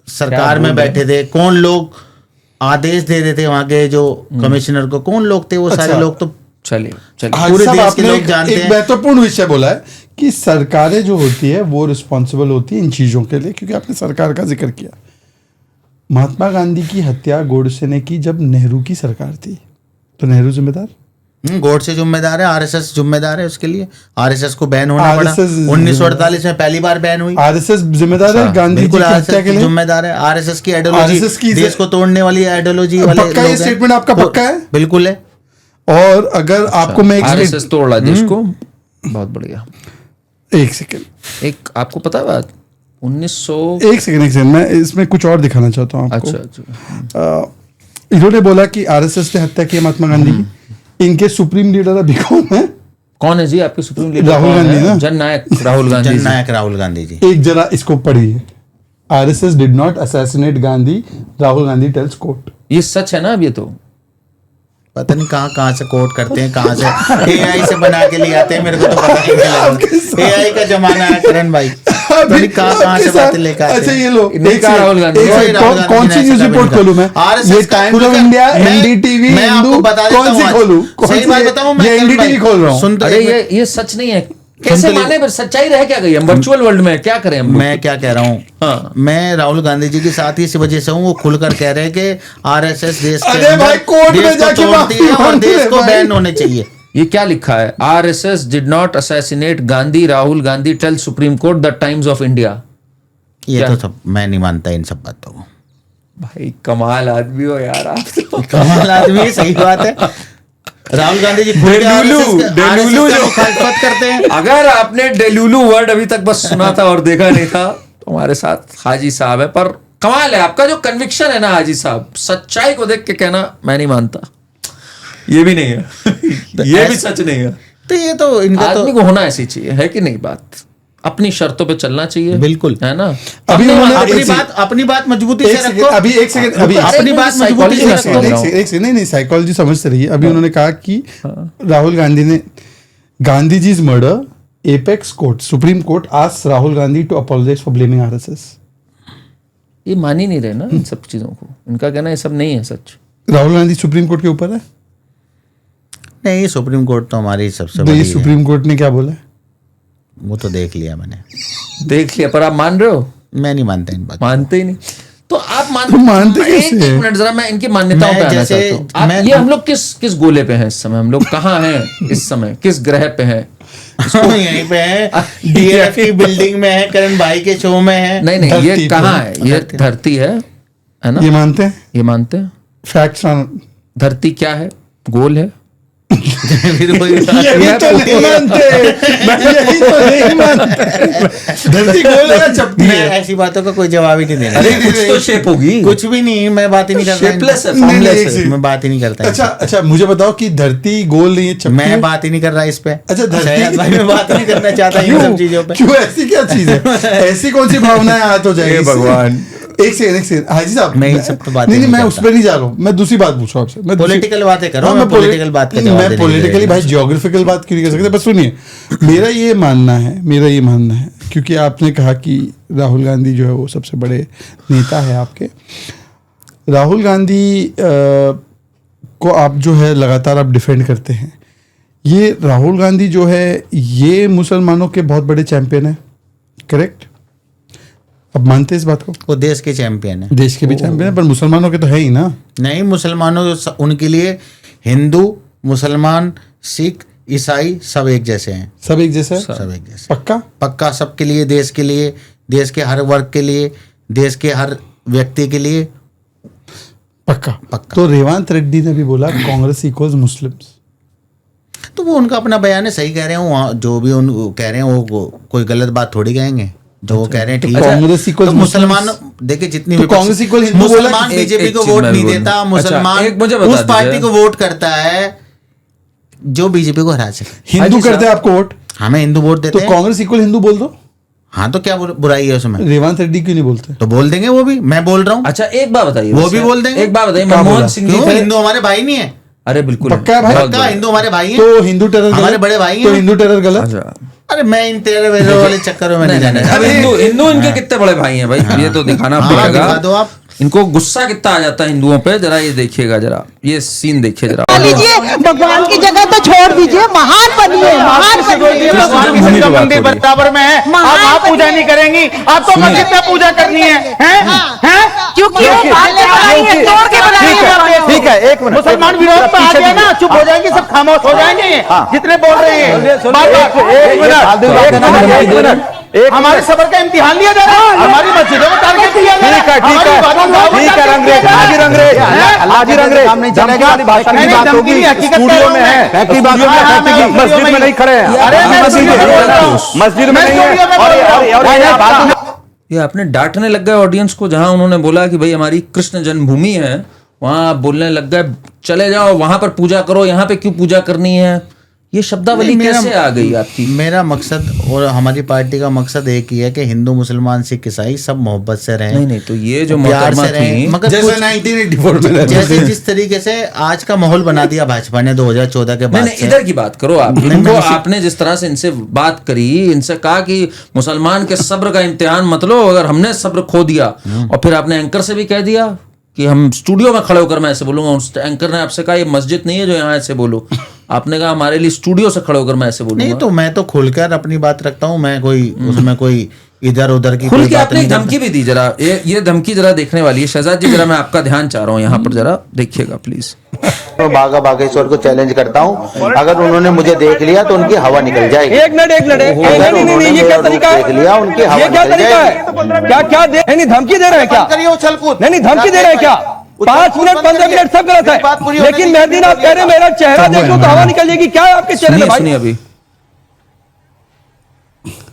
सरकार में बैठे थे, कौन लोग आदेश दे रहे थे वहां के जो कमिश्नर को, कौन लोग थे वो सारे लोग तो चलिए हाजी पूरे साहब, देश के आपने लोग जानते एक हैं। महत्वपूर्ण विषय बोला है कि सरकारें जो होती है वो रिस्पॉन्सिबल होती है इन चीजों के लिए, क्योंकि आपने सरकार का जिक्र किया। महात्मा गांधी की हत्या गोडसे ने की जब नेहरू की सरकार थी, तो नेहरू जिम्मेदार? गोडसे जिम्मेदार है, आरएसएस जिम्मेदार है उसके लिए। आरएसएस को बैन होना पड़ा, RSS 1948 में पहली बार बैन हुई। आरएसएस जिम्मेदार है गांधी जी की बिल्कुल हत्या के लिए? जिम्मेदार है। आरएसएस की RSS आइडियोलॉजी, की देश को तोड़ने वाली आइडियोलॉजी वाले पक्का ये लोग हैं। स्टेटमेंट आपका तो पक्का है? बिल्कुल है। और अगर आपको मैं आरएसएस तोड़ रहा देश को, बहुत बढ़िया। एक सेकंड एक आपको पता है बात, 1900 एक सेकंड मैं इसमें कुछ और दिखाना चाहता हूँ आपको। अच्छा इन्होंने बोला कि आरएसएस ने हत्या की महात्मा गांधी की। इनके सुप्रीम लीडर अभी कौन है? कौन है जी आपके सुप्रीम लीडर? राहुल कौन गांधी है? ना? जननायक राहुल गांधी जी। जननायक राहुल गांधी जी। एक जरा इसको पढ़िए। RSS did not assassinate Gandhi, Rahul Gandhi tells court. ये सच है ना? अब ये तो पता नहीं कहाँ से कोट करते हैं, कहाँ से एआई से बना के ले आते हैं, मेरे को तो पता नहीं लगा। एआई का जमाना है करण भाई, पता नहीं कहाँ से बातें लेकर आते अच्छा हैं। ये लो, इनका एक सेकंड, राहुल गांधी। एक वही सेकंड, राहुल गांधी कौन ने सी ऐसा न्यूज कभी रिपोर्ट कहा। खोलूं मैं? RSS ये का टाइम्स ऑफ खुलकर- इंडिया, मैं- एनडीटीवी, मैं आपको हिंदू, बता देता कौन सी हूँ आज। खोलूं? कौन सही सी? बात बताऊं मैं ये करण एनडीटीवी भाई। खोल रहा हूँ। सुन तो अरे एक ये सच नहीं है। कैसे सुन तो माने? पर सच्चाई रह क्या गई? हम वर्चुअल वर्ल्ड में क्या करें हम लोग? मैं क्या कह रहा हूँ, हाँ। मैं राहुल गांधी जी के साथ ही इस वजह से हूँ, वो खुलकर कह रहे हैं कि आरएसएस देश के अरे अंदर भाई, कोर्ट में देश को जाके तोड़ती माफी है और मांग देश ले को भाई। बैन होने चाहिए। ये क्या लिखा है? RSS did not assassinate Gandhi, Rahul Gandhi tell supreme court, the Times of India. ये क्या? तो सब मैं नहीं मानता इन सब बातों को। भाई कमाल आदमी हो यार आप तो। कमाल आदमी, सही बात है। राहुल गांधी जी खुद के डेलुलू RSS जो का मुखालफत करते हैं। अगर आपने डेलुलू वर्ड अभी तक बस सुना था और देखा नहीं था, तो हमारे साथ हाजी साहब है। पर कमाल है आपका जो कन्विक्शन है ना हाजी साहब, सच्चाई को देख के कहना मैं नहीं मानता, ये भी नहीं है। ये भी सच नहीं है। तो ये तो इनका आदमी तो को होना ऐसी चाहिए, है कि नहीं? बात अपनी शर्तों पे चलना चाहिए, बिल्कुल। है ना? अभी उन्होंने अपनी बात मजबूती एक से सेकंड, रखो। अभी एक सेकंड, अभी अपनी बात मजबूती से psychology रखो। समझ रहा हूँ। एक सेकंड, नहीं साइकोलॉजी समझते रहिए। अभी उन्होंने कहा कि राहुल गांधी ने गांधी जी's murder, apex court, supreme court asked Rahul Gandhi to apologise for blaming RSS. ये मान ही नहीं रहे ना इन सब चीजों को। इनका कहना ये सब नहीं है सच। राहुल गांधी सुप्रीम कोर्ट के ऊपर है, नहीं, सुप्रीम कोर्ट तो हमारी सबसे तो बड़ी ये है। सुप्रीम कोर्ट ने क्या बोला है? वो तो देख लिया मैंने। देख लिया, पर आप मान रहे हो? मैं नहीं मानता इन बातों। मानते ही नहीं। तो आप तो मानते एक कैसे हैं? मिनट जरा मैं इनकी मान्यताओं मैं पे आना जैसे- चाहता हूँ। आप मैं- ये हम लोग किस गोले पे हैं इस समय? हम लोग कहाँ हैं इस समय? किस ग्रह पे हैं? यहीं पे है, डीएफ की बिल्डिंग में है, करण भाई के शो में है। नहीं नहीं, धरती ये पे। कहाँ है? ये धरती है ना? ये मानते हैं? ये मानते हैं? फैक्ट्स धरती क्या है? गोल है? फिर वही यही तो नहीं मानते, यही तो नहीं मानते। धरती गोल है या चपटी मैं है? ऐसी बातों का कोई जवाब ही नहीं देना। अरे कुछ तो शेप होगी, कुछ भी नहीं, मैं बात ही नहीं करता। शेपलेस है, नहीं, फॉर्मलेस है। मैं बात ही नहीं करता। अच्छा अच्छा, मुझे बताओ कि धरती गोल नहीं है, चपटी मैं है? बात ही नहीं कर रहा इस पे। अच्छा, धरती- शायद भाई मैं बात नहीं करना चाहता इन सब चीजों पे। क्यों, ऐसी क्या चीज है? ऐसी कौन सी भावनाएं हाथ हो जाएगी? हे भगवान। एक सेकंड हाजी साहब, मैं इन सब पे बातें नहीं नहीं मैं करता। उस पर नहीं जा रहा हूँ, मैं दूसरी बात पूछ रहा हूँ आपसे। मैं पॉलिटिकल बातें करो, हाँ, मैं पॉलिटिकल बात का जवाब मैं देने पॉलिटिकली के भाई लिए। जियोग्राफिकल बात क्यों नहीं कर सकते? बस सुनिए, मेरा ये मानना है, क्योंकि आपने कहा कि राहुल गांधी जो है वो सबसे बड़े नेता है आपके। राहुल गांधी को आप जो है लगातार आप डिफेंड करते हैं। ये राहुल गांधी जो है ये मुसलमानों के बहुत बड़े चैंपियन है, करेक्ट? अब मानते हैं इस बात को? वो देश के चैंपियन है। देश के भी चैंपियन है, पर मुसलमानों के तो है ही ना। नहीं, मुसलमानों उनके लिए हिंदू, मुसलमान, सिख, ईसाई सब एक जैसे हैं। सब एक जैसा है, सब एक जैसे। पक्का? पक्का सबके लिए, देश के लिए, देश के हर वर्ग के लिए, देश के हर व्यक्ति के लिए पक्का। पक्का। तो रेवंत रेड्डी ने भी बोला कांग्रेस इक्वल्स मुस्लिम्स। तो वो उनका अपना बयान है, सही कह रहे हैं। वहाँ जो भी उन कह रहे हैं वो कोई गलत बात थोड़ी कहेंगे। जो वो कह रहे हैं ठीक है। कांग्रेस equals तो मुसलमान Muslims- देखिए जितनी तो विपक्ष- कांग्रेस equal हिंदू बोला मुसलमान कि- बीजेपी एक को चीज वोट मैं नहीं बोल देता। रहा हूं। मुसलमान अच्छा, एक मुझे बता उस पार्टी दीजिए। को वोट करता है जो बीजेपी को हरा सके। हिंदू हाजी करते हैं साहब। आपको वोट, हमें हिंदू वोट तो देते हैं। कांग्रेस इक्वल हिंदू बोल दो। हाँ, तो क्या बुराई है उसमें? रेवंत रेड्डी क्यों नहीं बोलते? तो बोल देंगे वो भी, मैं बोल रहा हूँ। अच्छा एक बात बताइए, वो वैसे भी बोल देंगे। एक बात बताइए, क्या मनमोहन बोला? सिंह जी क्यों? थे। हिंदू हमारे भाई नहीं है? अरे बिल्कुल पक्का है भाई? बहुत पक्का बढ़िया। हिंदू हमारे भाई हैं। तो हिंदू टेरर हमारे गलत? बड़े भाई तो हैं। हिंदू टेरर गलत? अच्छा अरे मैं इन तेरे वेरे वाले चक्करों में नहीं जाना अब चाहता। हिंदू इनके कितने बड़े भाई हैं भाई, ये तो दिखाना हाँ, पड़ेगा। दिखा दो आप। इनको गुस्सा कितना आ जाता है हिंदुओं पे, जरा ये देखिएगा, जरा ये सीन देखिए जरा। लीजिए, भगवान की जगह तो छोड़ दीजिए, महान बनिए, महान बनिए। भगवान किसी का मंदिर बराबर में है, अब आप पूजा नहीं करेंगी, आप तो मस्जिद में पूजा करनी है, हैं? क्योंकि वो पालने वाली है, तोड़ के बनाएंगे। ठीक है, एक मिनट। मुसलमान विरोध पे आ गए ना, चुप हो जाएंगे, सब खामोश हो जाएंगे जितने बोल रहे हैं। हमारे सबर का इम्तिहान लिया जा रहा है, हमारी मस्जिदों में टारगेट दिया जा रहा है। ठीक है रंगरेज, हाजी रंगरेज, हाजी रंगरेज, धमकी वाली भाषा की बात होगी, स्टूडियो में है, फैक्ट्री बात मस्जिद में नहीं खड़े हैं। अरे मैं मस्जिद में नहीं है। ये आपने डांटने लग गए ऑडियंस को, जहां उन्होंने बोला कि भाई हमारी कृष्ण जन्मभूमि है, वहां आप बोलने लग गए चले जाओ वहां पर पूजा करो, यहाँ पे क्यों पूजा करनी है? ये शब्दावली नहीं, कैसे आ गई आपकी? मेरा मकसद और हमारी पार्टी का मकसद एक ही है कि हिंदू, मुसलमान, सिख, ईसाई सब मोहब्बत से रहें। नहीं तो ये जो प्यार मोहतरमा से रहें। थी, मगर जैसे कुछ- 1984 में रहते जैसे थे। जिस तरीके से आज का माहौल बना दिया भाजपा ने 2014 के बाद नहीं से। इधर की बात करो आप। नहीं, इनको मैं इसी- आपने जिस तरह से इनसे बात करी, इनसे कहा कि मुसलमान के सब्र का इम्तिहान मत लो, अगर हमने सब्र खो दिया, और फिर आपने एंकर से भी कह दिया कि हम स्टूडियो में खड़े होकर मैं ऐसे बोलूंगा। उस एंकर ने आपसे कहा ये मस्जिद नहीं है जो यहाँ ऐसे बोलो, आपने कहा हमारे लिए स्टूडियो से खड़े होकर मैं ऐसे बोलूंगा। नहीं, तो मैं तो खुलकर अपनी बात रखता हूँ। मैं कोई उसमें कोई इधर उधर की खुल कोई के बात आपने नहीं एक करता। धमकी भी दी, जरा ये धमकी जरा देखने वाली है। शहजाद जी जरा मैं आपका ध्यान चाह रहा हूँ यहाँ पर, जरा देखिएगा प्लीज। तो बागा बागेश्वर को चैलेंज करता हूँ, अगर उन्होंने मुझे देख लिया तो उनकी हवा निकल जाएगी। एक मिनट अगर उन्होंने ये मेरा क्या रूप तरीका देख लिया उनकी है? हवा ये क्या निकल तरीका जाएगी। है? क्या क्या दे नहीं धमकी दे रहे हैं क्या? नहीं धमकी दे रहे हैं क्या? 5 मिनट 15 मिनट सब गलत है, लेकिन मेहदीन आप कह रहे हैं मेरा चेहरा देखो तो हवा निकल जाएगी। क्या है आपके चेहरे में भाई? सुनिए अभी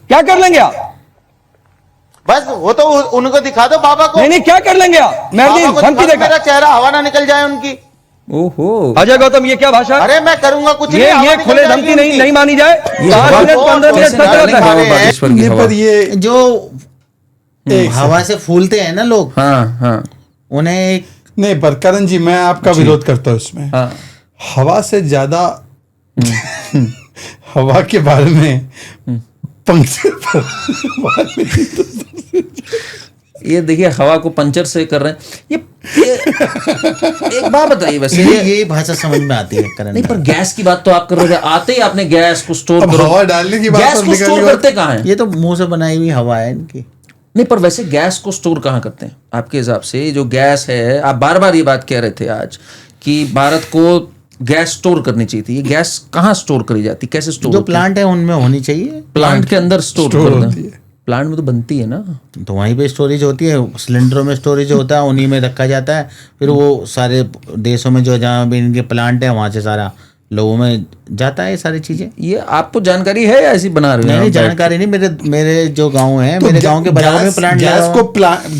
क्या कर लेंगे आप? बस वो तो उनको दिखा दो बाबा को। नहीं क्या कर लेंगे आप? मेहदीन धमकी देगा। मेरा चेहरा हवा ना निकल जाए उनकी। ओहो अजय गौतम ये क्या भाषा है? अरे मैं करूंगा कुछ ये खुले धमकी नहीं मानी जाए। 5 मिनट 15 मिनट सब गलत है। हवा- बागेश्वर की ये हवा। पर ये जो हवा से फूलते हैं ना लोग, हाँ उन्हें एक नहीं, पर करण जी मैं आपका विरोध करता हूँ इसमें। हाँ हवा से ज्यादा हवा के बारे में पंक्चर पर ये देखिए हवा को पंचर से कर रहे हैं ये एक बात बताइए वैसे यही भाषा समझ में आती है करण। नहीं पर गैस की बात तो आप कर रहे थे, आते ही आपने गैस को स्टोर अब करो। हवा डालने की बात गैस और को निकलने स्टोर की बात- करते कहाँ हैं? ये तो मुंह से बनाई हुई हवा है इनकी। नहीं पर वैसे गैस को स्टोर कहाँ करते हैं आपके हिसाब से? ये जो गैस है, आप बार बार ये बात कह रहे थे आज कि भारत को गैस स्टोर करनी चाहिए थी। ये गैस कहाँ स्टोर करी जाती, कैसे स्टोर? जो प्लांट है उनमें होनी चाहिए। प्लांट के अंदर स्टोर स्टोर कर होती दें। है। प्लांट में तो बनती है ना। तो वहीं पे स्टोरेज होती है, सिलेंडरों में स्टोरेज होता है, उन्हीं में रखा जाता है। फिर वो सारे देशों में जो जहाँ भी इनके प्लांट है वहाँ से सारा लोगों में जाता है ये सारी चीजें। ये आपको जानकारी है या ऐसी बना रहे हो? नहीं, जानकारी नहीं। मेरे जो गांव है, मेरे गांव के बराबर में प्लांट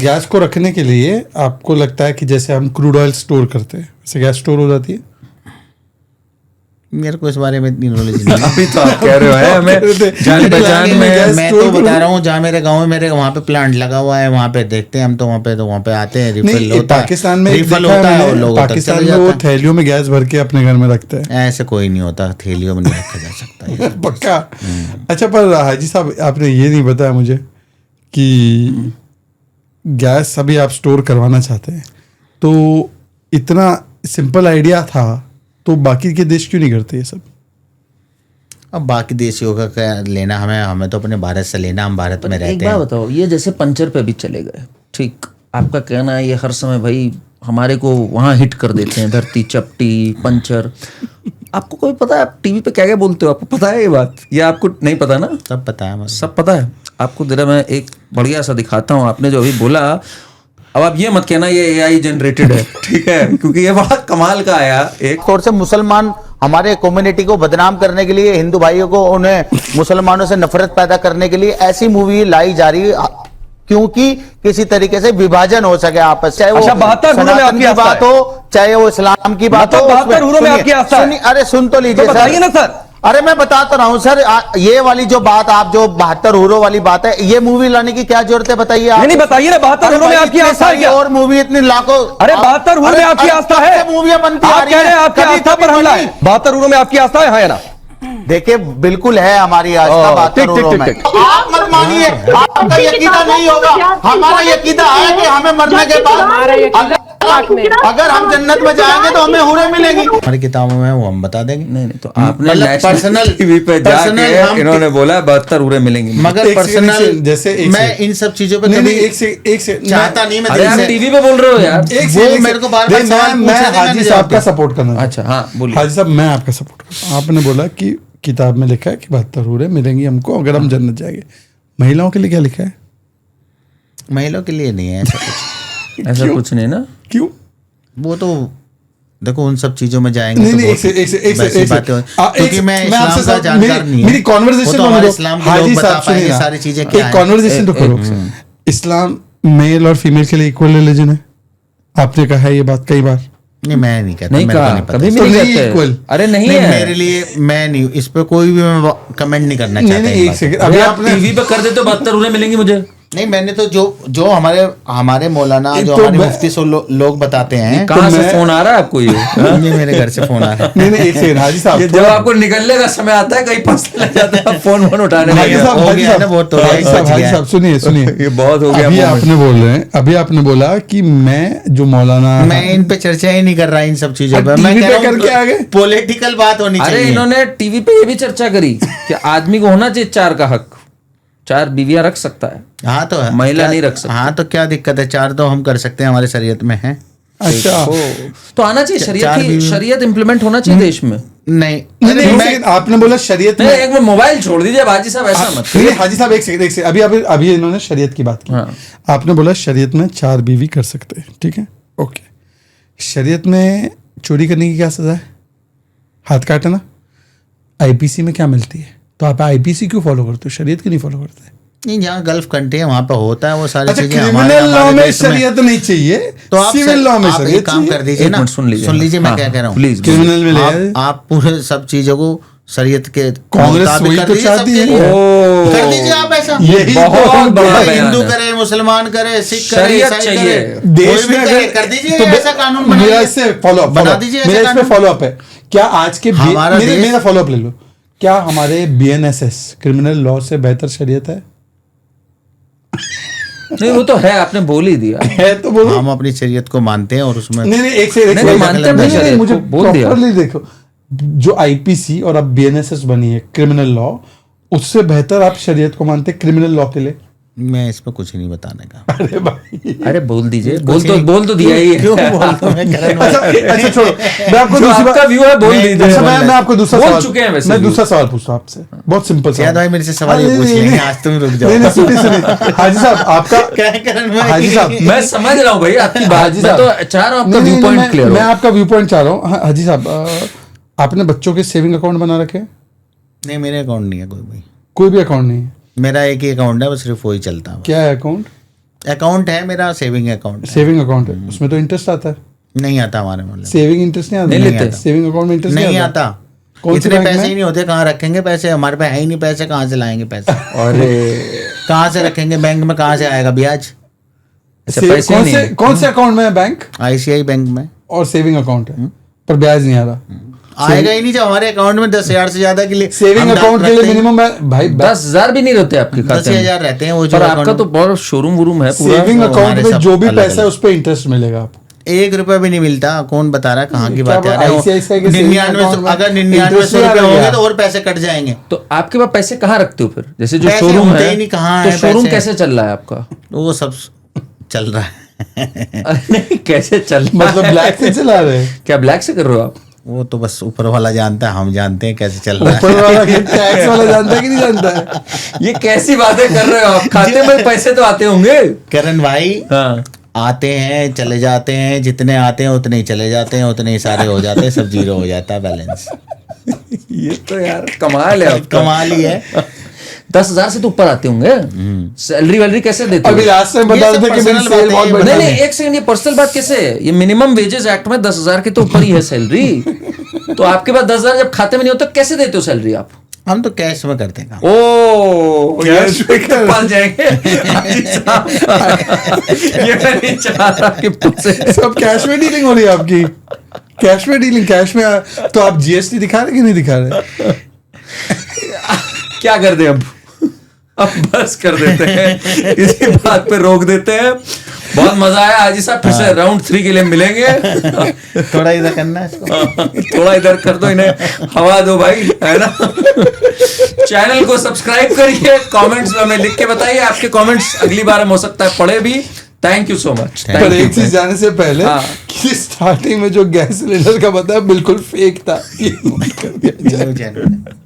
गैस को रखने के लिए आपको लगता है कि जैसे हम क्रूड ऑयल स्टोर करते हैं वैसे गैस स्टोर हो जाती है? मेरे को इस बारे में इतनी नॉलेज नहीं है। अभी तो आप कह रहे हो है हमें जान पहचान में। मैं तो बता रहा हूँ जहाँ मेरे गांव में मेरे वहाँ पे प्लांट लगा हुआ है, वहाँ पे देखते हैं हम तो वहाँ पे आते हैं, रिफिल होता है। पाकिस्तान में रिफिल होता है और लोग पाकिस्तान में वो थैलियों में गैस भर के अपने घर में रखते हैं। ऐसे कोई नहीं होता, थैलियों में नहीं रखा जा सकता। पक्का। अच्छा, पर हाजी साहब आपने ये नहीं बताया मुझे कि गैस अभी आप स्टोर करवाना चाहते हैं तो इतना सिंपल आइडिया था तो बाकी के देश क्यों नहीं करते ये सब? अब बाकी देशियों का क्या लेना, हमें तो अपने भारत से लेना, हम भारत में रहते हैं। एक बात बताओ, ये जैसे पंचर पे भी चले गए, ठीक, आपका कहना है ये हर समय भाई हमारे को वहां हिट कर देते हैं, धरती चपटी पंचर। आपको कोई पता है आप टीवी पे क्या क्या बोलते हो? आपको पता है ये बात या आपको नहीं पता? ना सब पता है, सब पता है आपको। जरा मैं एक बढ़िया सा दिखाता हूँ, आपने जो अभी बोला। अब आप ये मत कहना ये AI जनरेटेड है, ठीक है, क्योंकि ये बड़ा कमाल का आया। एक तौर से मुसलमान हमारे कम्युनिटी को बदनाम करने के लिए, हिंदू भाइयों को, उन्हें मुसलमानों से नफरत पैदा करने के लिए ऐसी मूवी लाई जा रही है क्योंकि किसी तरीके से विभाजन हो सके आपस, चाहे वो सनातन की बात हो चाहे वो इस्लाम की बात हो। 72 में आपकी आस्था है। अरे सुन तो लीजिए, बताइए ना सर। अरे मैं बताता रहा हूँ सर, ये वाली जो बात आप जो 72 हुरों वाली बात है, ये मूवी लाने की क्या जरूरत है बताइए आप? नहीं बताइए ना, 72 हुरों में आपकी आस्था है क्या? और मूवी इतनी लाखों, अरे 72 हुरों में आपकी आस्था है? मूवियां बनती आ रही है, आपकी आस्था पर हमला है। 72 हुरों में आपकी आस्था है ना? देखिए बिल्कुल है हमारी आस्था 72 हुरों में। आप मत मानिए, आपका यकीदा नहीं होगा, हमारा यकीदा है कि हमें मरने के बाद अगर हम जन्नत में जाएंगे तो हमें हुरें मिलेंगी। हमारी किताबों में वो हम बता देंगे। नहीं तो आपने पर्सनल टीवी पे जाके इन्होंने बोला 72 हुरें मिलेंगे, मगर पर्सनल जैसे मैं इन सब चीजों पे कभी एक से चाहता नहीं। मैं अरे आप टीवी पे बोल रहे हो यार, वो मेरे को बार-बार सवाल मैं हाजी साहब का सपोर्ट करना। अच्छा हाँ बोलिए। हाजी साहब मैं आपका सपोर्ट करता हूँ। आपने बोला कि किताब में लिखा है कि 72 हुरें मिलेंगी हमको अगर हम जन्नत जाएंगे। महिलाओं के लिए क्या लिखा है? महिलाओं के लिए नहीं है ऐसा कुछ। ऐसा कुछ नहीं ना? क्यों? वो तो देखो उन सब चीजों में जाएंगे नहीं, तो नहीं, एक बातें, क्योंकि मैं इस्लाम का जानकार नहीं मेरी कॉन्वर्सेशन हमारे इस्लाम के लोग बता पाएंगे सारी चीजें क्या है। कॉन्वर्सेशन तो करो। इस्लाम मेल और फीमेल के लिए इक्वल रिलीजन है, आपने कहा है ये बात कई बार। नहीं मैं नहीं कहता, नहीं कहा, कभी भी नहीं कहते। अरे नहीं है मेरे लिए, मैं नहीं, इस पे कोई भी मैं कमेंट नहीं करना चाहता। एक सेकंड, अभी आप टीवी पे कर देते हो 72 हुरें मिलेंगी मुझे। नहीं मैंने तो जो हमारे मौलाना जो हमारे मुफ्ती लोग बताते हैं। कहाँ से फोन आ रहा है आपको? ये मेरे घर से फोन आ रहा है। नहीं एक सेकंड हाजी साहब, जब आपको निकलने का समय आता है कहीं फंसने लग जाता है, फोन उठाने हाजी साहब सुनिए ये बहुत हो गया। अभी आपने बोला कि मैं जो मौलाना, मैं इन पे चर्चा ही नहीं कर रहा इन सब चीजों पे। मैं कह रहा हूं पॉलिटिकल बात होनी चाहिए। अरे इन्होंने टीवी पे ये भी चर्चा करी कि आदमी को होना चाहिए 4 का हक, 4 बीवियां रख सकता है। हाँ तो है, महिला नहीं रख सकती। हाँ तो क्या दिक्कत है? 4 तो हम कर सकते हैं, हमारे शरीयत में है। अच्छा तो आना चाहिए, शरीयत इंप्लीमेंट होना चाहिए देश में। नहीं आपने बोला शरीयत में, एक में मोबाइल छोड़ दीजिए हाजी साहब, ऐसा मत। हाजी साहब एक सेकंड, अभी इन्होंने शरीयत की बात की। हाँ। आपने बोला शरीयत में 4 बीवी कर सकते हैं, ठीक है, ओके। शरीयत में चोरी करने की क्या सजा है? हाथ काटना। IPC में क्या मिलती है? तो आप IPC क्यों फॉलो करते हो, शरीयत क्यों नहीं फॉलो करते? नहीं, जहाँ गल्फ कंट्री है वहां पे होता है वो सारी चीजें। क्रिमिनल लॉ में शरीयत नहीं चाहिए, तो आप सिविल लॉ में आप एक काम कर दीजिए ना, सुन लीजिए मैं क्या कह रहा हूँ। प्लीज क्रिमिनल में ले आप पूरे सब चीजों को शरीयत के कांग्रेस वही तो चाहती है। कर दीजिए आप ऐसा। यही बहुत बड़ा हिंदू करे, मुसलमान करे, सिख करे, ईसाई करे, देश में कर दीजिए ऐसा कानून मेरा इससे फॉलो अप बना दीजिए। मेरा इसमें फॉलो अप है क्या आज के मेरा फॉलो अप ले लो, क्या हमारे BNSS क्रिमिनल लॉ से बेहतर शरीयत है? नहीं वो तो है, आपने बोल ही दिया है तो बोलो। हम अपनी शरीयत को मानते हैं और उसमें नहीं एक से मानते हैं, मुझे बोल दिया। देखो जो IPC और अब BNSS बनी है क्रिमिनल लॉ, उससे बेहतर आप शरीयत को मानते हैं क्रिमिनल लॉ के लिए? मैं इस पर कुछ नहीं बताने का। अरे भाई, अरे बोल दीजिए, बोल तो दिया ही है। क्यों बोलता हूं मैं? अच्छा छोड़ो, मैं आपको आपका व्यू है, बोल दीजिए। मैं आपको दूसरा बोल सवाल, चुके हैं वैसे। मैं दूसरा सवाल पूछता हूं आपसे, बहुत सिंपल सवाल। भाई मेरे से सवाल ये पूछ लेंगे, आज तुम रुक जाओ। नहीं सुनिए हाजी साहब, आपका हाजी साहब मैं समझ रहा हूँ भाई आपकी बात, मैं तो चाह रहा हूँ आपका व्यू पॉइंट क्लियर हो। मैं आपका व्यू पॉइंट चाह रहा हूँ हाजी साहब। आपने बच्चों के सेविंग अकाउंट बना रखे हैं? नहीं, मेरे अकाउंट नहीं है कोई भी। कोई भी अकाउंट नहीं है? मेरा एक ही अकाउंट है, वो सिर्फ वही चलता है। क्या है अकाउंट? अकाउंट है मेरा, सेविंग अकाउंट है। सेविंग अकाउंट है, उसमें तो इंटरेस्ट आता है। नहीं आता हमारे मतलब। सेविंग इंटरेस्ट नहीं आता? नहीं लेते। सेविंग अकाउंट में इंटरेस्ट नहीं आता। कौन से इतने बैंक पैसे में? ही नहीं होते, कहाँ रखेंगे पैसे? हमारे पे है ही नहीं पैसे, कहाँ से लाएंगे पैसे? अरे कहाँ से रखेंगे बैंक में? कहाँ से आएगा ब्याज? अच्छा, पैसे कौन नहीं से है। कौन से अकाउंट में है बैंक? ICICI बैंक में और सेविंग अकाउंट है पर ब्याज नहीं आ रहा। आएगा ही नहीं। जब हमारे अकाउंट में 10,000 से ज्यादा के लिए सेविंग हम अकाउंट के रखते लिए हैं। मिनिमम भाई 10,000 भी नहीं रहते आपके खाते में? 10,000 रहते हैं वो जो पर आपका account तो बहुत शोरूम वूरूम है पूरा। सेविंग वो अकाउंट हमारे में सब जो भी अलग पैसा है अलग। उस पर इंटरेस्ट मिलेगा आपको। 1 रुपया भी नहीं मिलता। कौन बता रहा है कहाँ की क्या बात है? बात- ICICI के saving account में अगर 99 interest 100 नहीं आ रुपये रहा होंगे है। तो और पैसे कट जाएंगे। तो आपके पास पैसे कहाँ रखते हो फिर? जैसे जो पैसे शोरूम होते है ही नहीं, कहाँ तो है शोरूम पैसे? कैसे चल रहा है आपका? वो सब चल रहा है। अरे नहीं, कैसे चल रहा मतलब है? ब्लैक से चला रहे हैं? क्या ब्लैक से कर रहे हो आप? वो तो बस ऊपर वाला जानता है, हम जानते हैं कैसे चल रहा ऊपर है। वाला टैक्स वाला जानता है कि नहीं जानता है? ये कैसी बातें कर रहे हो आप? खाते में पैसे तो आते होंगे। करण भाई, हाँ, आते हैं चले जाते हैं, जितने आते हैं उतने ही चले जाते हैं, उतने ही सारे हो जाते हैं, सब जीरो हो जाता है बैलेंस। ये तो यार कमाल है आपका। कमाल ही है। 10,000 से तो ऊपर आते होंगे। सैलरी वैलरी कैसे देते हो? अभी लास्ट टाइम बता ये रहे सब थे कि मेरी personal सेल बातें बहुत हैं, बढ़िया नहीं नहीं, है। एक सेकंड, ये पर्सनल बात कैसे है? ये मिनिमम वेजेस एक्ट में 10,000 के तो ऊपर ही है सैलरी। तो आपके पास 10,000 जब खाते में नहीं होता कैसे देते हो सैलरी आप? हम तो कैश में करते हैं काम। ओ कैश में कर- पाल जाएंगे। हाजी साहब, ये मैं नहीं चाह रहा कि पैसे- सब कैश में डीलिंग हो रही है आपकी। कैश में डीलिंग, कैश में तो आप जीएसटी दिखा रहे कि नहीं दिखा रहे? क्या कर दे अब बस कर देते हैं, इसी बात पे रोक देते हैं। बहुत मजा आया हाजी साहब, फिर से राउंड 3 के लिए मिलेंगे। थोड़ा इधर करना है इसको। थोड़ा इधर कर दो, इन्हें हवा दो भाई, है ना। चैनल को सब्सक्राइब करिए, कमेंट्स में हमें लिख के बताइए आपके कमेंट्स, अगली बार हम हो सकता है पढ़े भी। Thank you so much. पर एक चीज जाने से पहले हाँ। कि स्टार्टिंग में जो गैस सिलेंडर का बताया बिल्कुल फेक था। ये नोट कर दिया जाए। चैनल